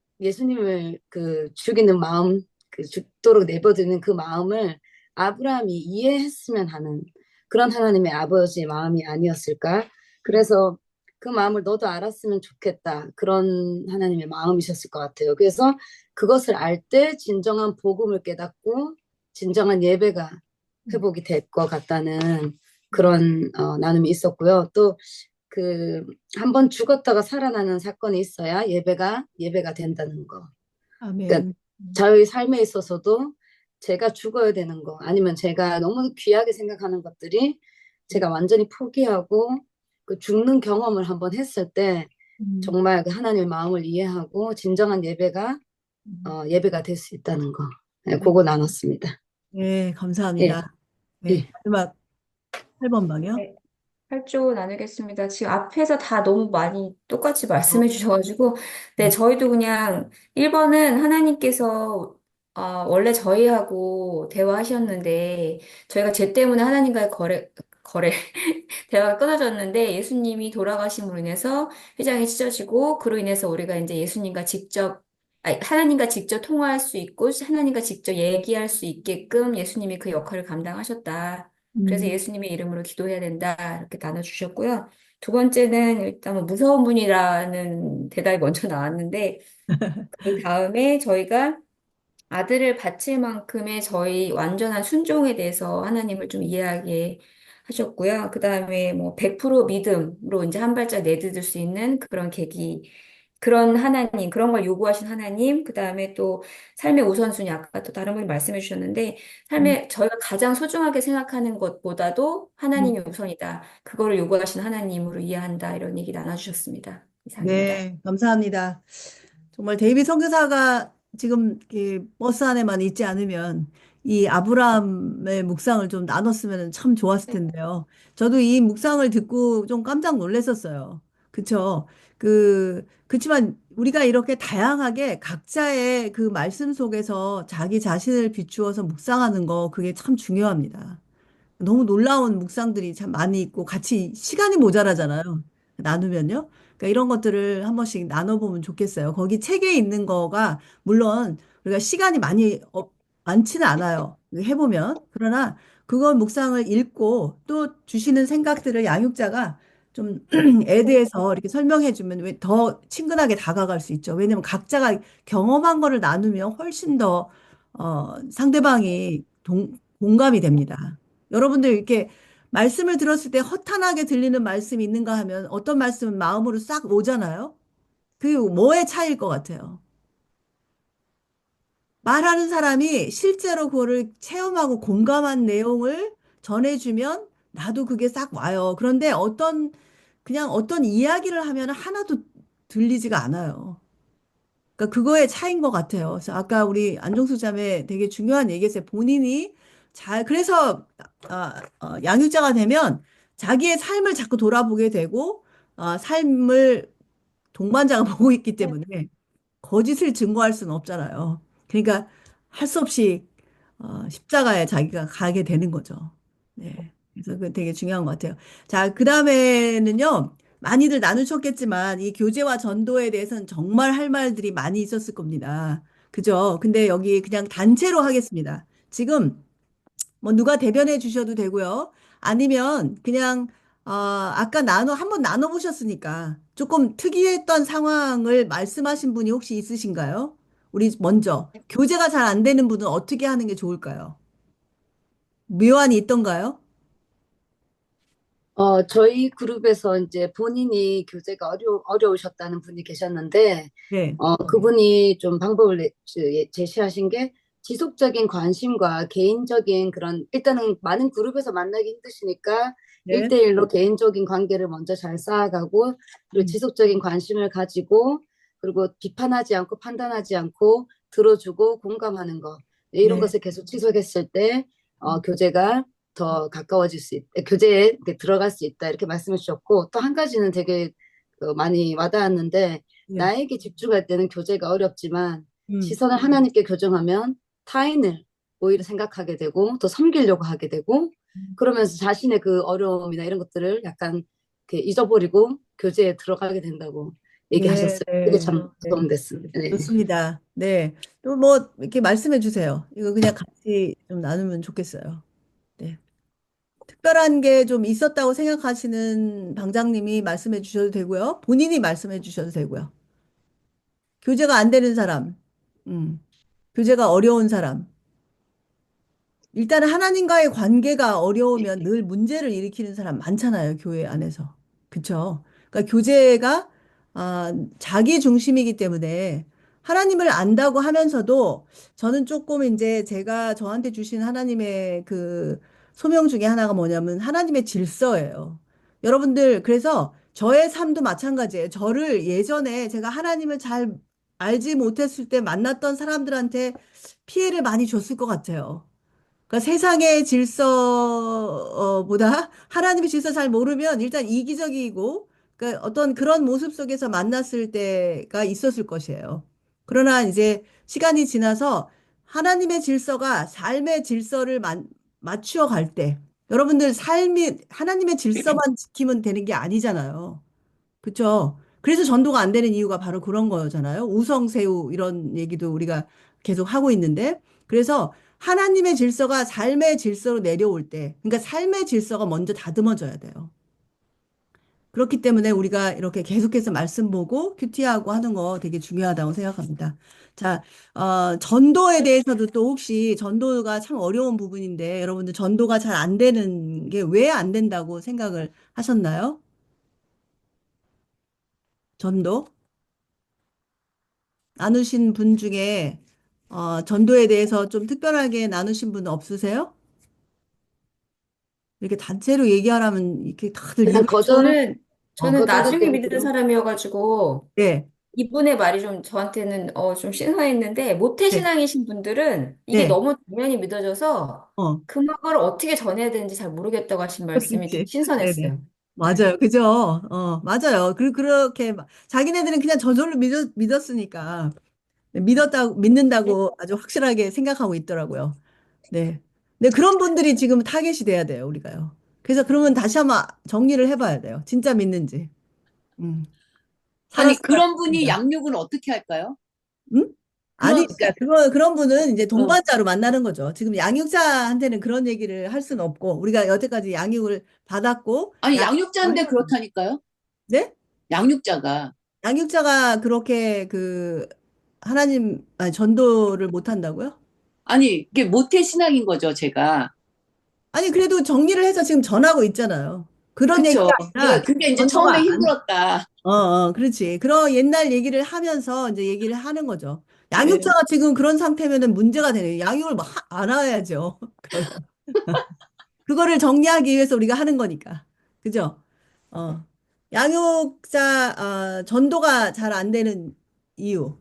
그 죽이는 마음 그 죽도록 내버리는 그 마음을 아브라함이 이해했으면 하는 그런 하나님의 아버지의 마음이 아니었을까? 그래서 그 마음을 너도 알았으면 좋겠다. 그런 하나님의 마음이셨을 것 같아요. 그래서 그것을 알 때 진정한 복음을 깨닫고 진정한 예배가 회복이 될 것 같다는 그런 나눔이 있었고요. 또 그 한 번 죽었다가 살아나는 사건이 있어야 예배가 된다는 거. 그러니까 아멘. 저희 삶에 있어서도 제가 죽어야 되는 거 아니면 제가 너무 귀하게 생각하는 것들이 제가 완전히 포기하고 그 죽는 경험을 한번 했을 때 정말 그 하나님의 마음을 이해하고 진정한 예배가 될 수 있다는 거. 네, 그거 나눴습니다. 네, 예, 감사합니다. 네, 예. 마지막 8번 방이요. 네, 8조 나누겠습니다. 지금 앞에서 다 너무 많이 똑같이 말씀해 주셔가지고, 네, 저희도 그냥 1번은 하나님께서 원래 저희하고 대화하셨는데, 저희가 죄 때문에 하나님과의 대화가 끊어졌는데, 예수님이 돌아가심으로 인해서 회장이 찢어지고, 그로 인해서 우리가 이제 하나님과 직접 통화할 수 있고, 하나님과 직접 얘기할 수 있게끔 예수님이 그 역할을 감당하셨다. 그래서 예수님의 이름으로 기도해야 된다. 이렇게 나눠주셨고요. 두 번째는 일단 뭐 무서운 분이라는 대답이 먼저 나왔는데, 그 다음에 저희가 아들을 바칠 만큼의 저희 완전한 순종에 대해서 하나님을 좀 이해하게 하셨고요. 그 다음에 뭐 100% 믿음으로 이제 한 발짝 내디딜 수 있는 그런 계기, 그런 하나님, 그런 걸 요구하신 하나님, 그 다음에 또 삶의 우선순위, 아까 또 다른 분이 말씀해 주셨는데, 삶에 저희가 가장 소중하게 생각하는 것보다도 하나님이 우선이다. 그거를 요구하신 하나님으로 이해한다. 이런 얘기 나눠주셨습니다. 이상입니다. 네, 감사합니다. 정말 데이비 선교사가 지금 이 버스 안에만 있지 않으면 이 아브라함의 묵상을 좀 나눴으면 참 좋았을 텐데요. 저도 이 묵상을 듣고 좀 깜짝 놀랐었어요. 그쵸? 그치만 우리가 이렇게 다양하게 각자의 그 말씀 속에서 자기 자신을 비추어서 묵상하는 거, 그게 참 중요합니다. 너무 놀라운 묵상들이 참 많이 있고 같이 시간이 모자라잖아요. 나누면요. 그러니까 이런 것들을 한 번씩 나눠보면 좋겠어요. 거기 책에 있는 거가 물론 우리가 시간이 많지는 않아요. 해보면. 그러나 그걸 묵상을 읽고 또 주시는 생각들을 양육자가 좀 에 대해서 이렇게 설명해 주면 왜 더 친근하게 다가갈 수 있죠. 왜냐면 각자가 경험한 거를 나누면 훨씬 더 상대방이 공감이 됩니다. 여러분들 이렇게 말씀을 들었을 때 허탄하게 들리는 말씀이 있는가 하면 어떤 말씀은 마음으로 싹 오잖아요. 그게 뭐의 차이일 것 같아요? 말하는 사람이 실제로 그거를 체험하고 공감한 내용을 전해주면 나도 그게 싹 와요. 그런데 그냥 어떤 이야기를 하면 하나도 들리지가 않아요. 그러니까 그거의 차이인 것 같아요. 그래서 아까 우리 안종수 자매 되게 중요한 얘기했어요. 본인이 그래서 양육자가 되면 자기의 삶을 자꾸 돌아보게 되고, 삶을 동반자가 보고 있기 때문에 거짓을 증거할 수는 없잖아요. 그러니까 할 수 없이 십자가에 자기가 가게 되는 거죠. 네. 그래서 그 되게 중요한 것 같아요. 자, 그 다음에는요, 많이들 나누셨겠지만, 이 교제와 전도에 대해서는 정말 할 말들이 많이 있었을 겁니다. 그죠? 근데 여기 그냥 단체로 하겠습니다. 지금 뭐 누가 대변해 주셔도 되고요. 아니면 그냥 아까 한번 나눠보셨으니까 조금 특이했던 상황을 말씀하신 분이 혹시 있으신가요? 우리 먼저 교제가 잘 안 되는 분은 어떻게 하는 게 좋을까요? 묘안이 있던가요? 저희 그룹에서 이제 본인이 교제가 어려우셨다는 분이 계셨는데, 네. 그분이 좀 방법을 제시하신 게 지속적인 관심과 개인적인 일단은 많은 그룹에서 만나기 힘드시니까 네. 1대1로 개인적인 관계를 먼저 잘 쌓아가고, 그리고 지속적인 관심을 가지고, 그리고 비판하지 않고 판단하지 않고 들어주고 공감하는 거. 이런 네. 것을 계속 지속했을 때, 교제가 더 교제에 이렇게 들어갈 수 있다. 이렇게 말씀해 주셨고, 또 한 가지는 되게 많이 와닿았는데, 네. 나에게 집중할 때는 교제가 어렵지만, 음. 시선을 하나님께 교정하면 타인을 오히려 생각하게 되고, 더 섬기려고 하게 되고, 그러면서 자신의 그 어려움이나 이런 것들을 약간 이렇게 잊어버리고 교제에 들어가게 된다고 네, 얘기하셨어요. 그게 네, 참 네. 도움됐습니다. 네. 좋습니다. 네. 또 뭐 이렇게 말씀해 주세요. 이거 그냥 같이 좀 나누면 좋겠어요. 네. 특별한 게 좀 있었다고 생각하시는 방장님이 말씀해 주셔도 되고요. 본인이 말씀해 주셔도 되고요. 교제가 안 되는 사람, 음, 교제가 어려운 사람. 일단은 하나님과의 관계가 어려우면 늘 문제를 일으키는 사람 많잖아요, 교회 안에서. 그쵸? 그러니까 교제가 자기 중심이기 때문에 하나님을 안다고 하면서도 저는 조금 이제 제가 저한테 주신 하나님의 그 소명 중에 하나가 뭐냐면 하나님의 질서예요. 여러분들, 그래서 저의 삶도 마찬가지예요. 저를 예전에 제가 하나님을 잘 알지 못했을 때 만났던 사람들한테 피해를 많이 줬을 것 같아요. 그러니까 세상의 질서보다 하나님의 질서 잘 모르면 일단 이기적이고 그러니까 어떤 그런 모습 속에서 만났을 때가 있었을 것이에요. 그러나 이제 시간이 지나서 하나님의 질서가 삶의 질서를 맞추어 갈 때 여러분들 삶이 하나님의 질서만 지키면 되는 게 아니잖아요. 그렇죠? 그래서 전도가 안 되는 이유가 바로 그런 거잖아요. 우성새우 이런 얘기도 우리가 계속 하고 있는데 그래서 하나님의 질서가 삶의 질서로 내려올 때 그러니까 삶의 질서가 먼저 다듬어져야 돼요. 그렇기 때문에 우리가 이렇게 계속해서 말씀 보고 큐티하고 하는 거 되게 중요하다고 생각합니다. 자, 전도에 대해서도 또 혹시 전도가 참 어려운 부분인데 여러분들 전도가 잘 안 되는 게 왜 안 된다고 생각을 하셨나요? 전도? 나누신 분 중에 전도에 대해서 좀 특별하게 나누신 분 없으세요? 이렇게 단체로 얘기하라면 이렇게 다들 그냥 입을 저는 나중에 믿는 거절되고요. 사람이어가지고 네, 이분의 말이 좀 저한테는 좀 신선했는데 네, 모태신앙이신 분들은 이게 네, 너무 당연히 믿어져서 어, 그 말을 어떻게 전해야 되는지 잘 모르겠다고 하신 말씀이 좀 그렇지. 네네. 신선했어요. 네. 맞아요. 그죠? 맞아요. 그렇게 자기네들은 그냥 저절로 믿었으니까 믿는다고 아주 확실하게 생각하고 있더라고요. 네. 근데 그런 분들이 지금 타겟이 돼야 돼요, 우리가요. 그래서 그러면 다시 한번 정리를 해봐야 돼요. 진짜 믿는지. 음. 아니, 살았어요. 그런 분이 양육은 어떻게 할까요? 응? 아니, 그런, 그러니까 그런 분은 이제 어. 동반자로 만나는 거죠. 지금 양육자한테는 그런 얘기를 할 수는 없고, 우리가 여태까지 양육을 받았고, 아니, 양육을 양육자인데 해야 돼. 그렇다니까요? 네? 양육자가. 양육자가 그렇게 아니, 전도를 못 한다고요? 아니, 이게 모태 신앙인 거죠, 제가. 아니, 그래도 정리를 해서 지금 전하고 있잖아요. 그런 얘기가 그쵸. 아니라, 그게 이제 처음에 전도가 안, 힘들었다. 그렇지. 그런 옛날 얘기를 하면서 이제 얘기를 하는 거죠. 예. 양육자가 지금 그런 상태면은 문제가 되네. 양육을 막 안 해야죠. 그거를 정리하기 위해서 우리가 하는 거니까. 그죠? 어. 전도가 잘 안 되는 이유.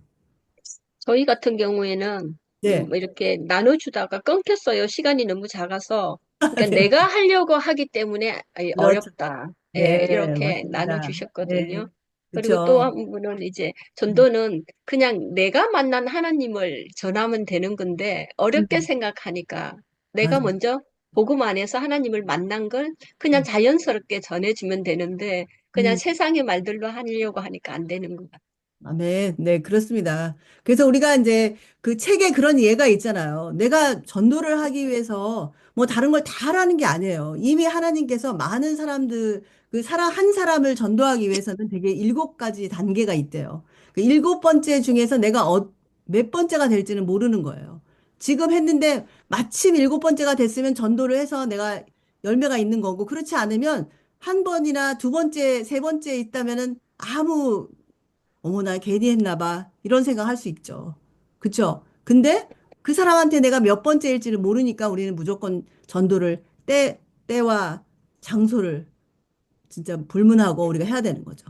저희 같은 경우에는 네. 이렇게 나눠주다가 끊겼어요. 시간이 너무 작아서. 그러니까 네. 내가 하려고 하기 때문에 그렇죠. 어렵다. 예, 네, 이렇게 맞습니다. 네. 나눠주셨거든요. 그리고 또 그렇죠. 한 분은 이제 전도는 그냥 내가 만난 하나님을 전하면 되는 건데 어렵게 음, 생각하니까 내가 맞아요. 먼저 복음 안에서 하나님을 만난 걸 그냥 자연스럽게 전해주면 되는데 그냥 음. 세상의 말들로 하려고 하니까 안 되는 것 같아요. 네, 네, 그렇습니다. 그래서 우리가 이제 그 책에 그런 예가 있잖아요. 내가 전도를 하기 위해서 뭐 다른 걸 다 하라는 게 아니에요. 이미 하나님께서 많은 사람들, 한 사람을 전도하기 위해서는 되게 7가지 단계가 있대요. 그 7번째 중에서 내가 몇 번째가 될지는 모르는 거예요. 지금 했는데 마침 7번째가 됐으면 전도를 해서 내가 열매가 있는 거고, 그렇지 않으면 한 번이나 두 번째, 세 번째 있다면은 아무 어머, 나 괜히 했나 봐. 이런 생각 할 수 있죠. 그쵸? 근데 그 사람한테 내가 몇 번째일지를 모르니까 우리는 무조건 때와 장소를 진짜 불문하고 우리가 해야 되는 거죠.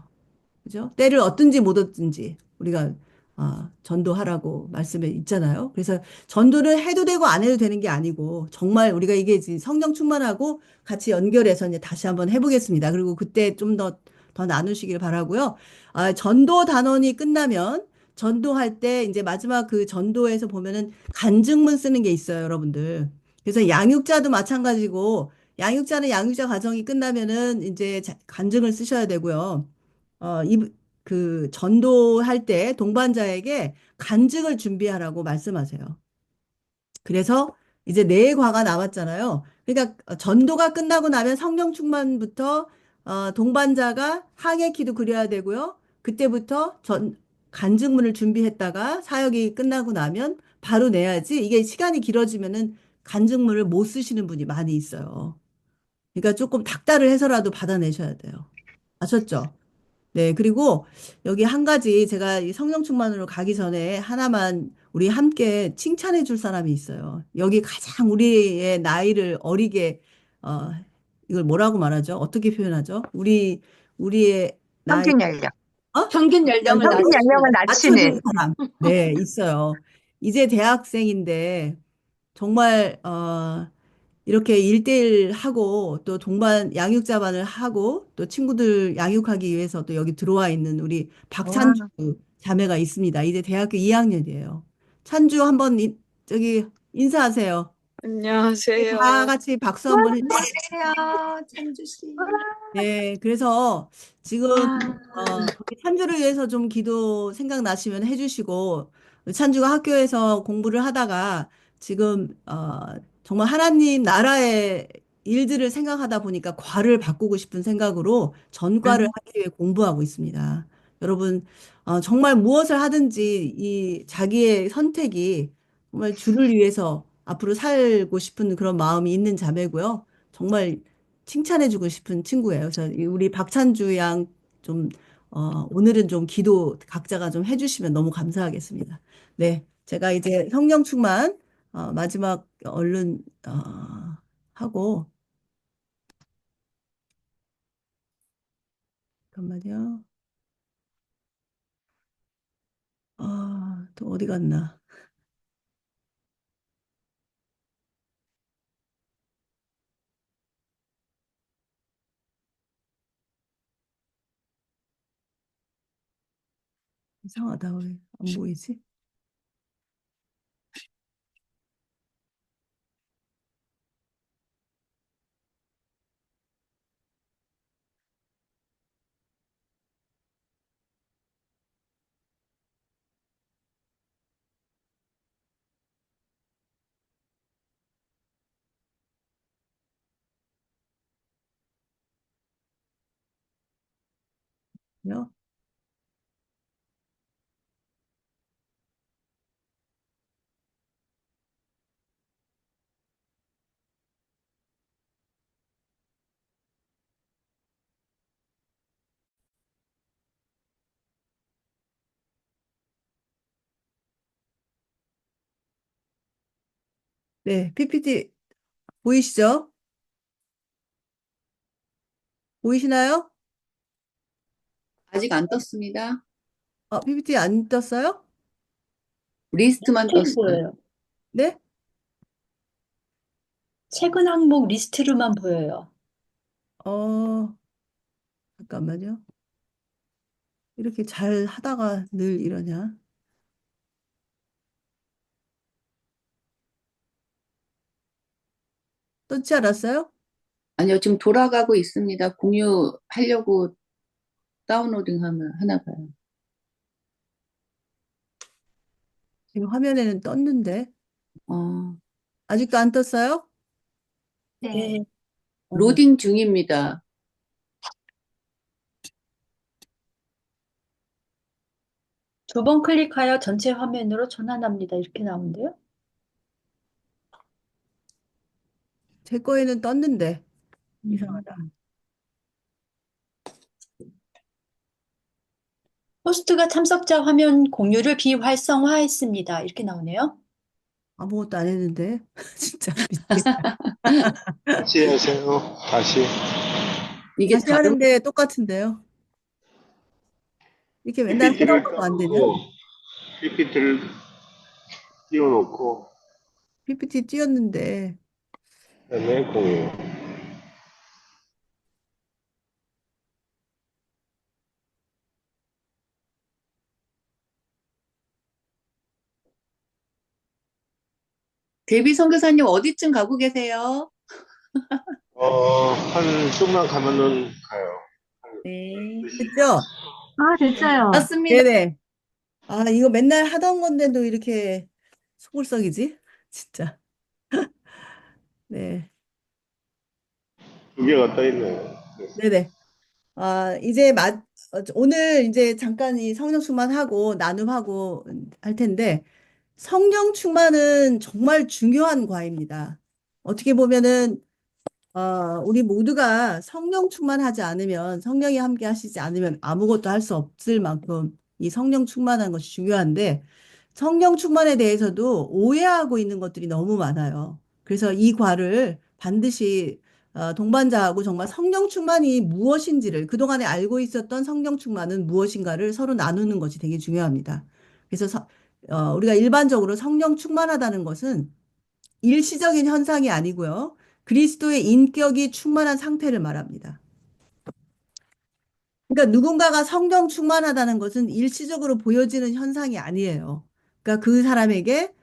그죠? 때를 얻든지 못 얻든지 우리가 전도하라고 말씀에 있잖아요. 그래서 전도를 해도 되고 안 해도 되는 게 아니고 정말 우리가 이게 이제 성령 충만하고 같이 연결해서 이제 다시 한번 해보겠습니다. 그리고 그때 좀 더 나누시길 바라고요. 전도 단원이 끝나면 전도할 때 이제 마지막 그 전도에서 보면은 간증문 쓰는 게 있어요, 여러분들. 그래서 양육자도 마찬가지고 양육자는 양육자 과정이 끝나면은 이제 간증을 쓰셔야 되고요. 어, 이, 전도할 때 동반자에게 간증을 준비하라고 말씀하세요. 그래서 이제 네 과가 남았잖아요. 그러니까 전도가 끝나고 나면 성령 충만부터 동반자가 항해 기도 그려야 되고요. 그때부터 간증문을 준비했다가 사역이 끝나고 나면 바로 내야지. 이게 시간이 길어지면은 간증문을 못 쓰시는 분이 많이 있어요. 그러니까 조금 닥달을 해서라도 받아내셔야 돼요. 아셨죠? 네, 그리고 여기 한 가지 제가 이 성령 충만으로 가기 전에 하나만 우리 함께 칭찬해 줄 사람이 있어요. 여기 가장 우리의 나이를 어리게, 어, 이걸 뭐라고 말하죠? 어떻게 표현하죠? 우리의 나이, 평균 연령. 평균 연령을 평균 연령을 낮춰준 낮추는. 사람. 네, 있어요. 이제 대학생인데, 정말, 이렇게 일대일 하고 또 동반 양육자반을 하고 또 친구들 양육하기 위해서 또 여기 들어와 있는 우리 박찬주 자매가 있습니다. 이제 대학교 2학년이에요. 찬주 한번 저기 인사하세요. 우리 안녕하세요. 다 같이 박수 한번 해주세요. 안녕하세요, 찬주 씨. 네, 그래서 지금 우리 찬주를 위해서 좀 기도 생각나시면 해주시고 찬주가 학교에서 공부를 하다가 지금 정말 하나님 나라의 일들을 생각하다 보니까 과를 바꾸고 싶은 생각으로 전과를 하기 위해 공부하고 있습니다. 여러분 정말 무엇을 하든지 이 자기의 선택이 정말 주를 위해서 앞으로 살고 싶은 그런 마음이 있는 자매고요. 정말 칭찬해주고 싶은 친구예요. 그래서 우리 박찬주 양 좀, 오늘은 좀 기도 각자가 좀 해주시면 너무 감사하겠습니다. 네. 제가 이제 성령 충만, 마지막 얼른, 하고, 잠깐만요. 또 어디 갔나? 이상하다. 왜 안 보이지? 요? 네. PPT 보이시죠? 보이시나요? 아직 안 떴습니다. PPT 안 떴어요? 리스트만 리스트로 떴어요. 보여요. 네? 최근 항목 리스트로만 보여요. 잠깐만요. 이렇게 잘 하다가 늘 이러냐? 떴지 않았어요? 아니요, 지금 돌아가고 있습니다. 공유하려고 다운로딩 하나 봐요. 지금 화면에는 떴는데. 어, 아직도 안 떴어요? 네. 로딩 중입니다. 두 번 클릭하여 전체 화면으로 전환합니다. 이렇게 나오는데요. 제 거에는 떴는데. 이상하다. 호스트가 참석자 화면 공유를 비활성화했습니다. 이렇게 나오네요. 아무것도 안 했는데. 진짜 미치겠다. 다시 하세요. 다시. 이게 다시 다른 하는데 똑같은데요. 이렇게 맨날 하던 PPT를 거안 되냐? 떴고, PPT를 띄워놓고, PPT 띄웠는데. 그다음에 공유. 데뷔 선교사님 어디쯤 가고 계세요? 한 좀만 가면은 가요. 네. 됐죠? 됐어요. 맞습니다. 네네. 이거 맨날 하던 건데도 이렇게 속을 썩이지? 진짜. 네. 2개가 떠 있네요. 네네. 이제 오늘 이제 잠깐 이 성령 충만하고 나눔하고 할 텐데, 성령 충만은 정말 중요한 과입니다. 어떻게 보면은, 우리 모두가 성령 충만하지 않으면, 성령이 함께 하시지 않으면 아무것도 할 수 없을 만큼 이 성령 충만한 것이 중요한데, 성령 충만에 대해서도 오해하고 있는 것들이 너무 많아요. 그래서 이 과를 반드시 동반자하고 정말 성령 충만이 무엇인지를 그동안에 알고 있었던 성령 충만은 무엇인가를 서로 나누는 것이 되게 중요합니다. 그래서 우리가 일반적으로 성령 충만하다는 것은 일시적인 현상이 아니고요. 그리스도의 인격이 충만한 상태를 말합니다. 그러니까 누군가가 성령 충만하다는 것은 일시적으로 보여지는 현상이 아니에요. 그러니까 그 사람에게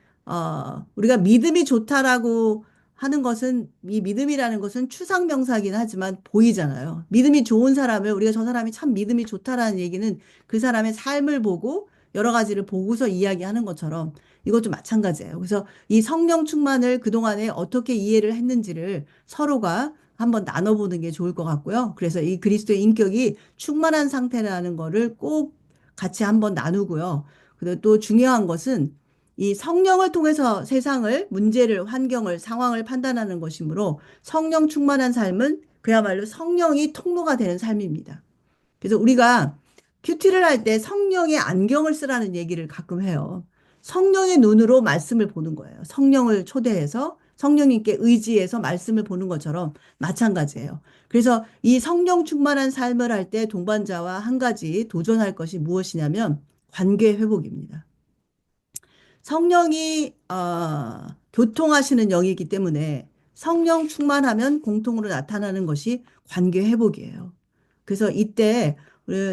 우리가 믿음이 좋다라고 하는 것은 이 믿음이라는 것은 추상명사이긴 하지만 보이잖아요. 믿음이 좋은 사람을 우리가 저 사람이 참 믿음이 좋다라는 얘기는 그 사람의 삶을 보고 여러 가지를 보고서 이야기하는 것처럼 이것도 마찬가지예요. 그래서 이 성령 충만을 그동안에 어떻게 이해를 했는지를 서로가 한번 나눠보는 게 좋을 것 같고요. 그래서 이 그리스도의 인격이 충만한 상태라는 거를 꼭 같이 한번 나누고요. 그리고 또 중요한 것은 이 성령을 통해서 세상을, 문제를, 환경을, 상황을 판단하는 것이므로 성령 충만한 삶은 그야말로 성령이 통로가 되는 삶입니다. 그래서 우리가 큐티를 할 때 성령의 안경을 쓰라는 얘기를 가끔 해요. 성령의 눈으로 말씀을 보는 거예요. 성령을 초대해서 성령님께 의지해서 말씀을 보는 것처럼 마찬가지예요. 그래서 이 성령 충만한 삶을 할 때 동반자와 한 가지 도전할 것이 무엇이냐면 관계 회복입니다. 성령이 교통하시는 영이기 때문에 성령 충만하면 공통으로 나타나는 것이 관계 회복이에요. 그래서 이때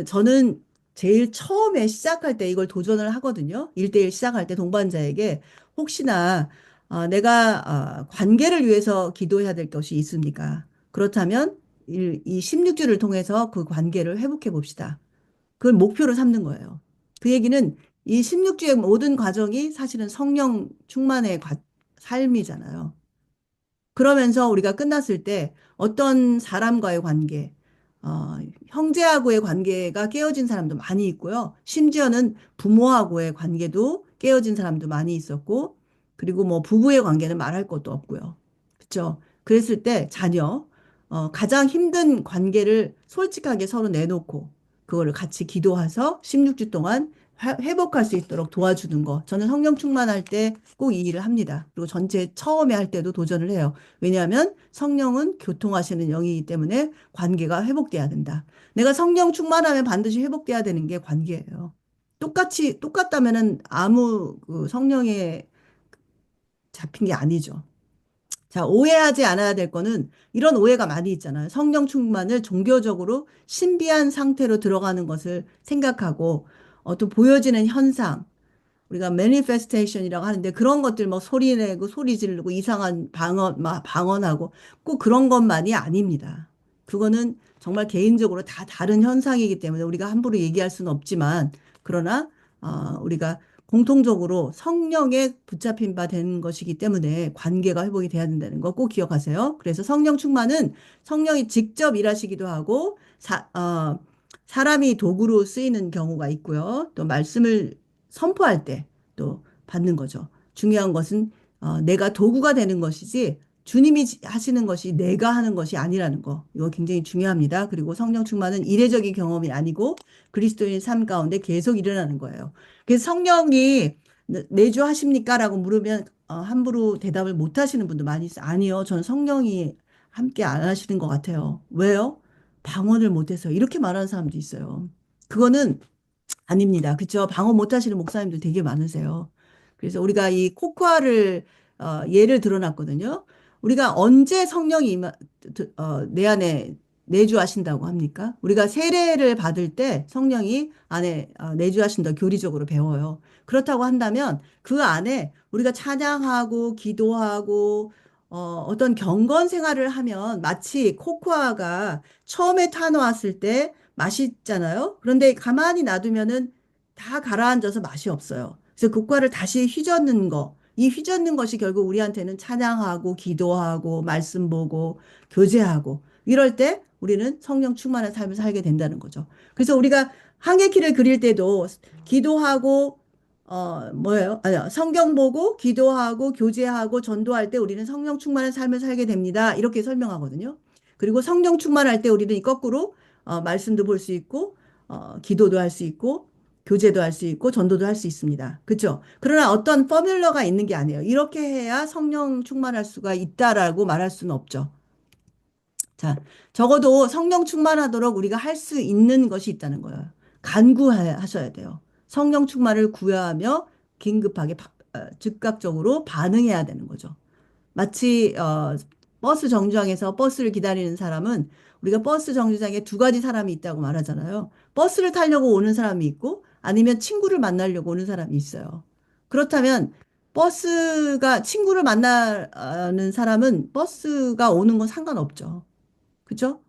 저는 제일 처음에 시작할 때 이걸 도전을 하거든요. 1대1 시작할 때 동반자에게 혹시나 내가 관계를 위해서 기도해야 될 것이 있습니까? 그렇다면 이 16주를 통해서 그 관계를 회복해 봅시다. 그걸 목표로 삼는 거예요. 그 얘기는 이 16주의 모든 과정이 사실은 성령 충만의 삶이잖아요. 그러면서 우리가 끝났을 때 어떤 사람과의 관계, 형제하고의 관계가 깨어진 사람도 많이 있고요. 심지어는 부모하고의 관계도 깨어진 사람도 많이 있었고, 그리고 뭐 부부의 관계는 말할 것도 없고요. 그렇죠? 그랬을 때 자녀, 가장 힘든 관계를 솔직하게 서로 내놓고 그거를 같이 기도해서 16주 동안 회복할 수 있도록 도와주는 거. 저는 성령 충만할 때 꼭 이 일을 합니다. 그리고 전체 처음에 할 때도 도전을 해요. 왜냐하면 성령은 교통하시는 영이기 때문에 관계가 회복돼야 된다. 내가 성령 충만하면 반드시 회복돼야 되는 게 관계예요. 똑같다면은 아무 그 성령에 잡힌 게 아니죠. 자, 오해하지 않아야 될 거는 이런 오해가 많이 있잖아요. 성령 충만을 종교적으로 신비한 상태로 들어가는 것을 생각하고 또 보여지는 현상, 우리가 manifestation이라고 하는데 그런 것들 뭐 소리 내고 소리 지르고 이상한 방언하고 꼭 그런 것만이 아닙니다. 그거는 정말 개인적으로 다 다른 현상이기 때문에 우리가 함부로 얘기할 수는 없지만 그러나 우리가 공통적으로 성령에 붙잡힌 바 되는 것이기 때문에 관계가 회복이 돼야 된다는 거 꼭 기억하세요. 그래서 성령 충만은 성령이 직접 일하시기도 하고 사람이 도구로 쓰이는 경우가 있고요. 또 말씀을 선포할 때 또 받는 거죠. 중요한 것은 내가 도구가 되는 것이지 주님이 하시는 것이 내가 하는 것이 아니라는 거. 이거 굉장히 중요합니다. 그리고 성령 충만은 이례적인 경험이 아니고 그리스도인 삶 가운데 계속 일어나는 거예요. 그래서 성령이 내주하십니까? 라고 물으면 함부로 대답을 못 하시는 분도 많이 있어요. 아니요. 저는 성령이 함께 안 하시는 것 같아요. 왜요? 방언을 못해서 이렇게 말하는 사람도 있어요. 그거는 아닙니다. 그쵸? 방언 못 하시는 목사님들 되게 많으세요. 그래서 우리가 이 코코아를 예를 들어놨거든요. 우리가 언제 성령이 내 안에 내주하신다고 합니까? 우리가 세례를 받을 때 성령이 안에 내주하신다 교리적으로 배워요. 그렇다고 한다면 그 안에 우리가 찬양하고 기도하고 어떤 경건 생활을 하면 마치 코코아가 처음에 타놓았을 때 맛있잖아요. 그런데 가만히 놔두면은 다 가라앉아서 맛이 없어요. 그래서 코코아를 다시 휘젓는 거, 이 휘젓는 것이 결국 우리한테는 찬양하고 기도하고 말씀 보고 교제하고 이럴 때 우리는 성령 충만한 삶을 살게 된다는 거죠. 그래서 우리가 한계키를 그릴 때도 기도하고 뭐예요? 아니요. 성경 보고 기도하고 교제하고 전도할 때 우리는 성령 충만한 삶을 살게 됩니다. 이렇게 설명하거든요. 그리고 성령 충만할 때 우리는 거꾸로 말씀도 볼 수 있고 기도도 할 수 있고 교제도 할 수 있고 전도도 할 수 있습니다. 그렇죠? 그러나 어떤 포뮬러가 있는 게 아니에요. 이렇게 해야 성령 충만할 수가 있다라고 말할 수는 없죠. 자, 적어도 성령 충만하도록 우리가 할 수 있는 것이 있다는 거예요. 간구하셔야 돼요. 성령 충만을 구하며 긴급하게 즉각적으로 반응해야 되는 거죠. 마치 버스 정류장에서 버스를 기다리는 사람은 우리가 버스 정류장에 두 가지 사람이 있다고 말하잖아요. 버스를 타려고 오는 사람이 있고 아니면 친구를 만나려고 오는 사람이 있어요. 그렇다면 버스가 친구를 만나는 사람은 버스가 오는 건 상관없죠. 그죠?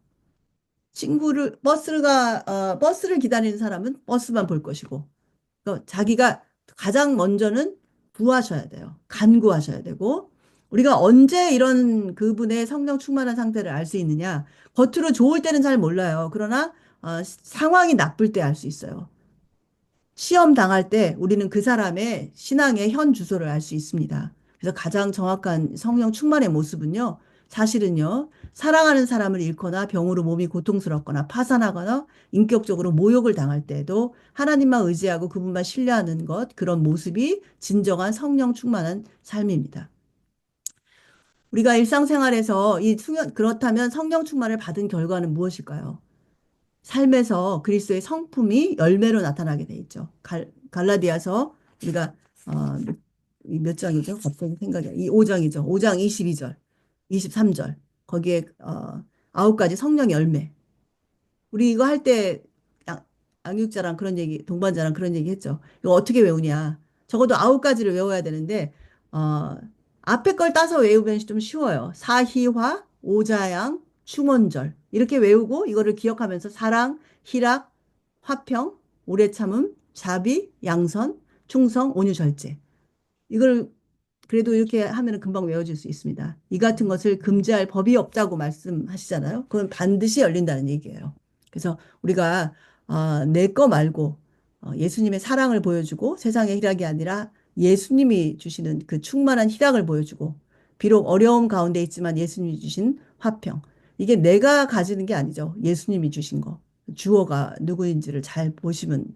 버스를 기다리는 사람은 버스만 볼 것이고, 자기가 가장 먼저는 구하셔야 돼요. 간구하셔야 되고, 우리가 언제 이런 그분의 성령 충만한 상태를 알 수 있느냐? 겉으로 좋을 때는 잘 몰라요. 그러나, 상황이 나쁠 때 알 수 있어요. 시험 당할 때 우리는 그 사람의 신앙의 현 주소를 알 수 있습니다. 그래서 가장 정확한 성령 충만의 모습은요, 사실은요, 사랑하는 사람을 잃거나 병으로 몸이 고통스럽거나 파산하거나 인격적으로 모욕을 당할 때에도 하나님만 의지하고 그분만 신뢰하는 것, 그런 모습이 진정한 성령 충만한 삶입니다. 우리가 일상생활에서 그렇다면 성령 충만을 받은 결과는 무엇일까요? 삶에서 그리스도의 성품이 열매로 나타나게 돼 있죠. 갈라디아서 우리가 몇 장이죠? 갑자기 생각이 이 5장이죠. 5장 22절, 23절. 거기에 9가지 성령 열매. 우리 이거 할 때 양육자랑 그런 얘기, 동반자랑 그런 얘기 했죠. 이거 어떻게 외우냐? 적어도 9가지를 외워야 되는데 앞에 걸 따서 외우면 좀 쉬워요. 사희화, 오자양, 충원절. 이렇게 외우고 이거를 기억하면서 사랑, 희락, 화평, 오래 참음, 자비, 양선, 충성, 온유, 절제. 이걸 그래도 이렇게 하면 금방 외워질 수 있습니다. 이 같은 것을 금지할 법이 없다고 말씀하시잖아요. 그건 반드시 열린다는 얘기예요. 그래서 우리가 내 거 말고 예수님의 사랑을 보여주고 세상의 희락이 아니라 예수님이 주시는 그 충만한 희락을 보여주고 비록 어려움 가운데 있지만 예수님이 주신 화평. 이게 내가 가지는 게 아니죠. 예수님이 주신 거. 주어가 누구인지를 잘 보시면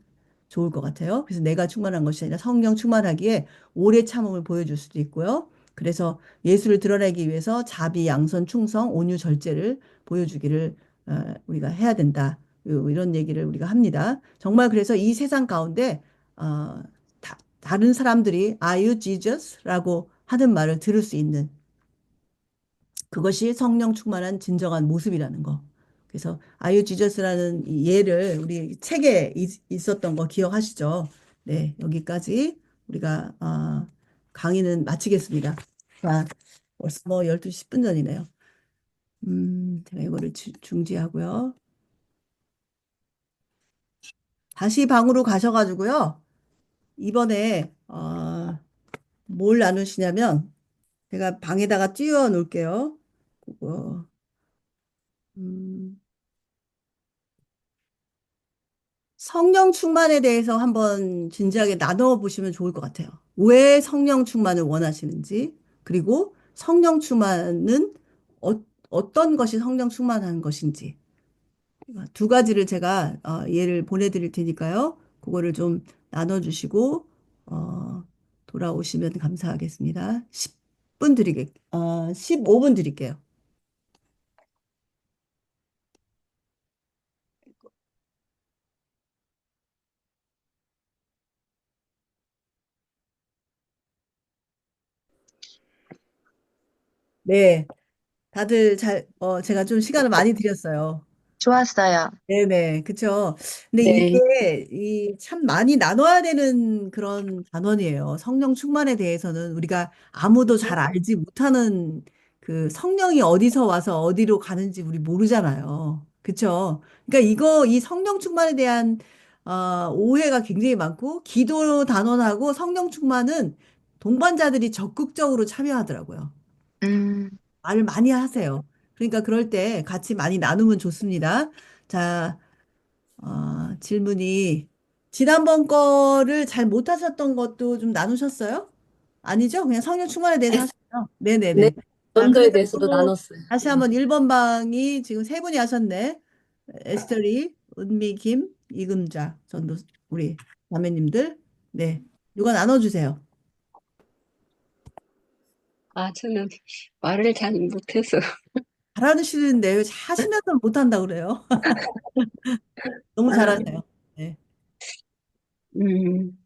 좋을 것 같아요. 그래서 내가 충만한 것이 아니라 성령 충만하기에 오래 참음을 보여줄 수도 있고요. 그래서 예수를 드러내기 위해서 자비, 양선, 충성, 온유, 절제를 보여주기를 우리가 해야 된다. 이런 얘기를 우리가 합니다. 정말 그래서 이 세상 가운데 다른 사람들이 Are you Jesus?라고 하는 말을 들을 수 있는 그것이 성령 충만한 진정한 모습이라는 거. 그래서 아유 지저스라는 이 예를 우리 책에 있었던 거 기억하시죠? 네, 여기까지 우리가 강의는 마치겠습니다. 벌써 뭐 12시 10분 전이네요. 제가 이거를 중지하고요. 다시 방으로 가셔가지고요. 이번에 뭘 나누시냐면 제가 방에다가 띄워 놓을게요. 그거 성령 충만에 대해서 한번 진지하게 나눠보시면 좋을 것 같아요. 왜 성령 충만을 원하시는지, 그리고 성령 충만은 어떤 것이 성령 충만한 것인지. 두 가지를 제가 예를 보내드릴 테니까요. 그거를 좀 나눠주시고 돌아오시면 감사하겠습니다. 15분 드릴게요. 네, 다들 제가 좀 시간을 많이 드렸어요. 좋았어요. 네네, 그쵸. 근데 네. 이게 참 많이 나눠야 되는 그런 단원이에요. 성령 충만에 대해서는 우리가 아무도 잘 알지 못하는 그 성령이 어디서 와서 어디로 가는지 우리 모르잖아요. 그쵸. 그러니까 이 성령 충만에 대한 오해가 굉장히 많고, 기도 단원하고 성령 충만은 동반자들이 적극적으로 참여하더라고요. 말을 많이 하세요. 그러니까 그럴 때 같이 많이 나누면 좋습니다. 자, 질문이 지난번 거를 잘 못하셨던 것도 좀 나누셨어요? 아니죠? 그냥 성령 충만에 대해서 하셨죠? 네, 네네네. 자, 전도에 그러면 대해서도 또 나눴어요. 다시 한번 1번 방이 지금 세 분이 하셨네. 에스터리, 은미, 김, 이금자 전도 우리 자매님들. 네. 누가 나눠주세요. 저는 말을 잘 못해서. 잘하시는데 왜 하시면서 못한다 그래요? 너무 잘하세요. 네. 음,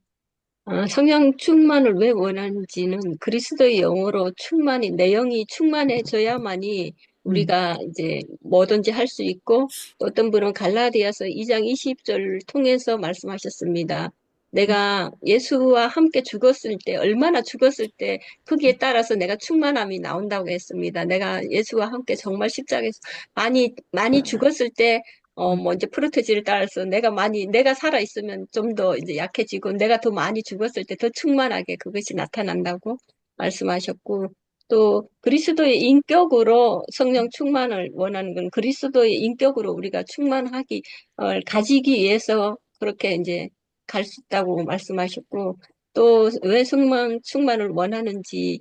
성령 충만을 왜 원하는지는 그리스도의 영으로 충만히, 내 영이 충만해져야만이 우리가 이제 뭐든지 할 수 있고, 또 어떤 분은 갈라디아서 2장 20절을 통해서 말씀하셨습니다. 내가 예수와 함께 죽었을 때, 얼마나 죽었을 때, 거기에 따라서 내가 충만함이 나온다고 했습니다. 내가 예수와 함께 정말 십자가에서 많이 죽었을 때, 뭐 이제 프로테지를 따라서 내가 살아있으면 좀 더 이제 약해지고, 내가 더 많이 죽었을 때 더 충만하게 그것이 나타난다고 말씀하셨고, 또 그리스도의 인격으로 성령 충만을 원하는 건 그리스도의 인격으로 우리가 가지기 위해서 그렇게 이제 갈 수 있다고 말씀하셨고, 또 왜 성령 충만을 원하는지는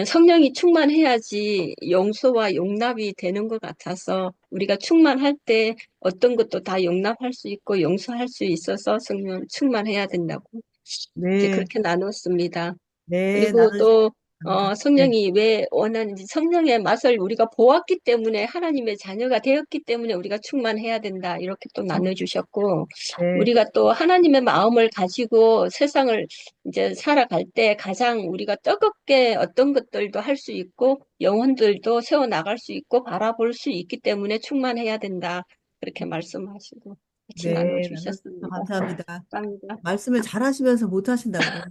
성령이 충만해야지 용서와 용납이 되는 것 같아서 우리가 충만할 때 어떤 것도 다 용납할 수 있고 용서할 수 있어서 성령 충만해야 된다고 이제 네. 그렇게 나눴습니다. 네, 그리고 또 나누셨습니다. 네. 성령이 왜 원하는지, 성령의 맛을 우리가 보았기 때문에, 하나님의 자녀가 되었기 때문에 우리가 충만해야 된다, 이렇게 또 나눠주셨고, 네. 우리가 또 하나님의 마음을 가지고 세상을 이제 살아갈 때 가장 우리가 뜨겁게 어떤 것들도 할 수 있고 영혼들도 세워나갈 수 있고 바라볼 수 있기 때문에 충만해야 된다, 그렇게 말씀하시고 같이 네, 나눠주셔서 나눠주셨습니다. 감사합니다. 감사합니다. 말씀을 잘 하시면서 못 하신다 그래요.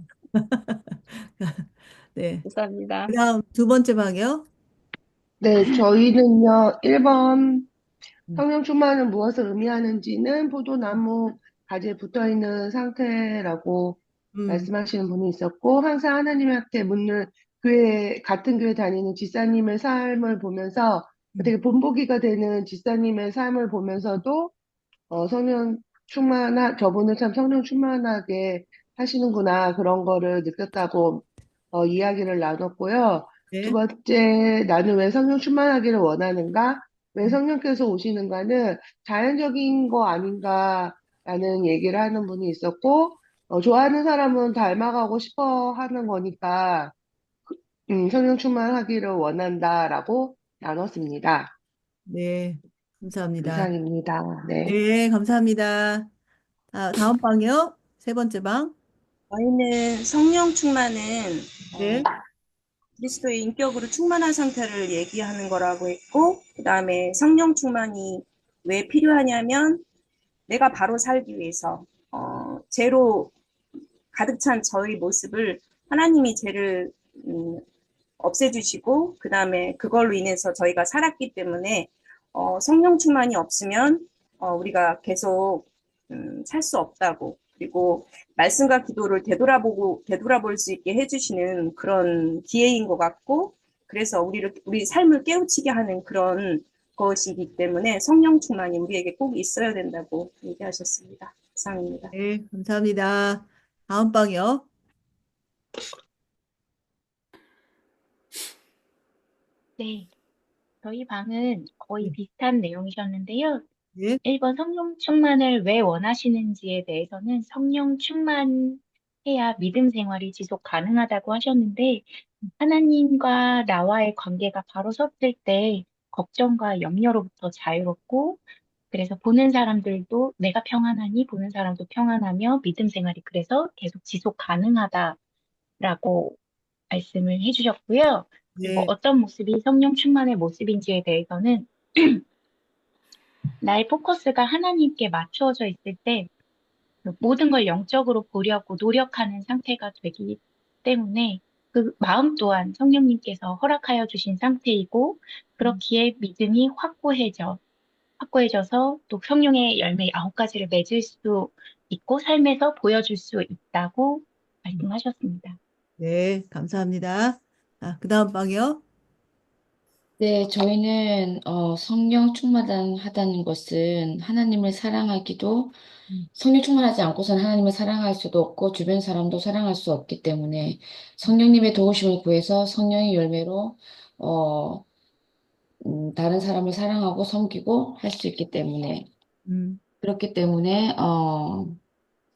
네. 감사합니다. 그다음 두 번째 방이요. 네, 저희는요, 1번 성령 충만은 무엇을 의미하는지는 포도나무 가지에 붙어 있는 상태라고 말씀하시는 분이 있었고, 항상 하나님한테 묻는 같은 교회 다니는 집사님의 삶을 보면서 되게 본보기가 되는 집사님의 삶을 보면서도 저분은 참 성령 충만하게 하시는구나, 그런 거를 느꼈다고 이야기를 나눴고요. 두 네. 번째, 나는 왜 성령 충만하기를 원하는가? 왜 성령께서 오시는가는 자연적인 거 아닌가라는 얘기를 하는 분이 있었고, 좋아하는 사람은 닮아가고 싶어 하는 거니까, 성령 충만하기를 원한다라고 나눴습니다. 네, 감사합니다. 이상입니다. 네. 네, 감사합니다. 다음 방이요. 세 번째 방. 저희는 성령 충만은 네. 그리스도의 인격으로 충만한 상태를 얘기하는 거라고 했고, 그 다음에 성령 충만이 왜 필요하냐면 내가 바로 살기 위해서 죄로 가득 찬 저의 모습을 하나님이 죄를 없애주시고, 그 다음에 그걸로 인해서 저희가 살았기 때문에 성령 충만이 없으면 우리가 계속 살 수 없다고, 그리고 말씀과 기도를 되돌아볼 수 있게 해주시는 그런 기회인 것 같고, 그래서 우리 삶을 깨우치게 하는 그런 것이기 때문에 성령 충만이 우리에게 꼭 있어야 된다고 얘기하셨습니다. 이상입니다. 네, 감사합니다. 다음 방이요. 네, 저희 방은 거의 비슷한 내용이셨는데요. 네. 1번 성령 충만을 왜 원하시는지에 대해서는 성령 충만해야 믿음 생활이 지속 가능하다고 하셨는데, 하나님과 나와의 관계가 바로 섰을 때 걱정과 염려로부터 자유롭고, 그래서 보는 사람들도 내가 평안하니 보는 사람도 평안하며 믿음 생활이 그래서 계속 지속 가능하다라고 말씀을 해주셨고요. 그리고 네. 어떤 모습이 성령 충만의 모습인지에 대해서는 나의 포커스가 하나님께 맞추어져 있을 때 모든 걸 영적으로 보려고 노력하는 상태가 되기 때문에 그 마음 또한 성령님께서 허락하여 주신 상태이고, 그렇기에 믿음이 확고해져서 또 성령의 열매 9가지를 맺을 수 있고 삶에서 보여줄 수 있다고 말씀하셨습니다. 네, 감사합니다. 아, 그 다음 방이요. 네, 저희는 성령 충만하다는 것은 하나님을 사랑하기도 성령 충만하지 않고서는 하나님을 사랑할 수도 없고 주변 사람도 사랑할 수 없기 때문에 성령님의 도우심을 구해서 성령의 열매로 어, 다른 사람을 사랑하고 섬기고 할 수 있기 때문에 음, 그렇기 때문에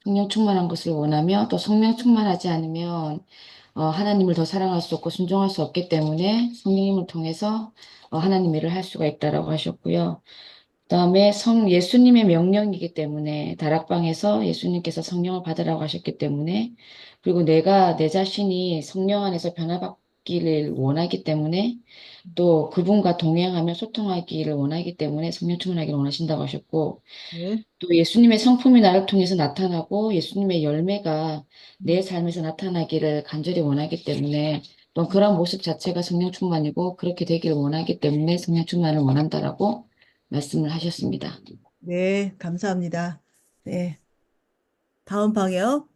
성령 충만한 것을 원하며 또 성령 충만하지 않으면 하나님을 더 사랑할 수 없고 순종할 수 없기 때문에 성령님을 통해서 하나님 일을 할 수가 있다라고 하셨고요. 그다음에 예수님의 명령이기 때문에 다락방에서 예수님께서 성령을 받으라고 하셨기 때문에 그리고 내가 내 자신이 성령 안에서 변화받기를 원하기 때문에 또 그분과 동행하며 소통하기를 원하기 때문에 성령 충만하기를 원하신다고 하셨고 네. 또 예수님의 성품이 나를 통해서 나타나고 예수님의 열매가 내 삶에서 나타나기를 간절히 원하기 때문에 또 그런 모습 자체가 성령 충만이고 그렇게 되기를 원하기 때문에 성령 충만을 원한다라고 말씀을 하셨습니다. 네, 감사합니다. 네, 다음 방이요.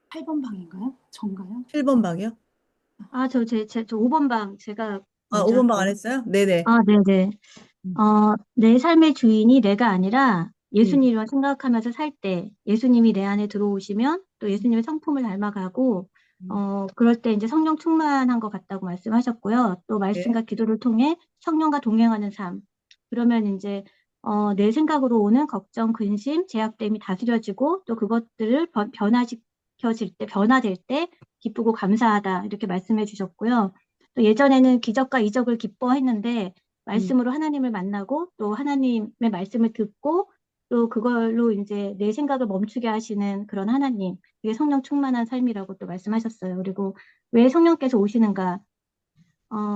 8번 방인가요? 전가요? 7번 방이요. 저 5번 방 제가 아, 먼저 5번 방 안 할게요. 했어요? 네네. 네네. 내 삶의 주인이 내가 아니라 음, 예수님을 생각하면서 살 때 예수님이 내 안에 들어오시면 또 예수님의 성품을 닮아가고 그럴 때 이제 성령 충만한 것 같다고 말씀하셨고요. 또 네. 말씀과 기도를 통해 성령과 동행하는 삶. 그러면 이제 내 생각으로 오는 걱정, 근심, 제약됨이 다스려지고 또 그것들을 변화될 때 기쁘고 감사하다 이렇게 말씀해 주셨고요. 또 예전에는 기적과 이적을 기뻐했는데 말씀으로 하나님을 만나고 또 하나님의 말씀을 듣고 또 그걸로 이제 내 생각을 멈추게 하시는 그런 하나님, 그게 성령 충만한 삶이라고 또 말씀하셨어요. 그리고 왜 성령께서 오시는가?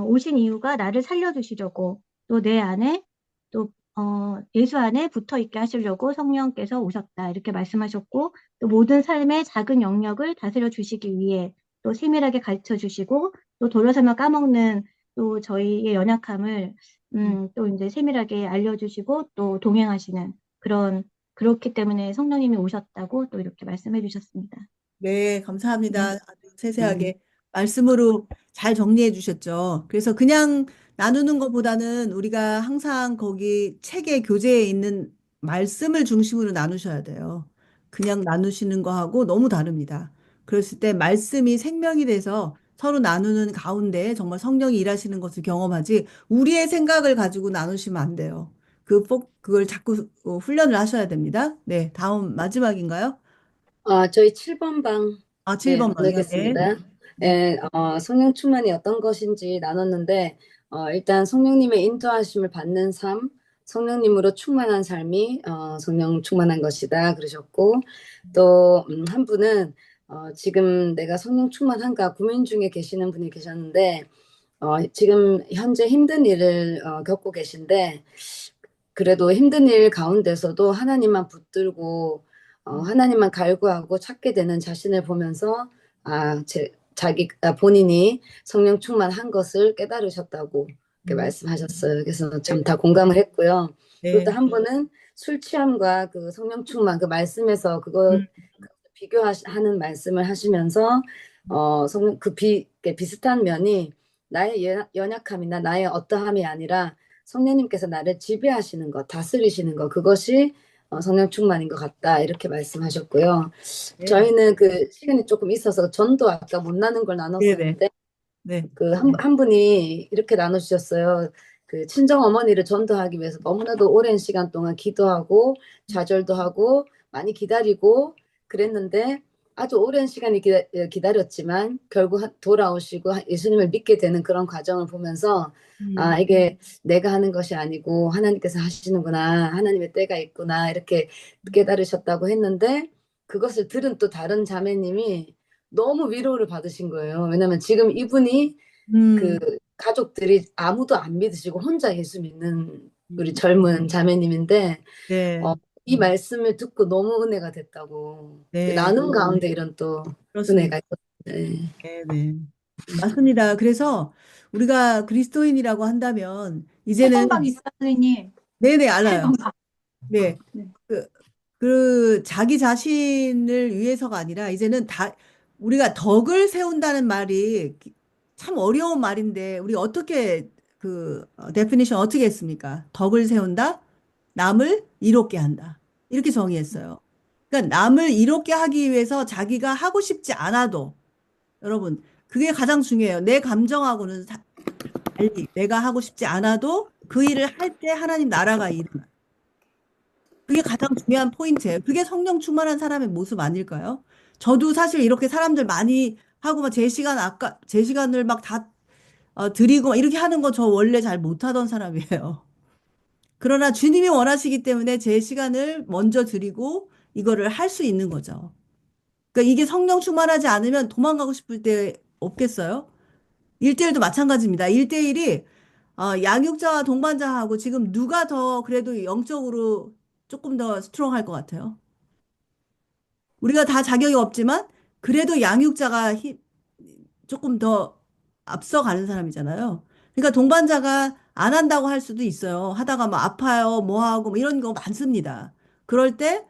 오신 이유가 나를 살려주시려고 또 내 안에 또 예수 안에 붙어 있게 하시려고 성령께서 오셨다 이렇게 말씀하셨고 또 모든 삶의 작은 영역을 다스려 주시기 위해 또 세밀하게 가르쳐 주시고 또 돌아서면 까먹는 또 저희의 연약함을 또 이제 세밀하게 알려주시고 또 동행하시는 그렇기 때문에 성령님이 오셨다고 또 이렇게 말씀해 주셨습니다. 네, 감사합니다. 네. 아주 세세하게 말씀으로 잘 정리해 주셨죠. 그래서 그냥 나누는 것보다는 우리가 항상 거기 책의 교재에 있는 말씀을 중심으로 나누셔야 돼요. 그냥 나누시는 거하고 너무 다릅니다. 그랬을 때 말씀이 생명이 돼서 서로 나누는 가운데 정말 성령이 일하시는 것을 경험하지 우리의 생각을 가지고 나누시면 안 돼요. 그걸 자꾸 훈련을 하셔야 됩니다. 네, 다음 마지막인가요? 저희 7번 방, 아, 네, 7번 방이요? 네. 나누겠습니다. 네. 성령 충만이 어떤 것인지 나눴는데, 일단 성령님의 인도하심을 받는 삶, 성령님으로 충만한 삶이 성령 충만한 것이다 그러셨고, 또 한 분은 지금 내가 성령 충만한가 고민 중에 계시는 분이 계셨는데, 지금 현재 힘든 일을 겪고 계신데, 그래도 힘든 일 가운데서도 하나님만 붙들고 하나님만 갈구하고 찾게 되는 자신을 보면서 본인이 성령 충만한 것을 깨달으셨다고 이렇게 말씀하셨어요. 그래서 참 다 공감을 했고요. 그리고 또 네. 한 분은 술 취함과 그 성령 충만 그 말씀에서 그거 비교하는 말씀을 하시면서 성령 비슷한 면이 나의 연약함이나 나의 어떠함이 아니라 성령님께서 나를 지배하시는 것, 다스리시는 것, 그것이 성령 충만인 것 같다. 이렇게 말씀하셨고요. 네. 저희는 그 시간이 조금 있어서 전도 아까 못 나눈 걸 나눴었는데, 네. 그 한 분이 이렇게 나눠주셨어요. 그 친정 어머니를 전도하기 위해서 너무나도 오랜 시간 동안 기도하고 좌절도 하고 많이 기다리고 그랬는데 아주 오랜 시간이 기다렸지만 결국 돌아오시고 예수님을 믿게 되는 그런 과정을 보면서 이게 내가 하는 것이 아니고 하나님께서 하시는구나, 하나님의 때가 있구나 이렇게 깨달으셨다고 했는데 그것을 들은 또 다른 자매님이 너무 위로를 받으신 거예요. 왜냐면 지금 이분이 그 가족들이 아무도 안 믿으시고 혼자 예수 믿는 우리 젊은 자매님인데 네. 이 말씀을 듣고 너무 은혜가 됐다고. 그 네. 나눔 가운데 이런 또 그렇습니다. 은혜가 있었어요. 네, 네. 맞습니다. 그래서 우리가 그리스도인이라고 한다면 이제는 8번 방 있어요, 선생님. 네네 알아요. 8번 방. 네. 네. 그 그 자기 자신을 위해서가 아니라 이제는 다 우리가 덕을 세운다는 말이 참 어려운 말인데 우리 어떻게 그 데피니션 어떻게 했습니까? 덕을 세운다? 남을 이롭게 한다. 이렇게 정의했어요. 그러니까 남을 이롭게 하기 위해서 자기가 하고 싶지 않아도 여러분 그게 가장 중요해요. 내 감정하고는 달리 내가 하고 싶지 않아도 그 일을 할 때 하나님 나라가 일어나. 그게 가장 중요한 포인트예요. 그게 성령 충만한 사람의 모습 아닐까요? 저도 사실 이렇게 사람들 많이 하고 막 제 시간 아까 제 시간을 막 다 드리고 막 이렇게 하는 거 저 원래 잘 못하던 사람이에요. 그러나 주님이 원하시기 때문에 제 시간을 먼저 드리고 이거를 할 수 있는 거죠. 그러니까 이게 성령 충만하지 않으면 도망가고 싶을 때 없겠어요? 1대1도 마찬가지입니다. 1대1이 양육자와 동반자하고 지금 누가 더 그래도 영적으로 조금 더 스트롱할 것 같아요. 우리가 다 자격이 없지만 그래도 양육자가 조금 더 앞서가는 사람이잖아요. 그러니까 동반자가 안 한다고 할 수도 있어요. 하다가 뭐 아파요, 뭐 하고 뭐 이런 거 많습니다. 그럴 때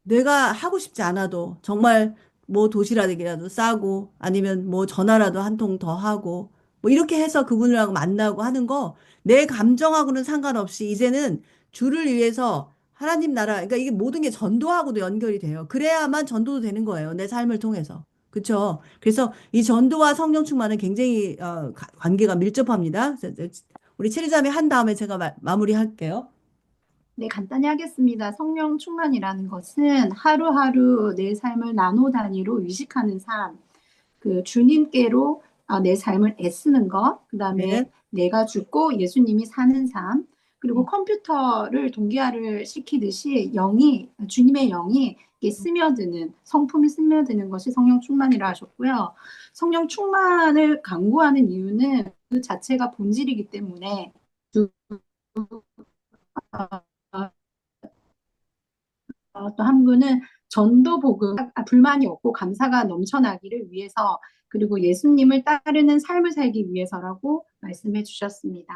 내가 하고 싶지 않아도 정말 뭐 도시락이라도 싸고 아니면 뭐 전화라도 한 통 더 하고 뭐 이렇게 해서 그분이랑 만나고 하는 거 내 감정하고는 상관없이 이제는 주를 위해서 하나님 나라 그러니까 이게 모든 게 전도하고도 연결이 돼요. 그래야만 전도도 되는 거예요. 내 삶을 통해서. 그렇죠? 그래서 이 전도와 성령 충만은 굉장히 관계가 밀접합니다. 우리 체리자매 한 다음에 제가 마무리할게요. 네, 간단히 하겠습니다. 성령 충만이라는 것은 하루하루 내 삶을 나노 단위로 의식하는 삶, 그 주님께로 내 삶을 애쓰는 것, 그 다음에 네. 내가 죽고 예수님이 사는 삶, 그리고 컴퓨터를 동기화를 시키듯이 주님의 영이 이렇게 스며드는, 성품이 스며드는 것이 성령 충만이라 하셨고요. 성령 충만을 강구하는 이유는 그 자체가 본질이기 때문에 또 한 분은 전도 복음 불만이 없고 감사가 넘쳐나기를 위해서 그리고 예수님을 따르는 삶을 살기 위해서라고 말씀해 주셨습니다.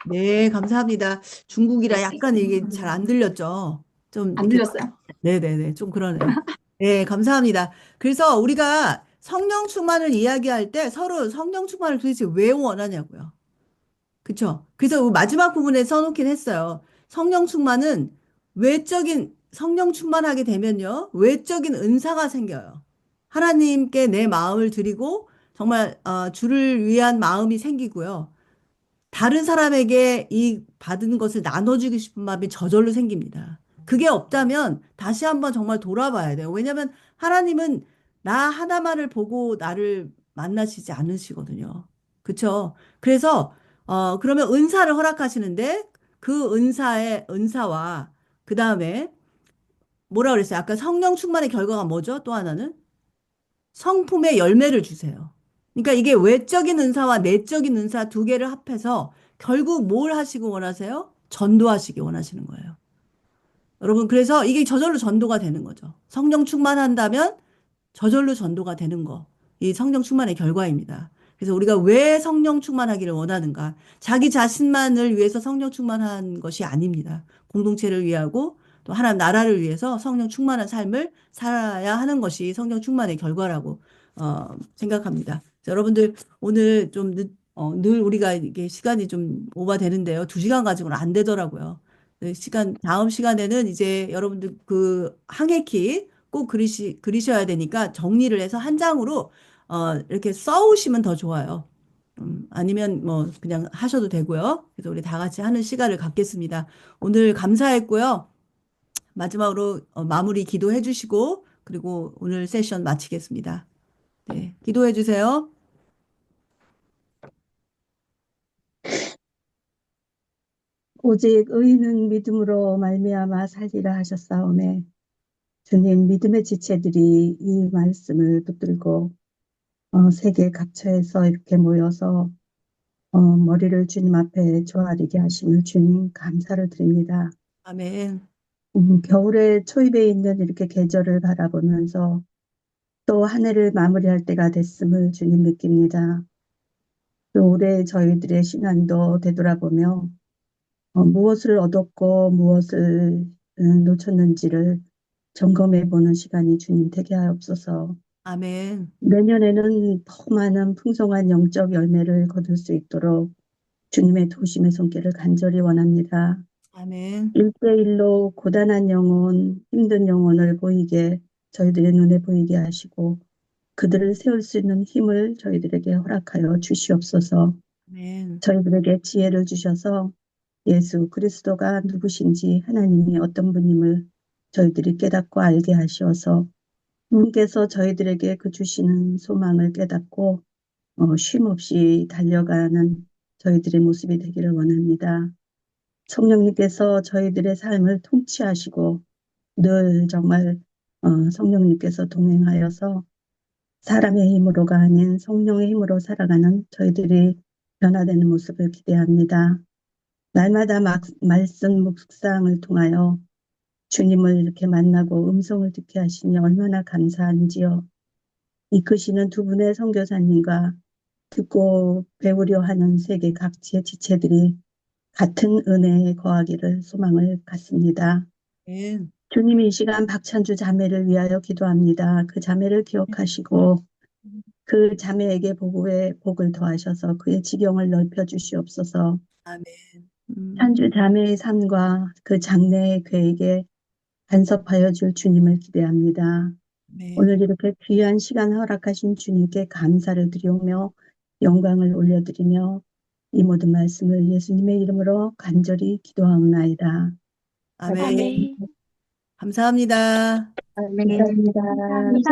네, 감사합니다. 중국이라 약간 이게 잘 안 들렸죠? 좀 안 이렇게 들렸어요? 네네네, 좀 그러네요. 네, 감사합니다. 그래서 우리가 성령 충만을 이야기할 때 서로 성령 충만을 도대체 왜 원하냐고요. 그쵸? 그래서 마지막 부분에 써놓긴 했어요. 성령 충만은 성령 충만하게 되면요. 외적인 은사가 생겨요. 하나님께 내 마음을 드리고 정말 주를 위한 마음이 생기고요. 다른 사람에게 이 받은 것을 나눠주고 싶은 마음이 저절로 생깁니다. 그게 없다면 다시 한번 정말 돌아봐야 돼요. 왜냐하면 하나님은 나 하나만을 보고 나를 만나시지 않으시거든요. 그렇죠? 그래서 그러면 은사를 허락하시는데 그 은사와 그 다음에 뭐라 그랬어요? 아까 성령 충만의 결과가 뭐죠? 또 하나는 성품의 열매를 주세요. 그러니까 이게 외적인 은사와 내적인 은사 두 개를 합해서 결국 뭘 하시고 원하세요? 전도하시기 원하시는 거예요. 여러분, 그래서 이게 저절로 전도가 되는 거죠. 성령 충만한다면 저절로 전도가 되는 거. 이 성령 충만의 결과입니다. 그래서 우리가 왜 성령 충만하기를 원하는가? 자기 자신만을 위해서 성령 충만한 것이 아닙니다. 공동체를 위하고 또 하나님 나라를 위해서 성령 충만한 삶을 살아야 하는 것이 성령 충만의 결과라고 생각합니다. 여러분들 오늘 좀 늘 우리가 이게 시간이 좀 오버되는데요. 2시간 가지고는 안 되더라고요. 다음 시간에는 이제 여러분들 그 항해키 꼭 그리셔야 되니까 정리를 해서 한 장으로 이렇게 써오시면 더 좋아요. 아니면 뭐 그냥 하셔도 되고요. 그래서 우리 다 같이 하는 시간을 갖겠습니다. 오늘 감사했고요. 마지막으로 마무리 기도해 주시고 그리고 오늘 세션 마치겠습니다. 네, 기도해 주세요. 오직 의인은 믿음으로 말미암아 살리라 하셨사오매 주님 믿음의 지체들이 이 말씀을 붙들고 세계 각처에서 이렇게 모여서 머리를 주님 앞에 조아리게 하심을 주님 감사를 드립니다. 아멘. 겨울의 초입에 있는 이렇게 계절을 바라보면서 또 한 해를 마무리할 때가 됐음을 주님 느낍니다. 또 올해 저희들의 신앙도 되돌아보며 무엇을 얻었고 무엇을 놓쳤는지를 점검해 보는 시간이 주님 되게 하옵소서. 아멘. 내년에는 더 많은 풍성한 영적 열매를 거둘 수 있도록 주님의 도심의 손길을 간절히 원합니다. 아멘. 1대1로 고단한 영혼, 힘든 영혼을 보이게 저희들의 눈에 보이게 하시고 그들을 세울 수 있는 힘을 저희들에게 허락하여 주시옵소서. 아멘. 저희들에게 지혜를 주셔서 예수 그리스도가 누구신지 하나님이 어떤 분임을 저희들이 깨닫고 알게 하시어서 주님께서 저희들에게 그 주시는 소망을 깨닫고 쉼없이 달려가는 저희들의 모습이 되기를 원합니다. 성령님께서 저희들의 삶을 통치하시고 늘 정말 성령님께서 동행하여서 사람의 힘으로가 아닌 성령의 힘으로 살아가는 저희들이 변화되는 모습을 기대합니다. 날마다 말씀 묵상을 통하여 주님을 이렇게 만나고 음성을 듣게 하시니 얼마나 감사한지요. 이끄시는 두 분의 선교사님과 듣고 배우려 하는 세계 각지의 지체들이 같은 은혜에 거하기를 소망을 갖습니다. 아멘. 주님이 이 시간 박찬주 자매를 위하여 기도합니다. 그 자매를 기억하시고 그 자매에게 복을 더하셔서 그의 지경을 넓혀 주시옵소서. 아멘. 찬주 자매의 삶과 그 장래의 계획에 간섭하여 줄 주님을 기대합니다. 네. 오늘 이렇게 귀한 시간 허락하신 주님께 감사를 드리오며 영광을 올려드리며 이 모든 말씀을 예수님의 이름으로 간절히 기도하옵나이다. 아멘. 아멘. 감사합니다. 감사합니다. 감사합니다.